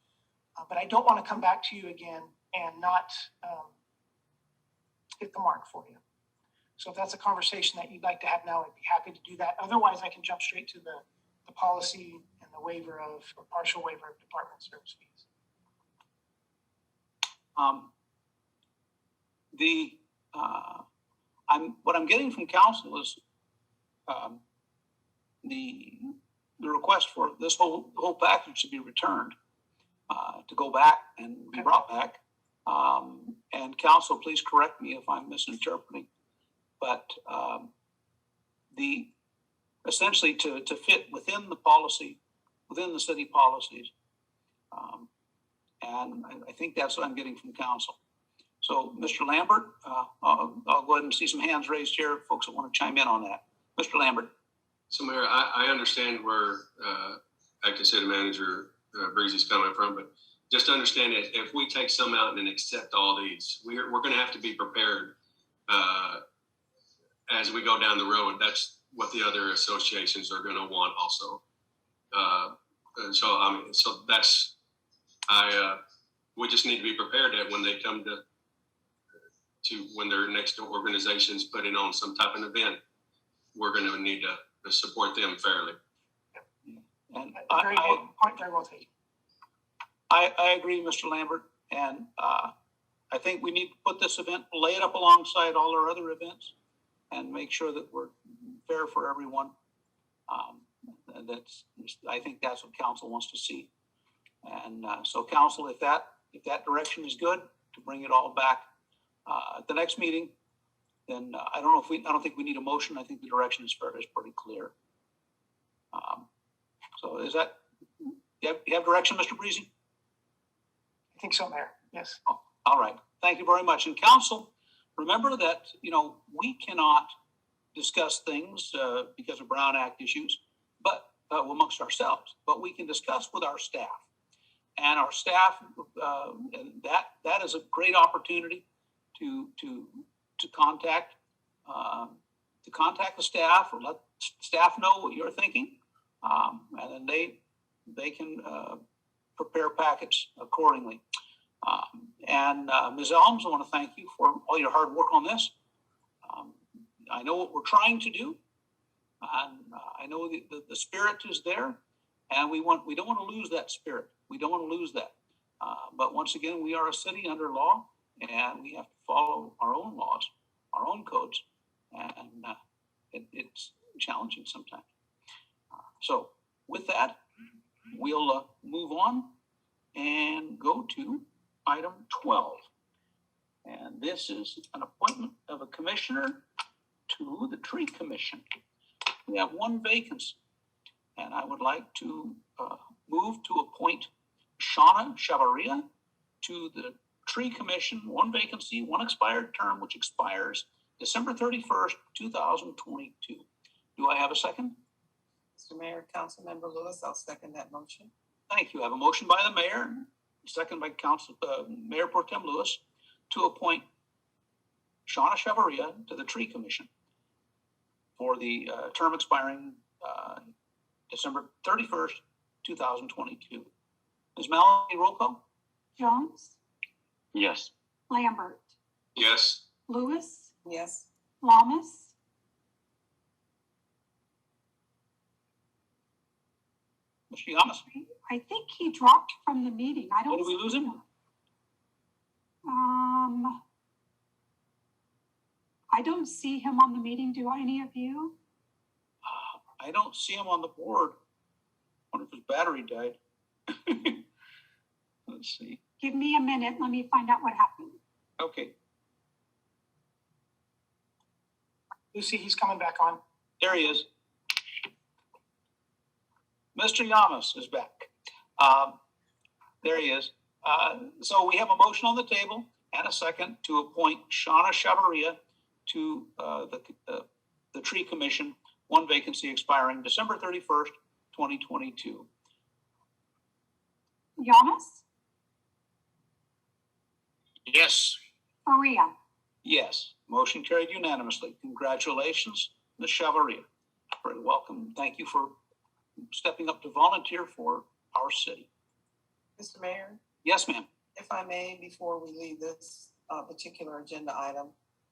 But I don't want to come back to you again and not hit the mark for you. So if that's a conversation that you'd like to have now, I'd be happy to do that. Otherwise, I can jump straight to the policy and the waiver of, or partial waiver of department service fees. What I'm getting from council is the request for this whole package to be returned, to go back and be brought back. And council, please correct me if I'm misinterpreting, but essentially to fit within the policy, within the city policies. And I think that's what I'm getting from council. So, Mr. Lambert, I'll go ahead and see some hands raised here, folks that want to chime in on that. Mr. Lambert. So, Mayor, I understand where Acting City Manager Breezy's coming from, but just to understand that if we take some out and accept all these, we're going to have to be prepared as we go down the road. That's what the other associations are going to want also. And so, I mean, so that's, we just need to be prepared that when they come to when their next organizations putting on some type of event, we're going to need to support them fairly. And Very well taken. I agree, Mr. Lambert, and I think we need to put this event, lay it up alongside all our other events, and make sure that we're fair for everyone. I think that's what council wants to see, and so council, if that direction is good, to bring it all back at the next meeting, then I don't think we need a motion. I think the direction is pretty clear. So is that you have direction, Mr. Breezy? I think so, Mayor. Yes. Oh, all right. Thank you very much. And council, remember that, we cannot discuss things because of Brown Act issues, but amongst ourselves, but we can discuss with our staff. And our staff, that is a great opportunity to contact the staff, or let staff know what you're thinking, and then they can prepare packets accordingly. And Ms. Elms, I want to thank you for all your hard work on this. I know what we're trying to do, and I know the spirit is there, and we don't want to lose that spirit. We don't want to lose that. But once again, we are a city under law, and we have to follow our own laws, our own codes, and it's challenging sometimes. So with that, we'll move on and go to item 12. And this is an appointment of a commissioner to the Tree Commission. We have one vacancy, and I would like to move to appoint Shauna Chavaria to the Tree Commission, one vacancy, one expired term, which expires December 31st, 2022. Do I have a second? Mr. Mayor, Councilmember Lewis, I'll second that motion. Thank you. I have a motion by the mayor, second by Mayor Pro Tem Lewis, to appoint Shauna Chavaria to the Tree Commission for the term expiring December 31st, 2022. Ms. Mallory, roll call? Jones, Yes. Lambert, Yes. Lewis, Yes. Lamas, Mr. Yamas? I think he dropped from the meeting. I don't. Did we lose him? I don't see him on the meeting. Do any of you? I don't see him on the board. I wonder if his battery died. Let's see. Give me a minute. Let me find out what happened. Okay, Lucy, he's coming back on. there he is. Mr. Yamas is back. There he is. So we have a motion on the table and a second to appoint Shauna Chavaria to the Tree Commission, one vacancy expiring December 31st, 2022. Giannis, Yes. Faria, Yes, motion carried unanimously. Congratulations, Ms. Chavaria. Very welcome. Thank you for stepping up to volunteer for our city. Mr. Mayor, Yes, ma'am. if I may, before we leave this particular agenda item,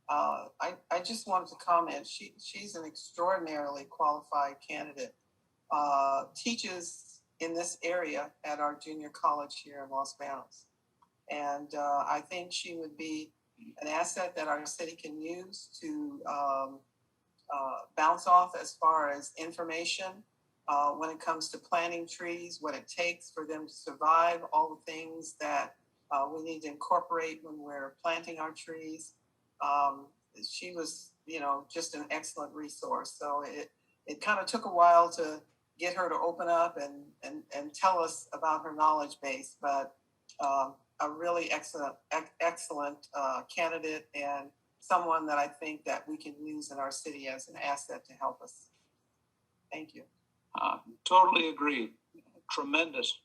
I just wanted to comment. She's an extraordinarily qualified candidate. Teaches in this area at our junior college here in Los Banos. And I think she would be an asset that our city can use to bounce off as far as information when it comes to planting trees, what it takes for them to survive, all the things that we need to incorporate when we're planting our trees. She was, just an excellent resource. So it kind of took a while to get her to open up and tell us about her knowledge base, but a really excellent candidate and someone that I think that we can use in our city as an asset to help us. Thank you. Totally agree. Tremendous.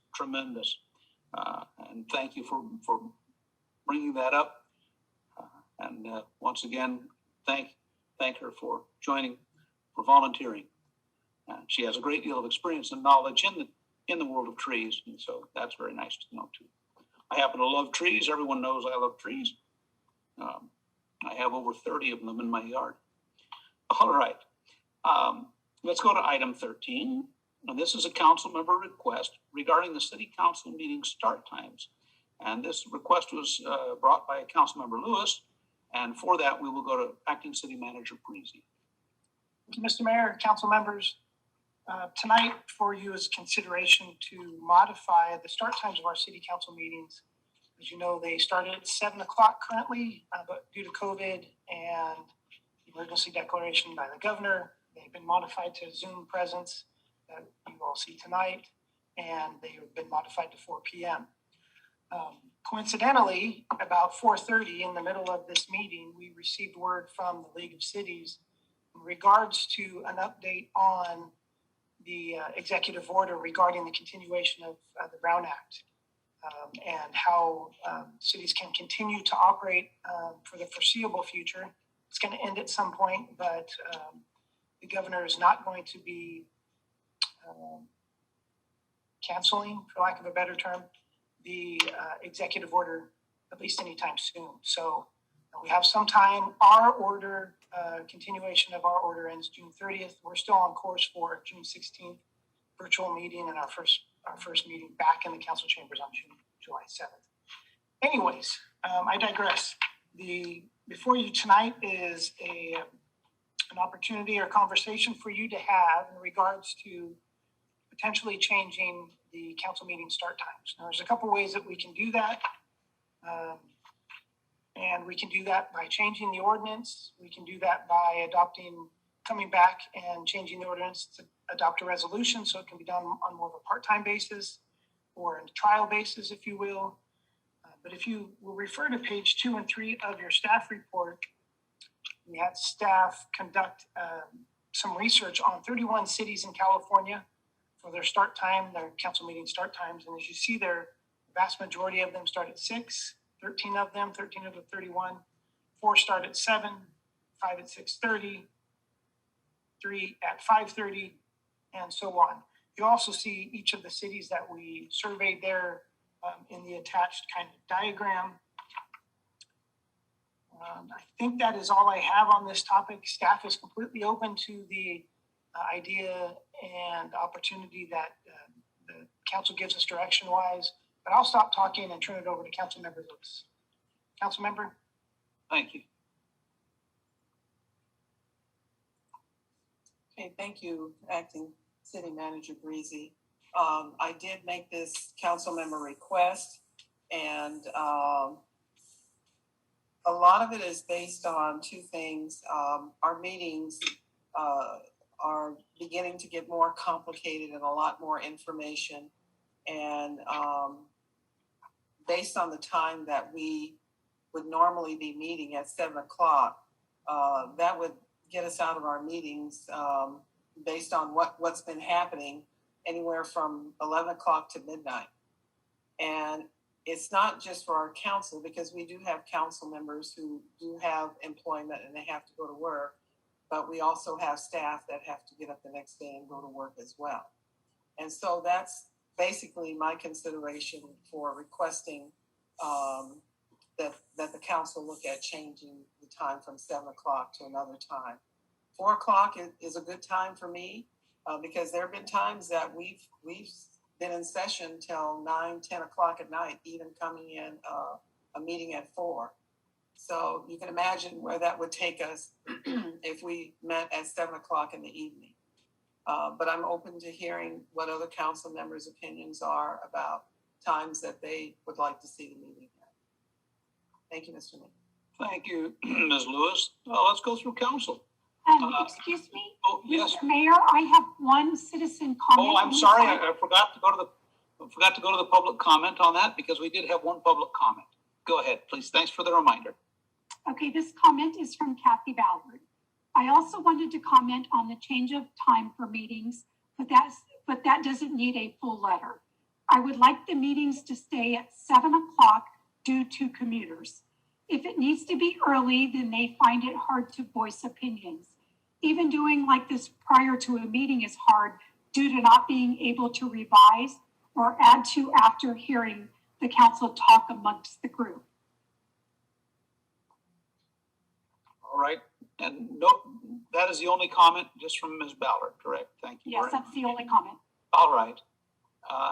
And thank you for bringing that up. And once again, thank her for joining, for volunteering. She has a great deal of experience and knowledge in the world of trees, and so that's very nice to know too. I happen to love trees. Everyone knows I love trees. I have over 30 of them in my yard. All right. Let's go to item 13. Now, this is a council member request regarding the city council meeting start times. And this request was brought by Council Member Lewis. And for that, we will go to Acting City Manager Breezy. Mr. Mayor, council members, tonight for you is consideration to modify the start times of our city council meetings. As you know, they started at 7 o'clock currently, but due to COVID and emergency declaration by the governor, they've been modified to Zoom presence that you all see tonight, and they have been modified to 4 p.m. Coincidentally, about 4:30 in the middle of this meeting, we received word from the League of Cities in regards to an update on the executive order regarding the continuation of the Brown Act and how cities can continue to operate for the foreseeable future. It's going to end at some point, but the governor is not going to be canceling, for lack of a better term, the executive order, at least anytime soon. So we have some time. Our order, continuation of our order ends June 30th. We're still on course for June 16th virtual meeting and our first meeting back in the council chambers on July 7th. Anyways, I digress. Before you tonight is an opportunity or conversation for you to have in regards to potentially changing the council meeting start times. Now, there's a couple ways that we can do that. And we can do that by changing the ordinance. We can do that by coming back and changing the ordinance to adopt a resolution so it can be done on more of a part-time basis or a trial basis, if you will. But if you will refer to page 2 and 3 of your staff report, we had staff conduct some research on 31 cities in California for their start time, their council meeting start times. And as you see there, the vast majority of them start at 6, 13 of the 31, 4 start at 7, 5 at 6:30, 3 at 5:30, and so on. You also see each of the cities that we surveyed there in the attached kind of diagram. I think that is all I have on this topic. Staff is completely open to the idea and opportunity that the council gives us direction-wise. But I'll stop talking and turn it over to Councilmember Lewis. Councilmember? Thank you. Okay, thank you, Acting City Manager Breezy. I did make this council member request, and a lot of it is based on two things. Our meetings are beginning to get more complicated and a lot more information. And based on the time that we would normally be meeting at 7 o'clock, that would get us out of our meetings based on what's been happening anywhere from 11 o'clock to midnight. And it's not just for our council, because we do have council members who do have employment and they have to go to work, but we also have staff that have to get up the next day and go to work as well. And so that's basically my consideration for requesting that the council look at changing the time from 7 o'clock to another time. 4 o'clock is a good time for me because there have been times that we've been in session till 9, 10 o'clock at night, even coming in a meeting at 4. So you can imagine where that would take us if we met at 7 o'clock in the evening. But I'm open to hearing what other council members' opinions are about times that they would like to see the meeting at. Thank you, Mr. Mayor. Thank you, Ms. Lewis. Let's go through council. Excuse me? Oh, yes. Mr. Mayor, I have one citizen comment. Oh, I'm sorry. I forgot to go to the public comment on that because we did have one public comment. Go ahead, please. Thanks for the reminder. Okay, this comment is from Kathy Ballard. I also wanted to comment on the change of time for meetings, but that doesn't need a full letter. I would like the meetings to stay at 7 o'clock due to commuters. If it needs to be early, then they find it hard to voice opinions. Even doing like this prior to a meeting is hard due to not being able to revise or add to after hearing the council talk amongst the group. All right. And no, that is the only comment just from Ms. Ballard, correct? Thank you. Yes, that's the only comment. All right.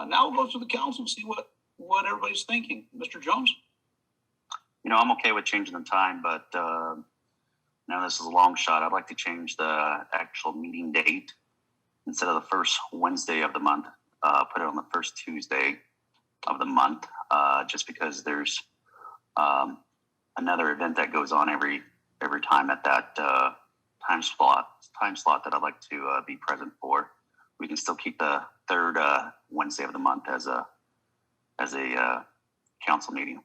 Now we'll go to the council and see what everybody's thinking. Mr. Jones? I'm okay with changing the time, but now this is a long shot. I'd like to change the actual meeting date. Instead of the first Wednesday of the month, put it on the first Tuesday of the month, just because there's another event that goes on every time at that time slot that I'd like to be present for. We can still keep the third Wednesday of the month as a council meeting.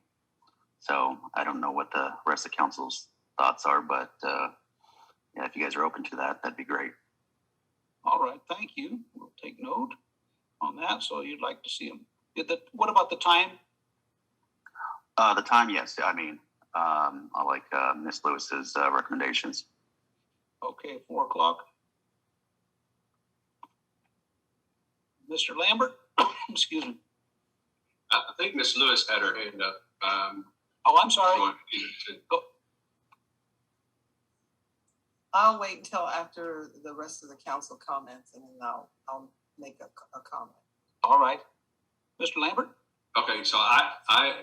So I don't know what the rest of council's thoughts are, but yeah, if you guys are open to that, that'd be great. All right, thank you. We'll take note on that. So you'd like to see them. What about the time? The time, yes. I mean, I like Ms. Lewis's recommendations. Okay, 4 o'clock. Mr. Lambert, excuse me. I think Ms. Lewis had her hand up. Oh, I'm sorry. Go. I'll wait until after the rest of the council comments and then I'll make a comment. All right. Mr. Lambert? Okay, so I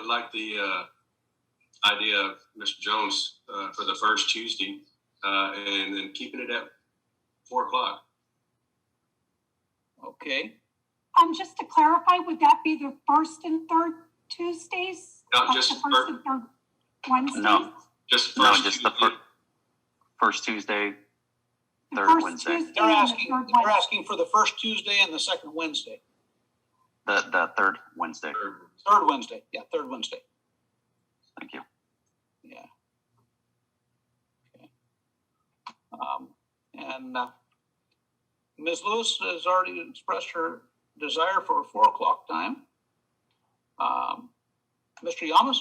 like the idea of Mr. Jones for the first Tuesday and then keeping it at 4 o'clock. Okay. Just to clarify, would that be the first and third Tuesdays? No, just the first and third Wednesdays? No, just the first Tuesday, third Wednesday. They're asking for the first Tuesday and the second Wednesday. The third Wednesday. Third Wednesday. Yeah, third Wednesday. Thank you. Yeah. Okay. And Ms. Lewis has already expressed her desire for a 4 o'clock time. Mr. Yamas?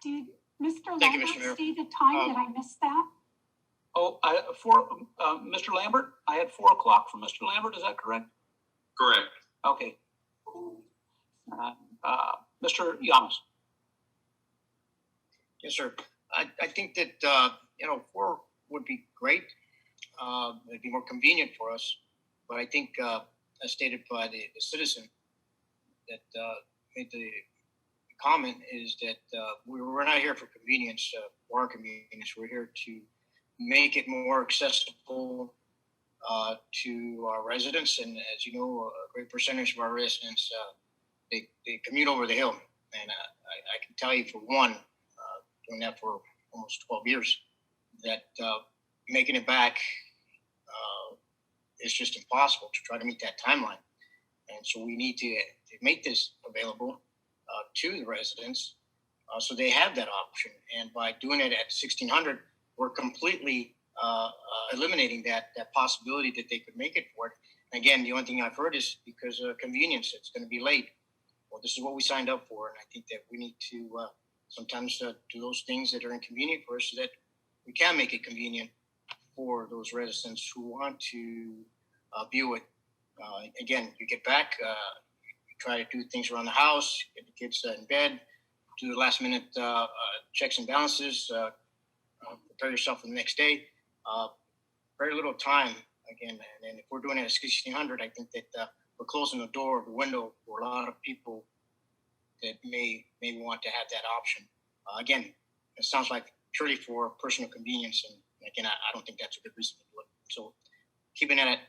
Did Mr. Thank you, Lambert Mr. Mayor. say the time? Did I miss that? Oh, Mr. Lambert, I had 4 o'clock for Mr. Lambert. Is that correct? Correct. Okay. Mr. Yamas? Yes, sir. I think that, 4 would be great. It'd be more convenient for us. But I think, as stated by the citizen that made the comment, is that we're not here for convenience, for our convenience. We're here to make it more accessible to our residents. And as you know, a great percentage of our residents, they commute over the hill. And I can tell you for one, doing that for almost 12 years, that making it back is just impossible to try to meet that timeline. And so we need to make this available to the residents so they have that option. And by doing it at 1600, we're completely eliminating that possibility that they could make it for it. And again, the only thing I've heard is because of convenience, it's going to be late. Well, this is what we signed up for, and I think that we need to sometimes do those things that are inconvenient for us so that we can make it convenient for those residents who want to view it. Again, you get back, you try to do things around the house, get the kids in bed, do the last minute checks and balances, prepare yourself for the next day. Very little time, again, and if we're doing it at 1600, I think that we're closing the door, the window for a lot of people that may want to have that option. Again, it sounds like purely for personal convenience, and again, I don't think that's a good reason to do it. So keeping it at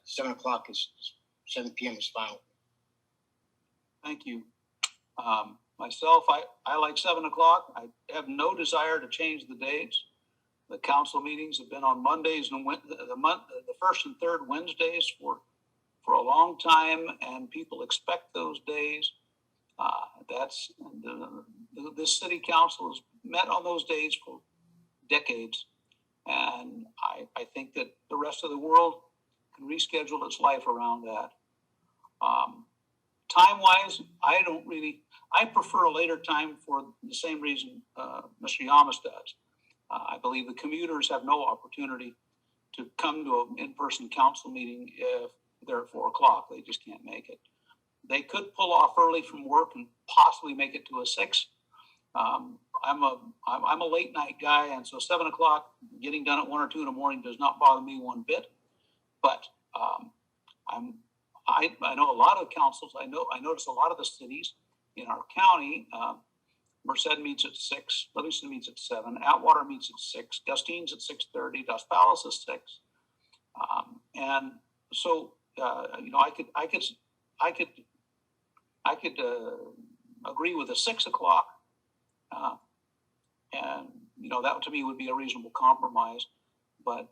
7 o'clock 7 p.m. is fine. Thank you. Myself, I like 7 o'clock. I have no desire to change the dates. The council meetings have been on Mondays and the first and third Wednesdays for a long time, and people expect those days. This city council has met on those days for decades, and I think that the rest of the world can reschedule its life around that. Time-wise, I prefer a later time for the same reason Mr. Yamas does. I believe the commuters have no opportunity to come to an in-person council meeting if they're at 4 o'clock. They just can't make it. They could pull off early from work and possibly make it to a 6. I'm a late night guy, and so 7 o'clock, getting done at 1 or 2 in the morning does not bother me one bit. But I know a lot of councils. I notice a lot of the cities in our county. Merced meets at 6, Livingston meets at 7, Atwater meets at 6, Gustine's at 6:30, Dos Palos is 6, and so I could agree with a 6 o'clock, and that to me would be a reasonable compromise. But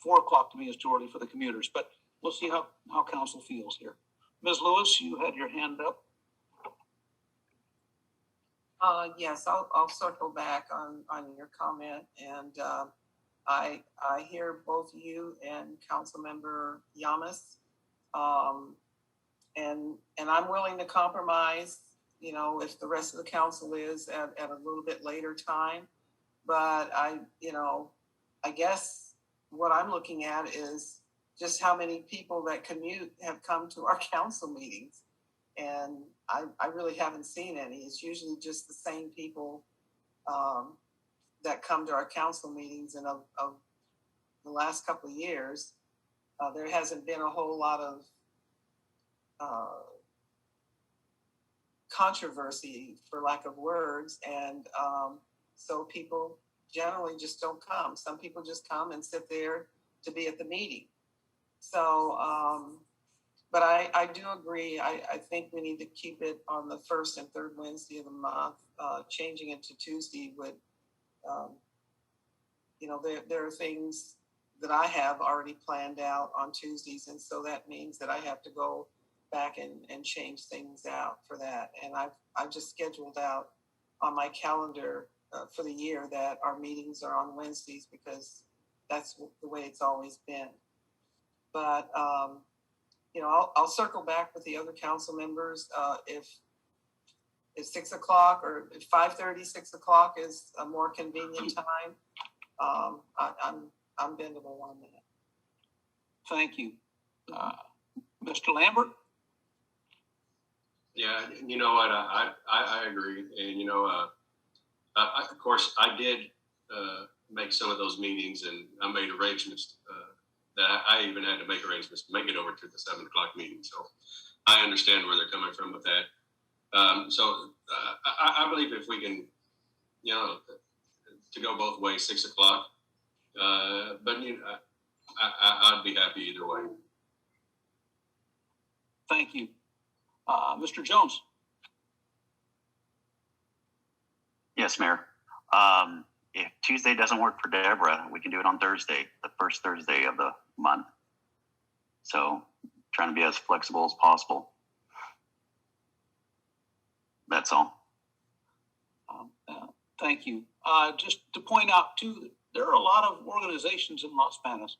4 o'clock to me is too early for the commuters. But we'll see how council feels here. Ms. Lewis, you had your hand up. Yes, I'll circle back on your comment, and I hear both you and Councilmember Yamas, and I'm willing to compromise, if the rest of the council is at a little bit later time. But I guess what I'm looking at is just how many people that commute have come to our council meetings. And I really haven't seen any. It's usually just the same people that come to our council meetings. And of the last couple of years, there hasn't been a whole lot of controversy, for lack of words. And so people generally just don't come. Some people just come and sit there to be at the meeting. So, but I do agree. I think we need to keep it on the first and third Wednesday of the month. Changing it to Tuesday would, there are things that I have already planned out on Tuesdays. And so that means that I have to go back and change things out for that. And I've just scheduled out on my calendar for the year that our meetings are on Wednesdays because that's the way it's always been. But, I'll circle back with the other council members. If 6 o'clock or if 5:30, 6 o'clock is a more convenient time, I'm bendable on that. Thank you. Mr. Lambert? Yeah, you know what? I agree. And, of course, I did make some of those meetings, and I made arrangements that I even had to make arrangements to make it over to the 7 o'clock meeting. So I understand where they're coming from with that. I believe if we can, to go both ways, 6 o'clock, but I'd be happy either way. Thank you. Mr. Jones? Yes, Mayor. If Tuesday doesn't work for Deborah, we can do it on Thursday, the first Thursday of the month. So trying to be as flexible as possible. That's all. Thank you. Just to point out too, that there are a lot of organizations in Los Banos,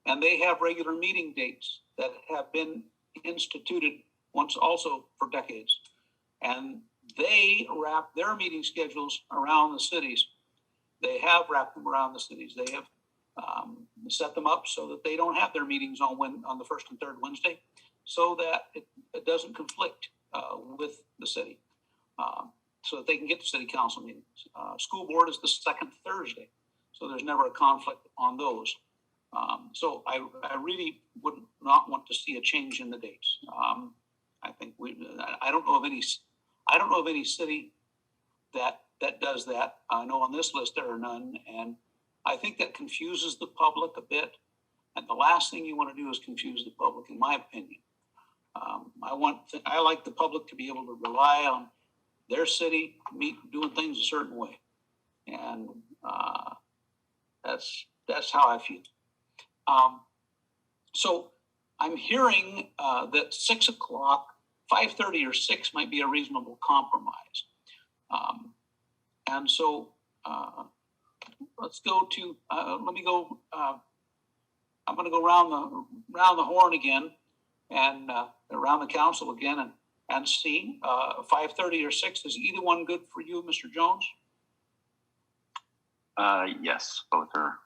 and they have regular meeting dates that have been instituted once also for decades. And they wrap their meeting schedules around the cities. They have wrapped them around the cities. They have set them up so that they don't have their meetings on the first and third Wednesday, so that it doesn't conflict with the city, so that they can get to city council meetings. School board is the second Thursday, so there's never a conflict on those. So I really would not want to see a change in the dates. I think I don't know of any city that does that. I know on this list there are none, and I think that confuses the public a bit. And the last thing you want to do is confuse the public, in my opinion. I like the public to be able to rely on their city doing things a certain way, and that's how I feel. So I'm hearing that 6 o'clock, 5:30 or 6 might be a reasonable compromise. And so let's go to, I'm going to go around the horn again and around the council again and see 5:30 or 6. Is either one good for you, Mr. Jones? Yes, both are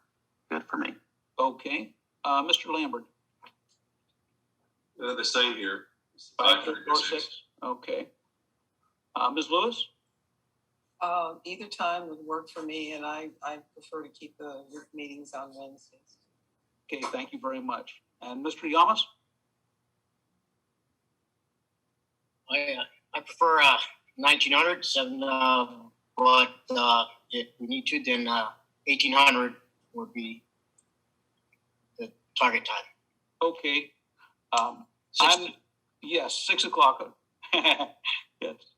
good for me. Okay. Mr. Lambert? The same here. 5:30 or 6. Okay. Ms. Lewis? Either time would work for me, and I prefer to keep the work meetings on Wednesdays. Okay, thank you very much. And Mr. Yamas? I prefer 1900, but if we need to, then 1800 would be the target time. Okay. Yes, 6 o'clock. Yes.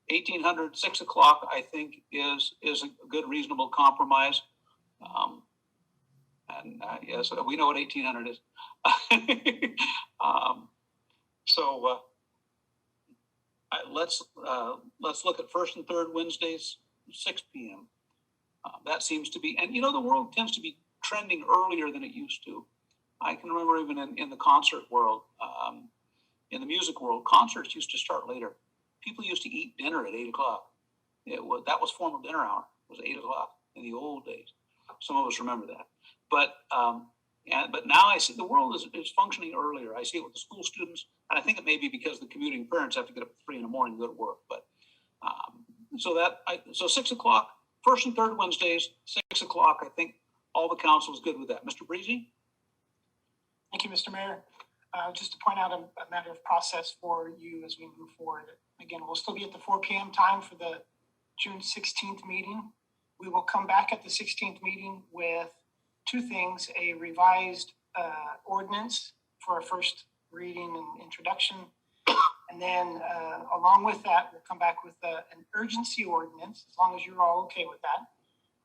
1800, 6 o'clock, I think is a good, reasonable compromise. And yes, we know what 1800 is. So let's look at first and third Wednesdays, 6 p.m. That seems to be, and the world tends to be trending earlier than it used to. I can remember even in the concert world, in the music world, concerts used to start later. People used to eat dinner at 8 o'clock. That was formal dinner hour. It was 8 o'clock in the old days. Some of us remember that. But now I see the world is functioning earlier. I see it with the school students, and I think it may be because the commuting parents have to get up at 3 in the morning to go to work. But so 6 o'clock, first and third Wednesdays, 6 o'clock. I think all the council is good with that. Mr. Breezy? Thank you, Mr. Mayor. Just to point out a matter of process for you as we move forward. Again, we'll still be at the 4 p.m. time for the June 16th meeting. We will come back at the 16th meeting with two things: a revised ordinance for a first reading and introduction. And then along with that, we'll come back with an urgency ordinance, as long as you're all okay with that,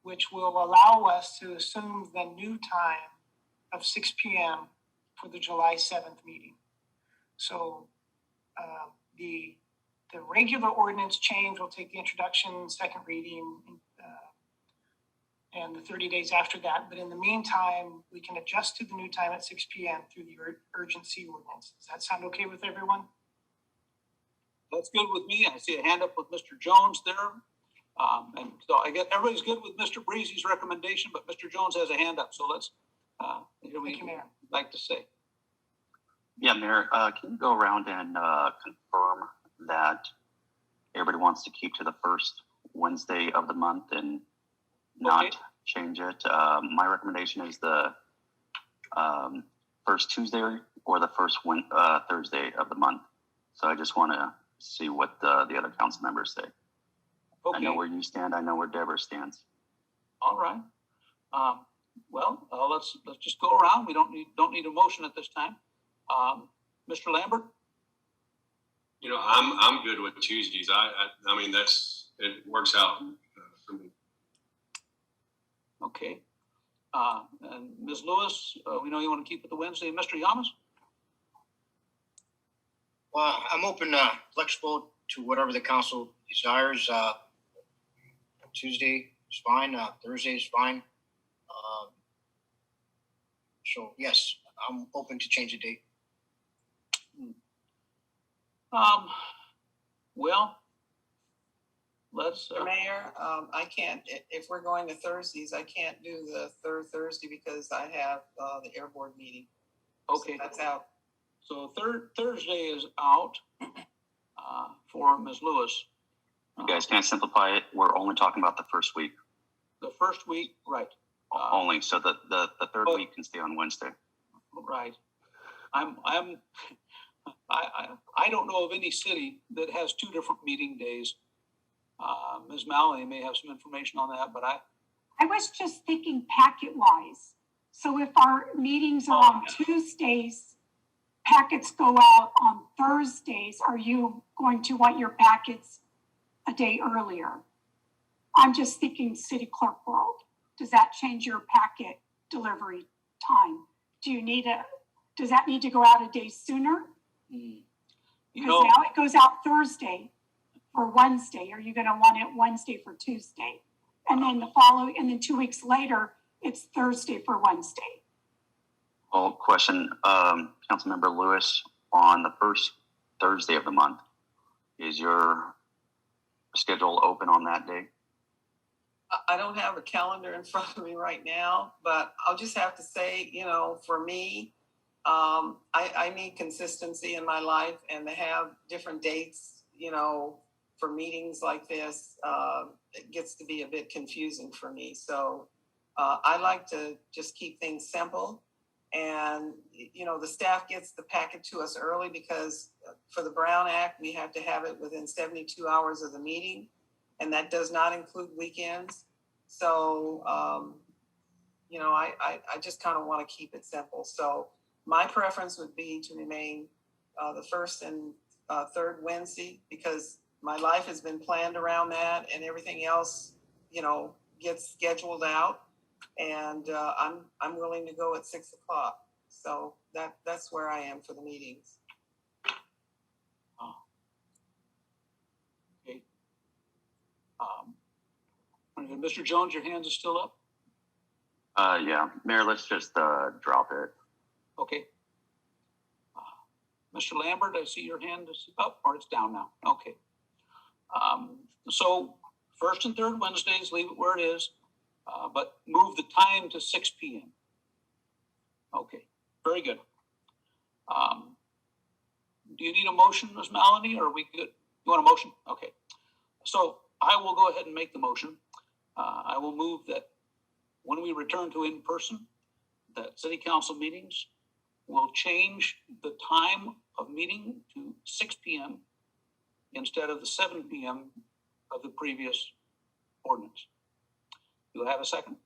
which will allow us to assume the new time of 6 p.m. for the July 7th meeting. So the regular ordinance change will take the introduction, second reading, and the 30 days after that. But in the meantime, we can adjust to the new time at 6 p.m. through the urgency ordinance. Does that sound okay with everyone? That's good with me. I see a hand up with Mr. Jones there. And so I guess everybody's good with Mr. Breezy's recommendation, but Mr. Jones has a hand up. So let's Thank you, Mayor. Like to say. Yeah, Mayor, can you go around and confirm that everybody wants to keep to the first Wednesday of the month and not change it? My recommendation is the first Tuesday or the first Thursday of the month. So I just want to see what the other council members say. Okay. I know where you stand. I know where Deborah stands. All right. Well, let's just go around. We don't need a motion at this time. Mr. Lambert? I'm good with Tuesdays. I mean, it works out for me. Okay. And Ms. Lewis, we know you want to keep it the Wednesday. Mr. Yamas? Well, I'm open, flexible to whatever the council desires. Tuesday is fine. Thursday is fine. So yes, I'm open to change the date. Well, let's. Mayor, I can't, if we're going to Thursdays, I can't do the third Thursday because I have the air board meeting. Okay. So that's out. So Thursday is out for Ms. Lewis. You guys can't simplify it. We're only talking about the first week. The first week, right. Only, so the third week can stay on Wednesday. Right. I don't know of any city that has two different meeting days. Ms. Maloney may have some information on that, but I was just thinking packet wise. So if our meetings are on Tuesdays, packets go out on Thursdays, are you going to want your packets a day earlier? I'm just thinking city clerk world. Does that change your packet delivery time? Does that need to go out a day sooner? Because now it goes out Thursday for Wednesday. Are you going to want it Wednesday for Tuesday? And then and then 2 weeks later, it's Thursday for Wednesday. Well, question, Councilmember Lewis, on the first Thursday of the month, is your schedule open on that day? I don't have a calendar in front of me right now, but I'll just have to say, for me, I need consistency in my life, and to have different dates, for meetings like this, it gets to be a bit confusing for me. So I like to just keep things simple. And, the staff gets the packet to us early because for the Brown Act, we have to have it within 72 hours of the meeting. And that does not include weekends. So, I just kind of want to keep it simple. So my preference would be to remain the first and third Wednesday, because my life has been planned around that, and everything else, gets scheduled out. And I'm willing to go at 6 o'clock. So that's where I am for the meetings. Okay. Mr. Jones, your hands are still up? Yeah, Mayor, let's just drop it. Okay. Mr. Lambert, I see your hand is up, or it's down now. Okay. So first and third Wednesdays, leave it where it is, but move the time to 6 p.m. Okay, very good. Do you need a motion, Ms. Maloney, or are we good? You want a motion? Okay. So I will go ahead and make the motion. I will move that when we return to in-person, that city council meetings will change the time of meeting to 6 p.m. instead of the 7 p.m. of the previous ordinance. Do I have a second?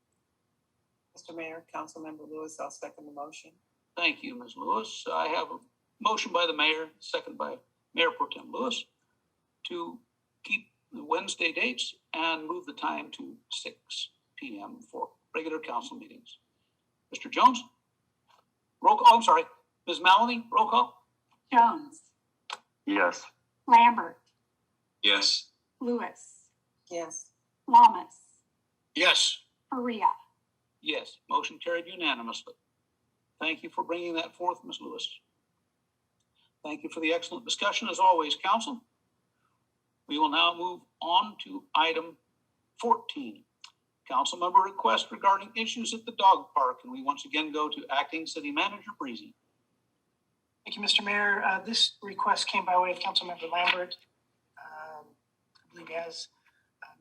Mr. Mayor, Councilmember Lewis, I'll second the motion. Thank you, Ms. Lewis. I have a motion by the mayor, second by Mayor Pro Tem Lewis, to keep the Wednesday dates and move the time to 6 p.m. for regular council meetings. Mr. Jones? Roll call, I'm sorry. Ms. Maloney, roll call? Jones, Yes. Lambert, Yes. Lewis, Yes. Lamas, Yes. Faria. Yes, motion carried unanimously. Thank you for bringing that forth, Ms. Lewis. Thank you for the excellent discussion, as always, Council. We will now move on to item 14. Council member request regarding issues at the dog park, and we once again go to Acting City Manager Breezy. Thank you, Mr. Mayor. This request came by way of Councilmember Lambert. I believe he has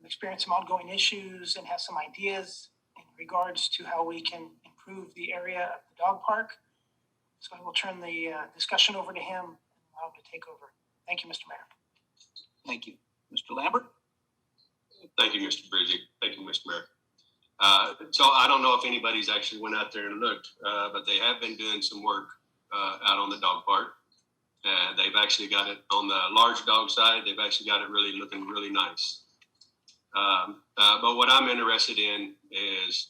experienced some ongoing issues and has some ideas in regards to how we can improve the area of the dog park. So I will turn the discussion over to him and allow him to take over. Thank you, Mr. Mayor. Thank you. Mr. Lambert? Thank you, Mr. Bridgie. Thank you, Mr. Mayor. So I don't know if anybody's actually went out there and looked, but they have been doing some work out on the dog park. They've actually got it on the large dog side. They've actually got it really looking really nice. But what I'm interested in is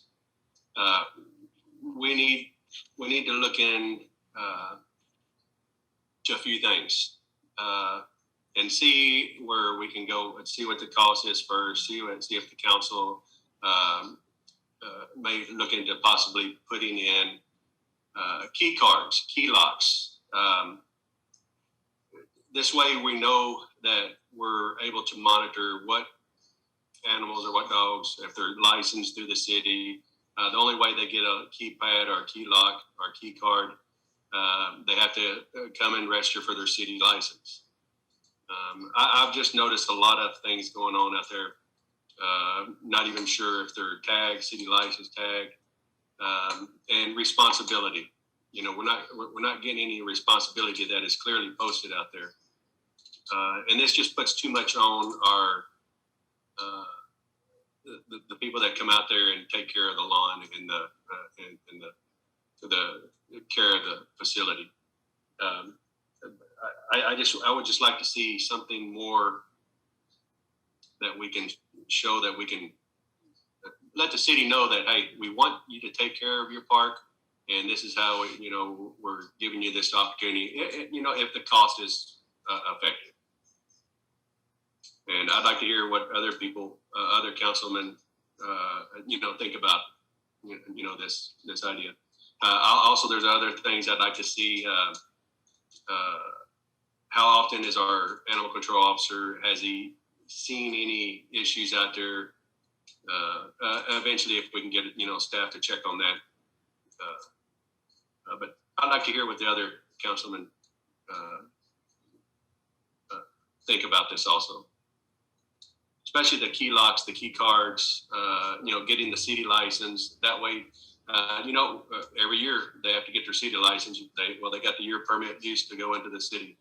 we need to look in to a few things and see where we can go and see what the cost is first. See if the council may look into possibly putting in key cards, key locks. This way, we know that we're able to monitor what animals or what dogs, if they're licensed through the city. The only way they get a keypad or a key lock or key card, they have to come and register for their city license. I've just noticed a lot of things going on out there. Not even sure if they're tagged, city license tag, and responsibility. You know, we're not getting any responsibility that is clearly posted out there, and this just puts too much on our the people that come out there and take care of the lawn and the care of the facility. I would just like to see something more that we can show, that we can let the city know that, hey, we want you to take care of your park, and this is how, you know, we're giving you this opportunity, you know, if the cost is effective. And I'd like to hear what other people, other councilmen, you know, think about, you know, this idea. Also, there's other things I'd like to see. How often is our animal control officer, has he seen any issues out there? Eventually, if we can get, you know, staff to check on that. But I'd like to hear what the other councilmen think about this also. Especially the key locks, the key cards, you know, getting the city license. That way, you know, every year they have to get their city license. They got the year permit used to go into the city.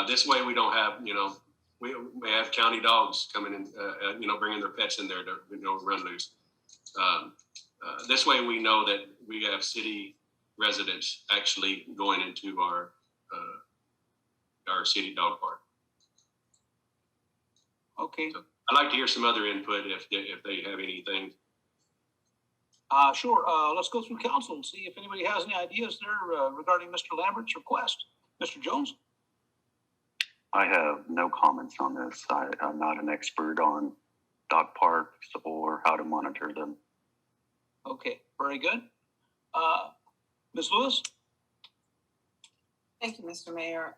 This way we don't have, you know, we have county dogs coming in, you know, bringing their pets in there to, you know, run loose. This way we know that we have city residents actually going into our city dog park. Okay. So I'd like to hear some other input if they have anything. Sure. Let's go through council and see if anybody has any ideas there regarding Mr. Lambert's request. Mr. Jones? I have no comments on this. I'm not an expert on dog parks or how to monitor them. Okay, very good. Ms. Lewis? Thank you, Mr. Mayor.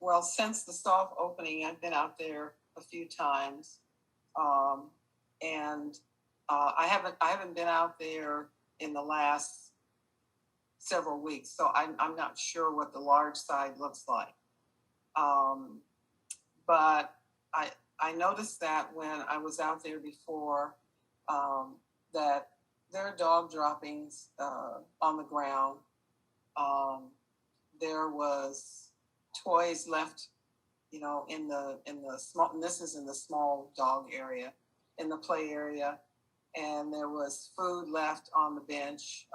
Well, since the soft opening, I've been out there a few times, and I haven't been out there in the last several weeks, so I'm not sure what the large side looks like. But I noticed that when I was out there before, that there are dog droppings on the ground. There was toys left, you know, in the small, and this is in the small dog area, in the play area, and there was food left on the bench,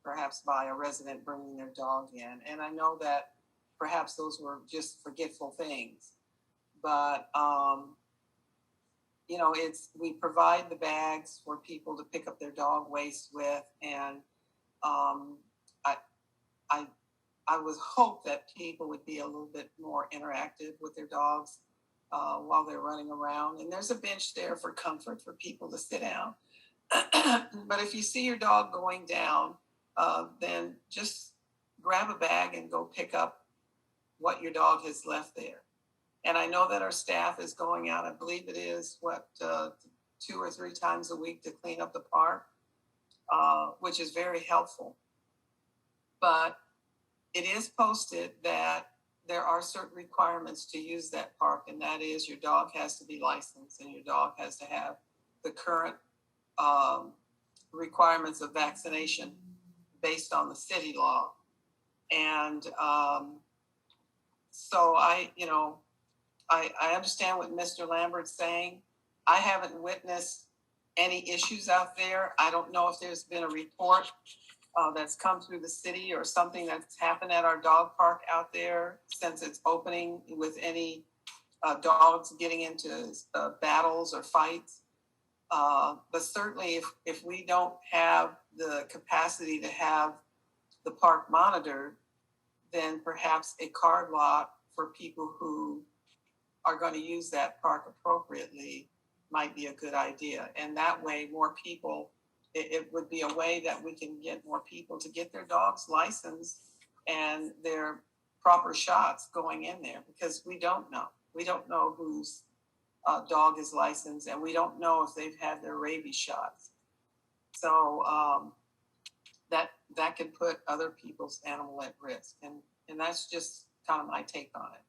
perhaps by a resident bringing their dog in. And I know that perhaps those were just forgetful things, but you know, we provide the bags for people to pick up their dog waste with, and I would hope that people would be a little bit more interactive with their dogs while they're running around. And there's a bench there for comfort for people to sit down. But if you see your dog going down, then just grab a bag and go pick up what your dog has left there. And I know that our staff is going out, I believe it is, 2 or 3 times a week to clean up the park, which is very helpful. But it is posted that there are certain requirements to use that park, and that is your dog has to be licensed and your dog has to have the current requirements of vaccination based on the city law. And so I understand what Mr. Lambert's saying. I haven't witnessed any issues out there. I don't know if there's been a report that's come through the city or something that's happened at our dog park out there since its opening with any dogs getting into battles or fights. But certainly if we don't have the capacity to have the park monitored, then perhaps a card lock for people who are going to use that park appropriately might be a good idea. And that way, more people, it would be a way that we can get more people to get their dogs licensed and their proper shots going in there, because we don't know. We don't know whose dog is licensed, and we don't know if they've had their rabies shots. So that can put other people's animal at risk. And that's just kind of my take on it.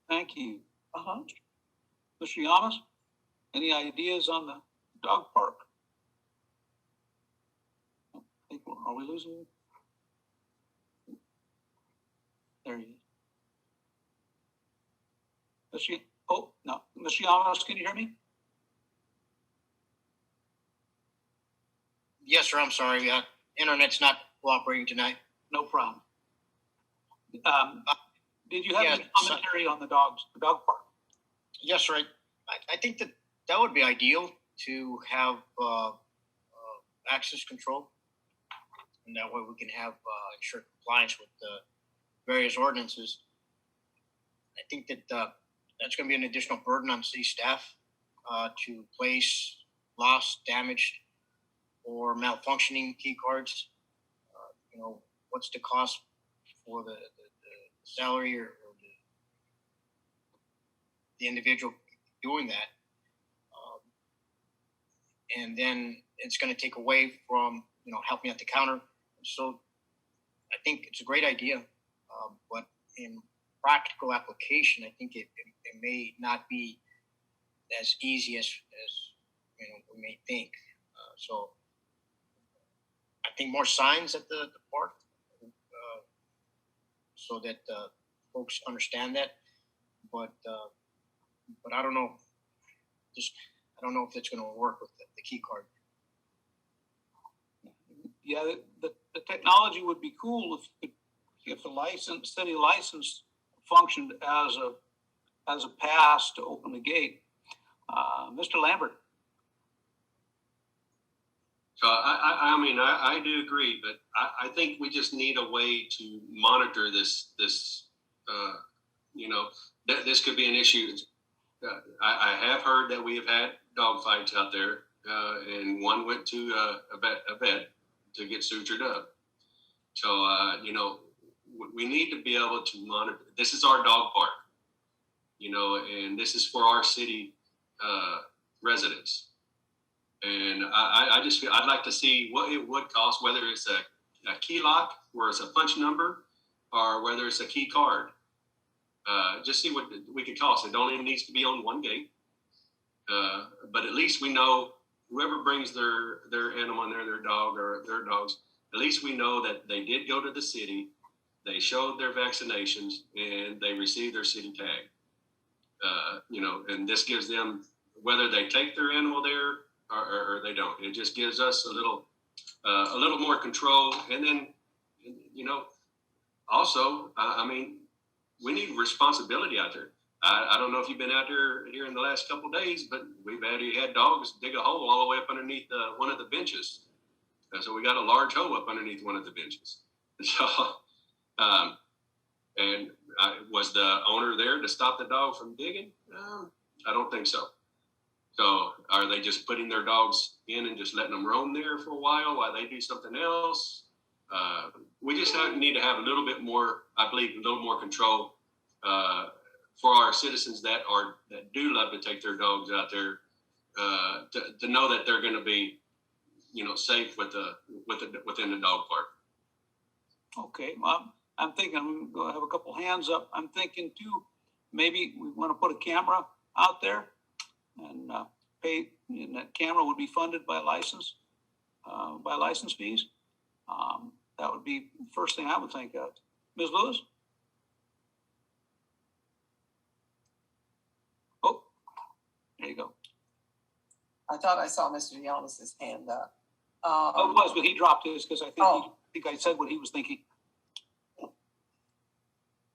Thank you. Mr. Yamas, any ideas on the dog park? Are we losing him? There he is. Mr. Yamas, can you hear me? Yes, sir. I'm sorry. Internet's not cooperating tonight. No problem. Did you have any commentary on the dog park? Yes, sir. I think that would be ideal to have access control, and that way we can have ensure compliance with the various ordinances. I think that that's going to be an additional burden on city staff to place lost, damaged, or malfunctioning key cards. What's the cost for the salary or the individual doing that? And then it's going to take away from, helping at the counter. So I think it's a great idea, but in practical application, I think it may not be as easy as we may think. So I think more signs at the park, so that folks understand that. But I don't know. I don't know if it's going to work with the key card. Yeah, the technology would be cool if the city license functioned as a pass to open the gate. Mr. Lambert. So I do agree, but I think we just need a way to monitor this. This could be an issue. I have heard that we have had dog fights out there, and one went to a vet to get sutured up. So we need to be able to monitor. This is our dog park, and this is for our city residents. And I just feel I'd like to see what it would cost, whether it's a key lock, where it's a punch number, or whether it's a key card. Just see what we could cost. It only needs to be on one gate, but at least we know whoever brings their animal in there, their dog or their dogs. At least we know that they did go to the city, they showed their vaccinations, and they received their city tag. And this gives them, whether they take their animal there or they don't. It just gives us a little more control. And then, also, we need responsibility out there. I don't know if you've been out there here in the last couple of days, but we've had dogs dig a hole all the way up underneath one of the benches. So we got a large hole up underneath one of the benches. So, was the owner there to stop the dog from digging? I don't think so. So are they just putting their dogs in and just letting them roam there for a while they do something else? We just need to have a little bit more, I believe, a little more control for our citizens that do love to take their dogs out there, to know that they're going to be, safe within the dog park. Okay, well, I'm thinking I'm going to have a couple hands up. I'm thinking too, maybe we want to put a camera out there and pay, and that camera would be funded by license fees. That would be the first thing I would think of. Ms. Lewis? Oh, there you go. I thought I saw Mr. Yamas's hand up. It was, but he dropped his because I think I said what he was thinking.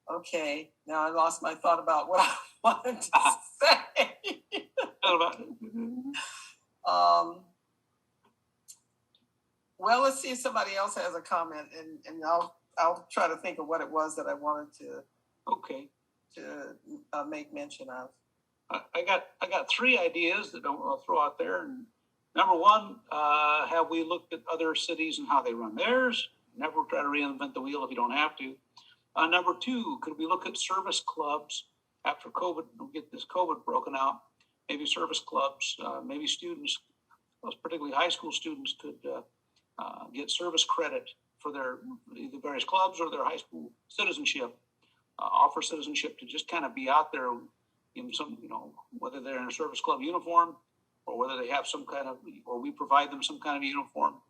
Okay, now I lost my thought about what I wanted to say. Well, let's see if somebody else has a comment, and I'll try to think of what it was that I wanted to make mention of. I got three ideas that I'll throw out there. And number one, have we looked at other cities and how they run theirs? Never try to reinvent the wheel if you don't have to. Number two, could we look at service clubs after COVID? We'll get this COVID broken out. Maybe service clubs, maybe students, particularly high school students, could get service credit for their either various clubs or their high school citizenship. Offer citizenship to just kind of be out there in some, whether they're in a service club uniform or whether they have some kind of, or we provide them some kind of uniform.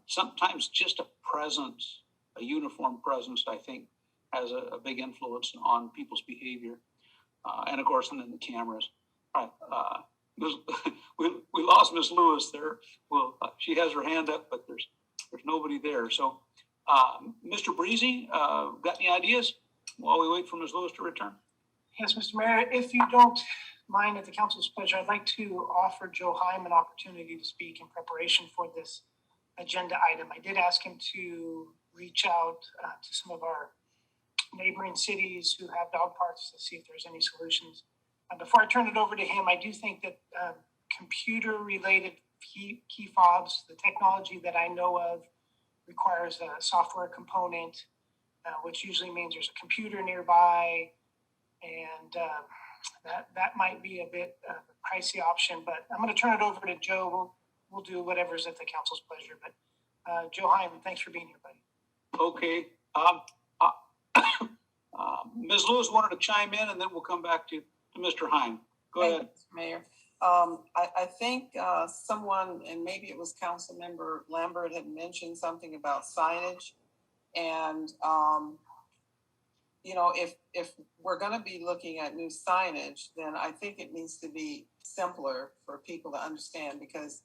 Sometimes just a presence, a uniform presence, I think, has a big influence on people's behavior. And of course, and then the cameras. All right. We lost Miss Lewis there. Well, she has her hand up, but there's nobody there. So, Mr. Breezy, got any ideas while we wait for Ms. Lewis to return? Yes, Mr. Mayor, if you don't mind, at the council's pleasure, I'd like to offer Joe Heim an opportunity to speak in preparation for this agenda item. I did ask him to reach out to some of our neighboring cities who have dog parks to see if there's any solutions. Before I turn it over to him, I do think that computer-related key fobs, the technology that I know of, requires a software component, which usually means there's a computer nearby, and that might be a bit of a pricey option. But I'm going to turn it over to Joe. We'll do whatever's at the council's pleasure. But Joe Heim, thanks for being here, buddy. Okay. Ms. Lewis wanted to chime in, and then we'll come back to Mr. Heim. Go ahead. Thank you, Mayor. I think someone, and maybe it was Councilmember Lambert, had mentioned something about signage. And, if we're going to be looking at new signage, then I think it needs to be simpler for people to understand, because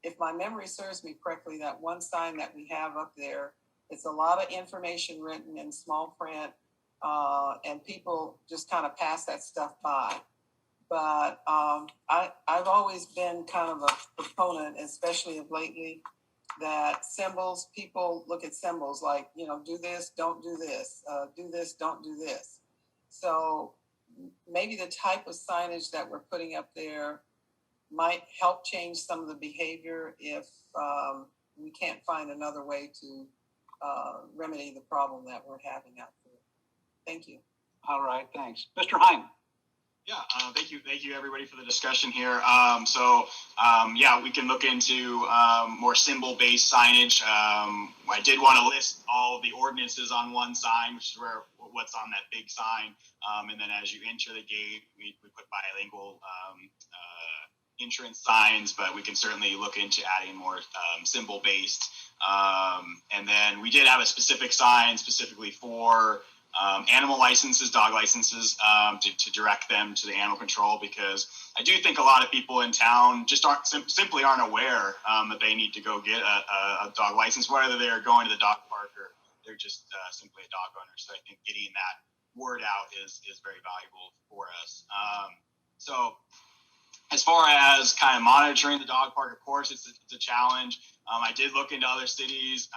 if my memory serves me correctly, that one sign that we have up there, it's a lot of information written in small print, and people just kind of pass that stuff by. But I've always been kind of a proponent, especially of lately, that symbols, people look at symbols like, do this, don't do this, do this, don't do this. So maybe the type of signage that we're putting up there might help change some of the behavior if we can't find another way to remedy the problem that we're having out there. Thank you. All right, thanks. Mr. Heim. Yeah, thank you everybody for the discussion here. We can look into more symbol-based signage. I did want to list all of the ordinances on one sign, which is what's on that big sign. And then as you enter the gate, we put bilingual entrance signs, but we can certainly look into adding more symbol-based. And then we did have a specific sign specifically for animal licenses, dog licenses, to direct them to the animal control, because I do think a lot of people in town just simply aren't aware that they need to go get a dog license, whether they're going to the dog park or they're just simply a dog owner. So I think getting that word out is very valuable for us. So as far as kind of monitoring the dog park, of course, it's a challenge. I did look into other cities.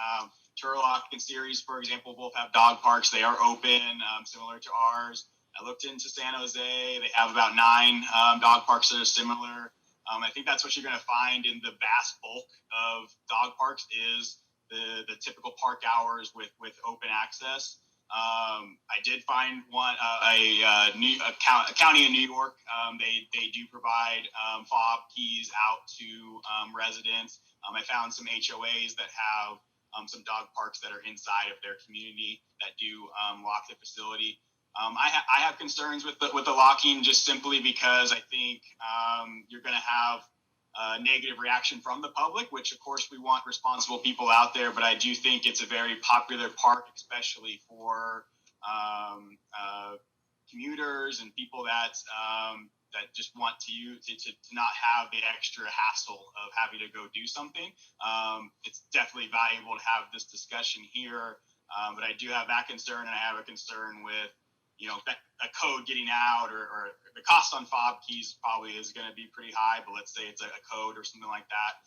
Turlock and Ceres, for example, both have dog parks. They are open, similar to ours. I looked into San Jose. They have about 9 dog parks that are similar. I think that's what you're going to find in the vast bulk of dog parks is the typical park hours with open access. I did find one, a county in New York. They do provide fob keys out to residents. I found some HOAs that have some dog parks that are inside of their community that do lock the facility. I have concerns with the locking, just simply because I think you're going to have a negative reaction from the public, which of course we want responsible people out there, but I do think it's a very popular park, especially for commuters and people that just want to not have the extra hassle of having to go do something. It's definitely valuable to have this discussion here, but I do have that concern, and I have a concern with, a code getting out, or the cost on fob keys probably is going to be pretty high, but let's say it's a code or something like that.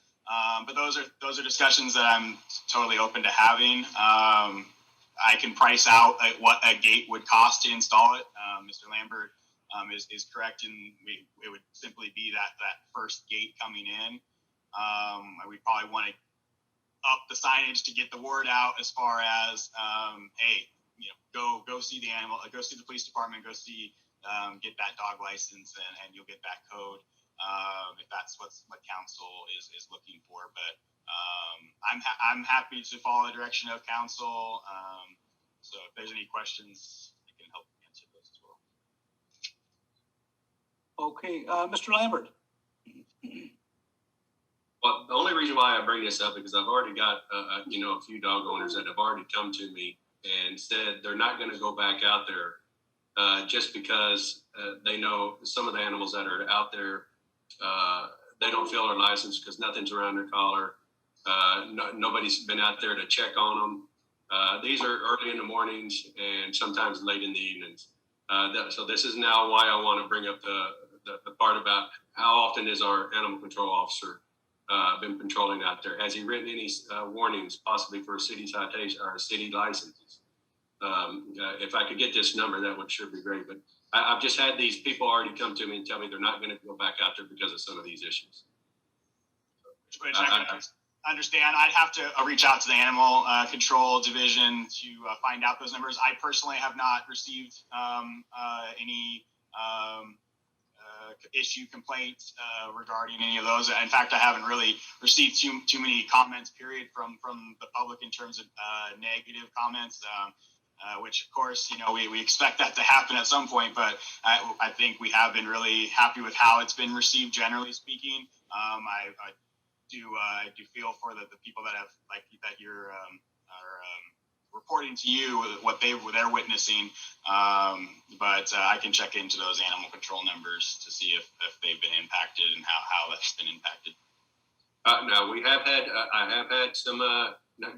But those are discussions that I'm totally open to having. I can price out what a gate would cost to install it. Mr. Lambert is correct, and it would simply be that first gate coming in. We probably want to up the signage to get the word out as far as, hey, go see the animal, go see the police department, go see, get that dog license, and you'll get that code. If that's what council is looking for, but I'm happy to follow the direction of council. So if there's any questions, I can help answer those as well. Okay, Mr. Lambert. Well, the only reason why I bring this up is because I've already got a few dog owners that have already come to me and said they're not going to go back out there just because they know some of the animals that are out there. They don't feel their license because nothing's around their collar. Nobody's been out there to check on them. These are early in the mornings and sometimes late in the evenings. So this is now why I want to bring up the part about how often is our animal control officer been patrolling out there. Has he written any warnings possibly for a city citation or city licenses? If I could get this number, that would sure be great. But I've just had these people already come to me and tell me they're not going to go back out there because of some of these issues. Which I can understand. I'd have to reach out to the animal control division to find out those numbers. I personally have not received any issue complaints regarding any of those. In fact, I haven't really received too many comments, period, from the public in terms of negative comments. Which of course, we expect that to happen at some point, but I think we have been really happy with how it's been received, generally speaking. I do feel for the people that have, like, that you're are reporting to you what they're witnessing. But I can check into those animal control numbers to see if they've been impacted and how that's been impacted. No, I have had some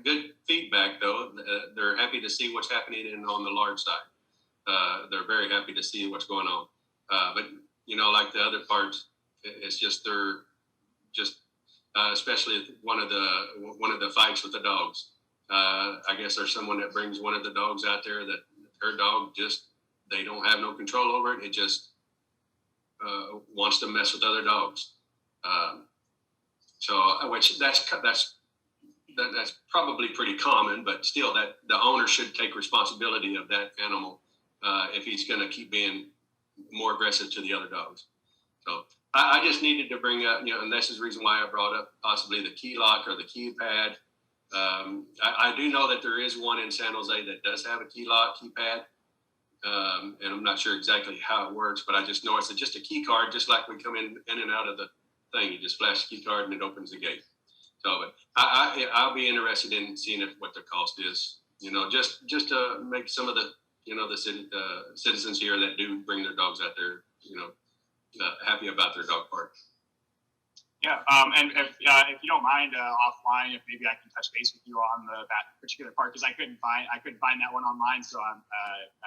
good feedback, though. They're happy to see what's happening on the large side. They're very happy to see what's going on. But like the other parts, it's just especially one of the fights with the dogs. I guess there's someone that brings one of the dogs out there that her dog they don't have no control over it. It just wants to mess with other dogs. Which that's probably pretty common, but still, that the owner should take responsibility of that animal if he's going to keep being more aggressive to the other dogs. So I just needed to bring up, and this is the reason why I brought up possibly the key lock or the keypad. I do know that there is one in San Jose that does have a key lock, keypad, and I'm not sure exactly how it works, but I just know it's just a key card, just like we come in and out of the thing. You just flash the key card and it opens the gate. So, but I'll be interested in seeing what the cost is. Just to make some of the the citizens here that do bring their dogs out there, happy about their dog park. Yeah, and if you don't mind, offline, if maybe I can touch base with you on that particular part, because I couldn't find that one online. So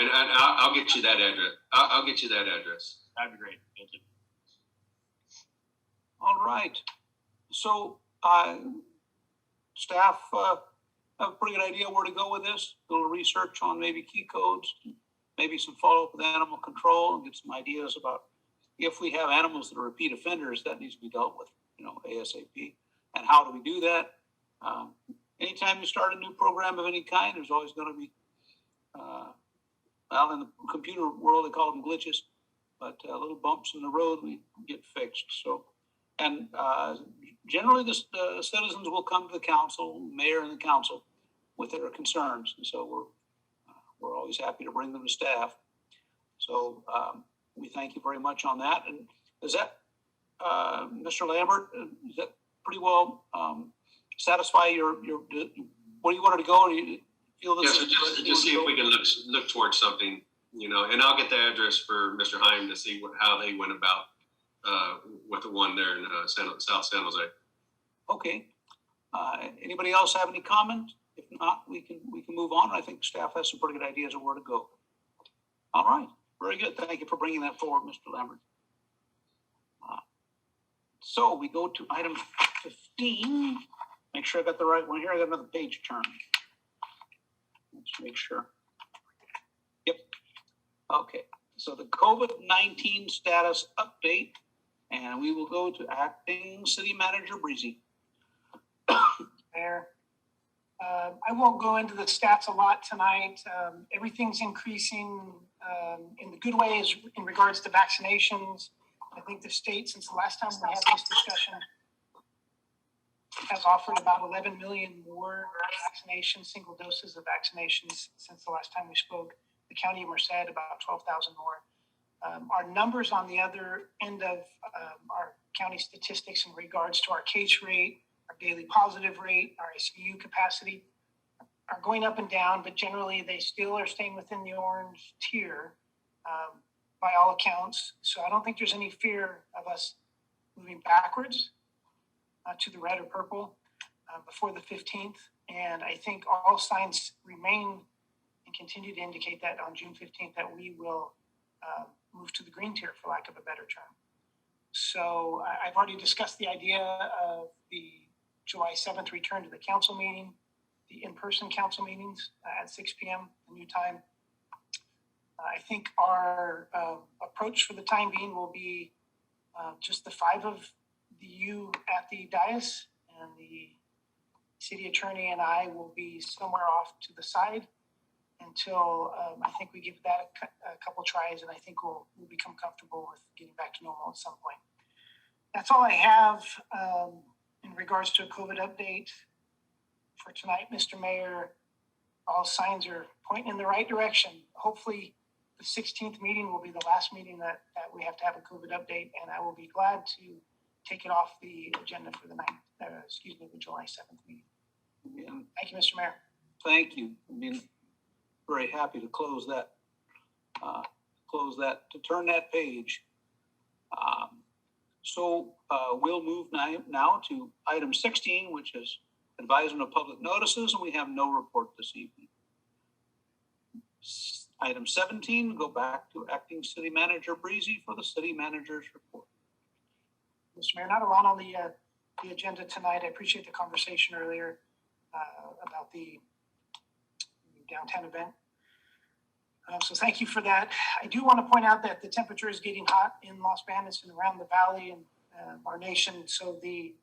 I'll get you that address. I'll get you that address. That'd be great. Thank you. All right. So staff have a pretty good idea where to go with this. A little research on maybe key codes, maybe some follow up with animal control, and get some ideas about if we have animals that are repeat offenders, that needs to be dealt with, ASAP. And how do we do that? Anytime you start a new program of any kind, there's always going to be, in the computer world, they call them glitches, but little bumps in the road we get fixed. So, and generally, the citizens will come to the council, mayor and the council, with their concerns, and so we're always happy to bring them to staff. So we thank you very much on that. And is that, Mr. Lambert, is that pretty well satisfy your where you wanted to go? Or you feel this? Yes, just see if we can look towards something, and I'll get the address for Mr. Heim to see how they went about with the one there in South San Jose. Okay. Anybody else have any comment? If not, we can move on. I think staff has some pretty good ideas of where to go. All right, very good. Thank you for bringing that forward, Mr. Lambert. So we go to item 15. Make sure I got the right one here. I got another page turned. Let's make sure. Yep. Okay. So the COVID-19 status update, and we will go to Acting City Manager Breezy. Mayor, I won't go into the stats a lot tonight. Everything's increasing in the good ways in regards to vaccinations. I think the state, since the last time we had this discussion, has offered about 11 million more vaccinations, single doses of vaccinations since the last time we spoke. The county of Merced, about 12,000 more. Our numbers on the other end of our county statistics in regards to our case rate, our daily positive rate, our ICU capacity are going up and down, but generally they still are staying within the orange tier by all accounts. So I don't think there's any fear of us moving backwards to the red or purple before the 15th. And I think all signs remain and continue to indicate that on June 15th that we will move to the green tier, for lack of a better term. So I've already discussed the idea of the July 7th return to the council meeting, the in-person council meetings at 6 p.m., the new time. I think our approach for the time being will be just the 5 of you at the dais, and the city attorney and I will be somewhere off to the side until I think we give that a couple tries, and I think we'll become comfortable with getting back to normal at some point. That's all I have in regards to a COVID update for tonight, Mr. Mayor. All signs are pointing in the right direction. Hopefully the 16th meeting will be the last meeting that we have to have a COVID update, and I will be glad to take it off the agenda for the the July 7th meeting. Yeah. Thank you, Mr. Mayor. Thank you. I mean, very happy to close that, to turn that page. So we'll move now to item 16, which is advisement of public notices, and we have no report this evening. Item 17, go back to Acting City Manager Breezy for the City Manager's report. Mr. Mayor, not a lot on the agenda tonight. I appreciate the conversation earlier about the downtown event. So thank you for that. I do want to point out that the temperature is getting hot in Los Banos and around the valley and our nation. So the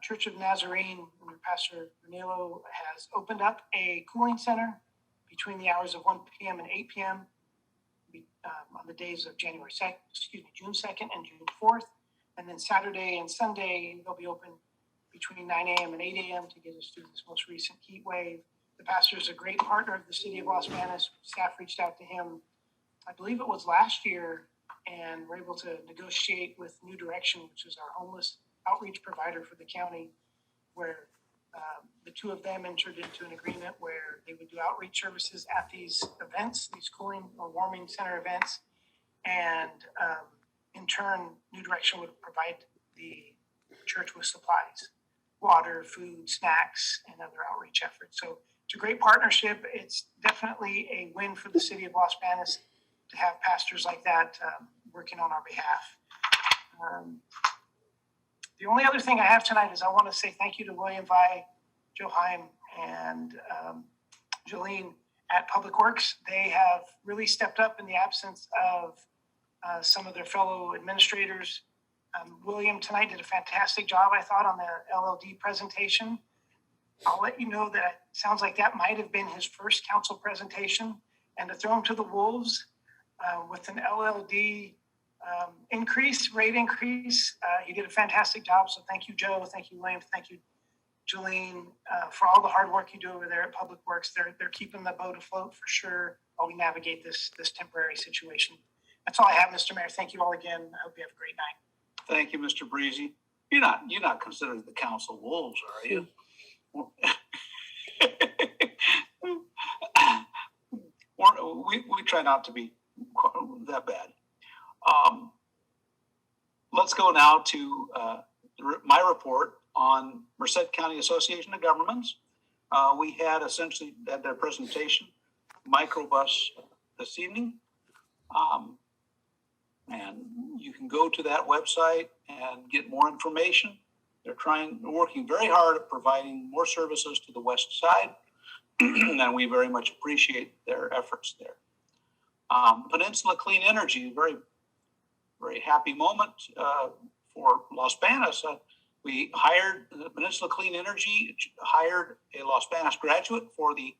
Church of Nazarene, under Pastor Renilo, has opened up a cooling center between the hours of 1 p.m. and 8 p.m. On the days of June 2nd and June 4th. And then Saturday and Sunday, they'll be open between 9 a.m. and 8 a.m. to get us through this most recent heat wave. The pastor is a great partner of the city of Los Banos. Staff reached out to him, I believe it was last year, and we're able to negotiate with New Direction, which is our homeless outreach provider for the county, where the two of them entered into an agreement where they would do outreach services at these events, these cooling or warming center events. And in turn, New Direction would provide the church with supplies, water, food, snacks, and other outreach efforts. So it's a great partnership. It's definitely a win for the city of Los Banos to have pastors like that working on our behalf. The only other thing I have tonight is I want to say thank you to William Vi, Joe Heim, and Jolene at Public Works. They have really stepped up in the absence of some of their fellow administrators. William tonight did a fantastic job, I thought, on the LLD presentation. I'll let you know that it sounds like that might have been his first council presentation, and to throw him to the wolves with an LLD rate increase, he did a fantastic job. So thank you, Joe. Thank you, William. Thank you, Jolene, for all the hard work you do over there at Public Works. They're keeping the boat afloat for sure while we navigate this temporary situation. That's all I have, Mr. Mayor. Thank you all again. I hope you have a great night. Thank you, Mr. Breezy. You're not considered the council wolves, are you? We try not to be that bad. Let's go now to my report on Merced County Association of Governments. We had essentially at their presentation, Microbus this evening. And you can go to that website and get more information. They're working very hard at providing more services to the west side, and we very much appreciate their efforts there. Peninsula Clean Energy, very, very happy moment for Los Banos. We hired Peninsula Clean Energy, hired a Los Banos graduate for the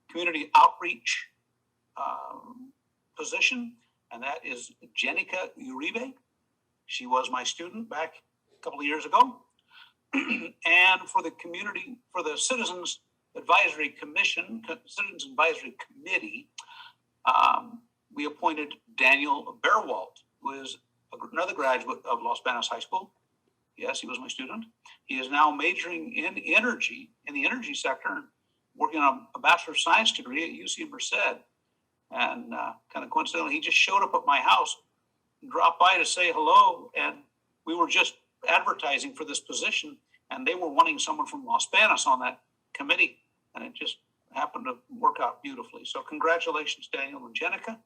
community outreach position, and that is Jenica Uribe. She was my student back a couple of years ago. And for the community, for the Citizens Advisory Commission, Citizens Advisory Committee, we appointed Daniel Bearwalt, who is another graduate of Los Banos High School. Yes, he was my student. He is now majoring in energy, in the energy sector, working on a Bachelor of Science degree at UC Merced. And kind of coincidentally, he just showed up at my house, dropped by to say hello, and we were just advertising for this position, and they were wanting someone from Los Banos on that committee, and it just happened to work out beautifully. So congratulations, Daniel and Jenica.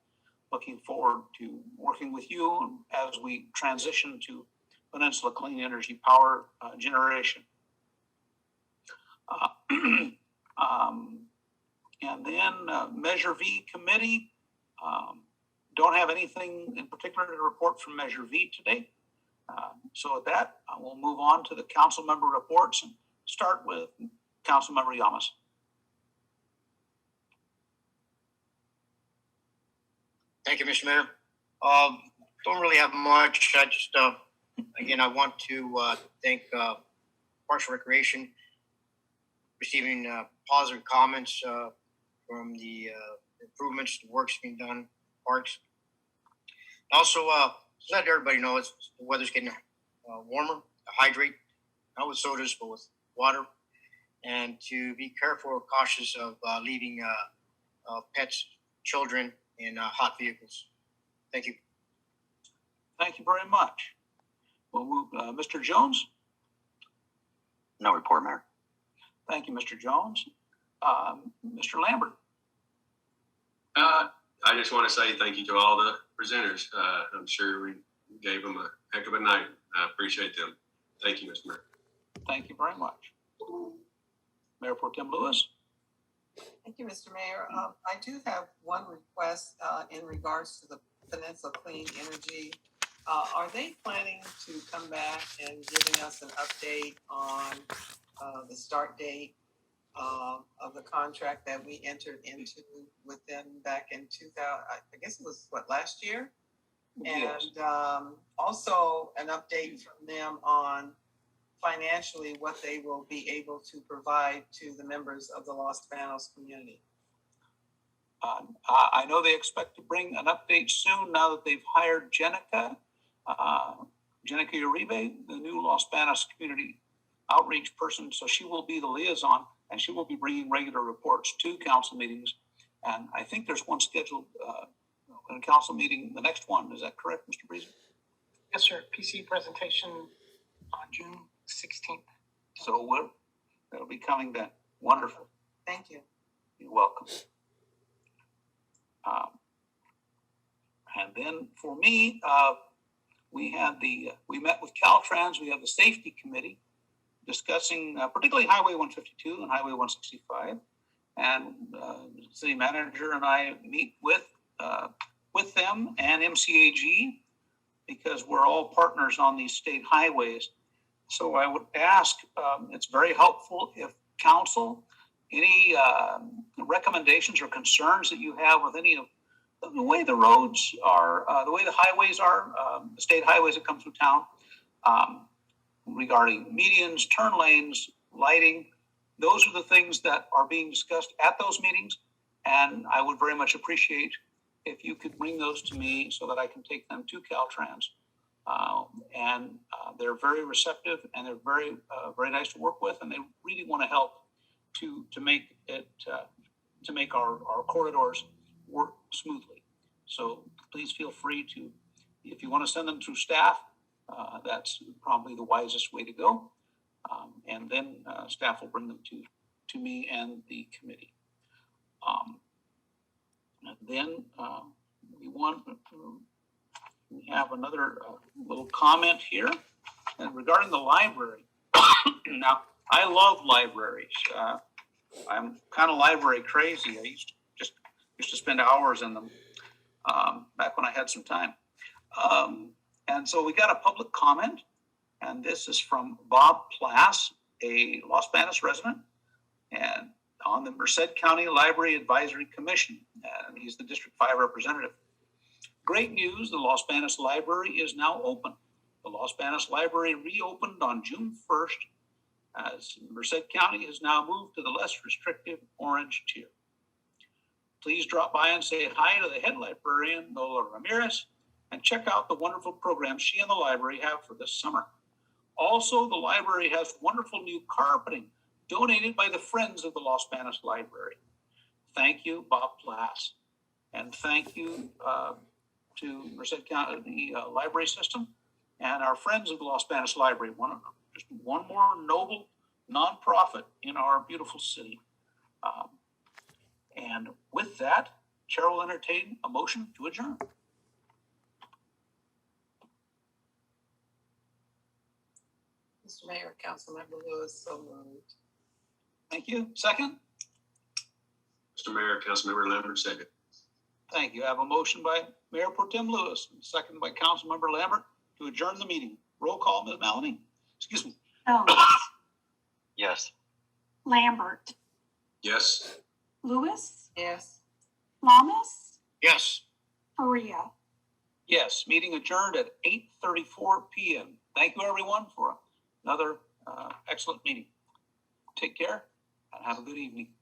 Looking forward to working with you as we transition to Peninsula Clean Energy Power generation. And then Measure V Committee. Don't have anything in particular to report from Measure V today. So with that, I will move on to the council member reports and start with Council Member Yamas. Thank you, Mr. Mayor. Don't really have much. I just, again, I want to thank Parks and Recreation receiving positive comments from the improvements, the work's being done, parks. Also, to let everybody know, the weather's getting warmer. Hydrate, not with sodas, but with water. And to be careful or cautious of leaving pets, children in hot vehicles. Thank you. Thank you very much. We'll move, Mr. Jones. No report, Mayor. Thank you, Mr. Jones. Mr. Lambert. I just want to say thank you to all the presenters. I'm sure we gave them a heck of a night. I appreciate them. Thank you, Mr. Mayor. Thank you very much. Mayor Pro Tem Lewis. Thank you, Mr. Mayor. I do have one request in regards to the Peninsula Clean Energy. Are they planning to come back and giving us an update on the start date of the contract that we entered into with them back in 2000? I guess it was last year? Yes. And also an update from them on financially what they will be able to provide to the members of the Los Banos community. I know they expect to bring an update soon now that they've hired Jenica Uribe, the new Los Banos community outreach person. So she will be the liaison, and she will be bringing regular reports to council meetings. And I think there's one scheduled in a council meeting, the next one. Is that correct, Mr. Breezy? Yes, sir. PC presentation on June 16th. So that'll be coming then. Wonderful. Thank you. You're welcome. And then for me, we met with Caltrans. We have the safety committee discussing particularly Highway 152 and Highway 165. And the city manager and I meet with them and MCAG because we're all partners on these state highways. So I would ask, it's very helpful if council, any recommendations or concerns that you have with any of the way the roads are, the way the highways are, the state highways that come through town, regarding medians, turn lanes, lighting. Those are the things that are being discussed at those meetings. And I would very much appreciate if you could bring those to me so that I can take them to Caltrans. And they're very receptive and they're very, very nice to work with. And they really want to help to make it, to make our corridors work smoothly. So please feel free to, if you want to send them through staff, that's probably the wisest way to go. And then staff will bring them to me and the committee. And then We have another little comment here and regarding the library. Now, I love libraries. I'm kind of library crazy. I used to spend hours in them back when I had some time. And so we got a public comment, and this is from Bob Plass, a Los Banos resident, and on the Merced County Library Advisory Commission, and he's the District 5 representative. Great news, the Los Banos Library is now open. The Los Banos Library reopened on June 1st, as Merced County has now moved to the less restrictive orange tier. Please drop by and say hi to the head librarian, Nola Ramirez, and check out the wonderful programs she and the library have for this summer. Also, the library has wonderful new carpeting donated by the Friends of the Los Banos Library. Thank you, Bob Plass. And thank you to Merced County, the library system, and our Friends of the Los Banos Library, just one more noble nonprofit in our beautiful city. And with that, Chair will entertain a motion to adjourn. Mr. Mayor, Councilmember Lewis, so moved. Thank you. Second? Mr. Mayor, Councilmember Lambert, second. Thank you. I have a motion by Mayor Pro Tem Lewis, and second by Councilmember Lambert to adjourn the meeting. Roll call, Ms. Maloney. Excuse me. Jones, Yes. Lambert, Yes. Lewis, Yes. Lamas, Yes. Faria. Yes, meeting adjourned at 8:34 p.m. Thank you, everyone, for another excellent meeting. Take care and have a good evening.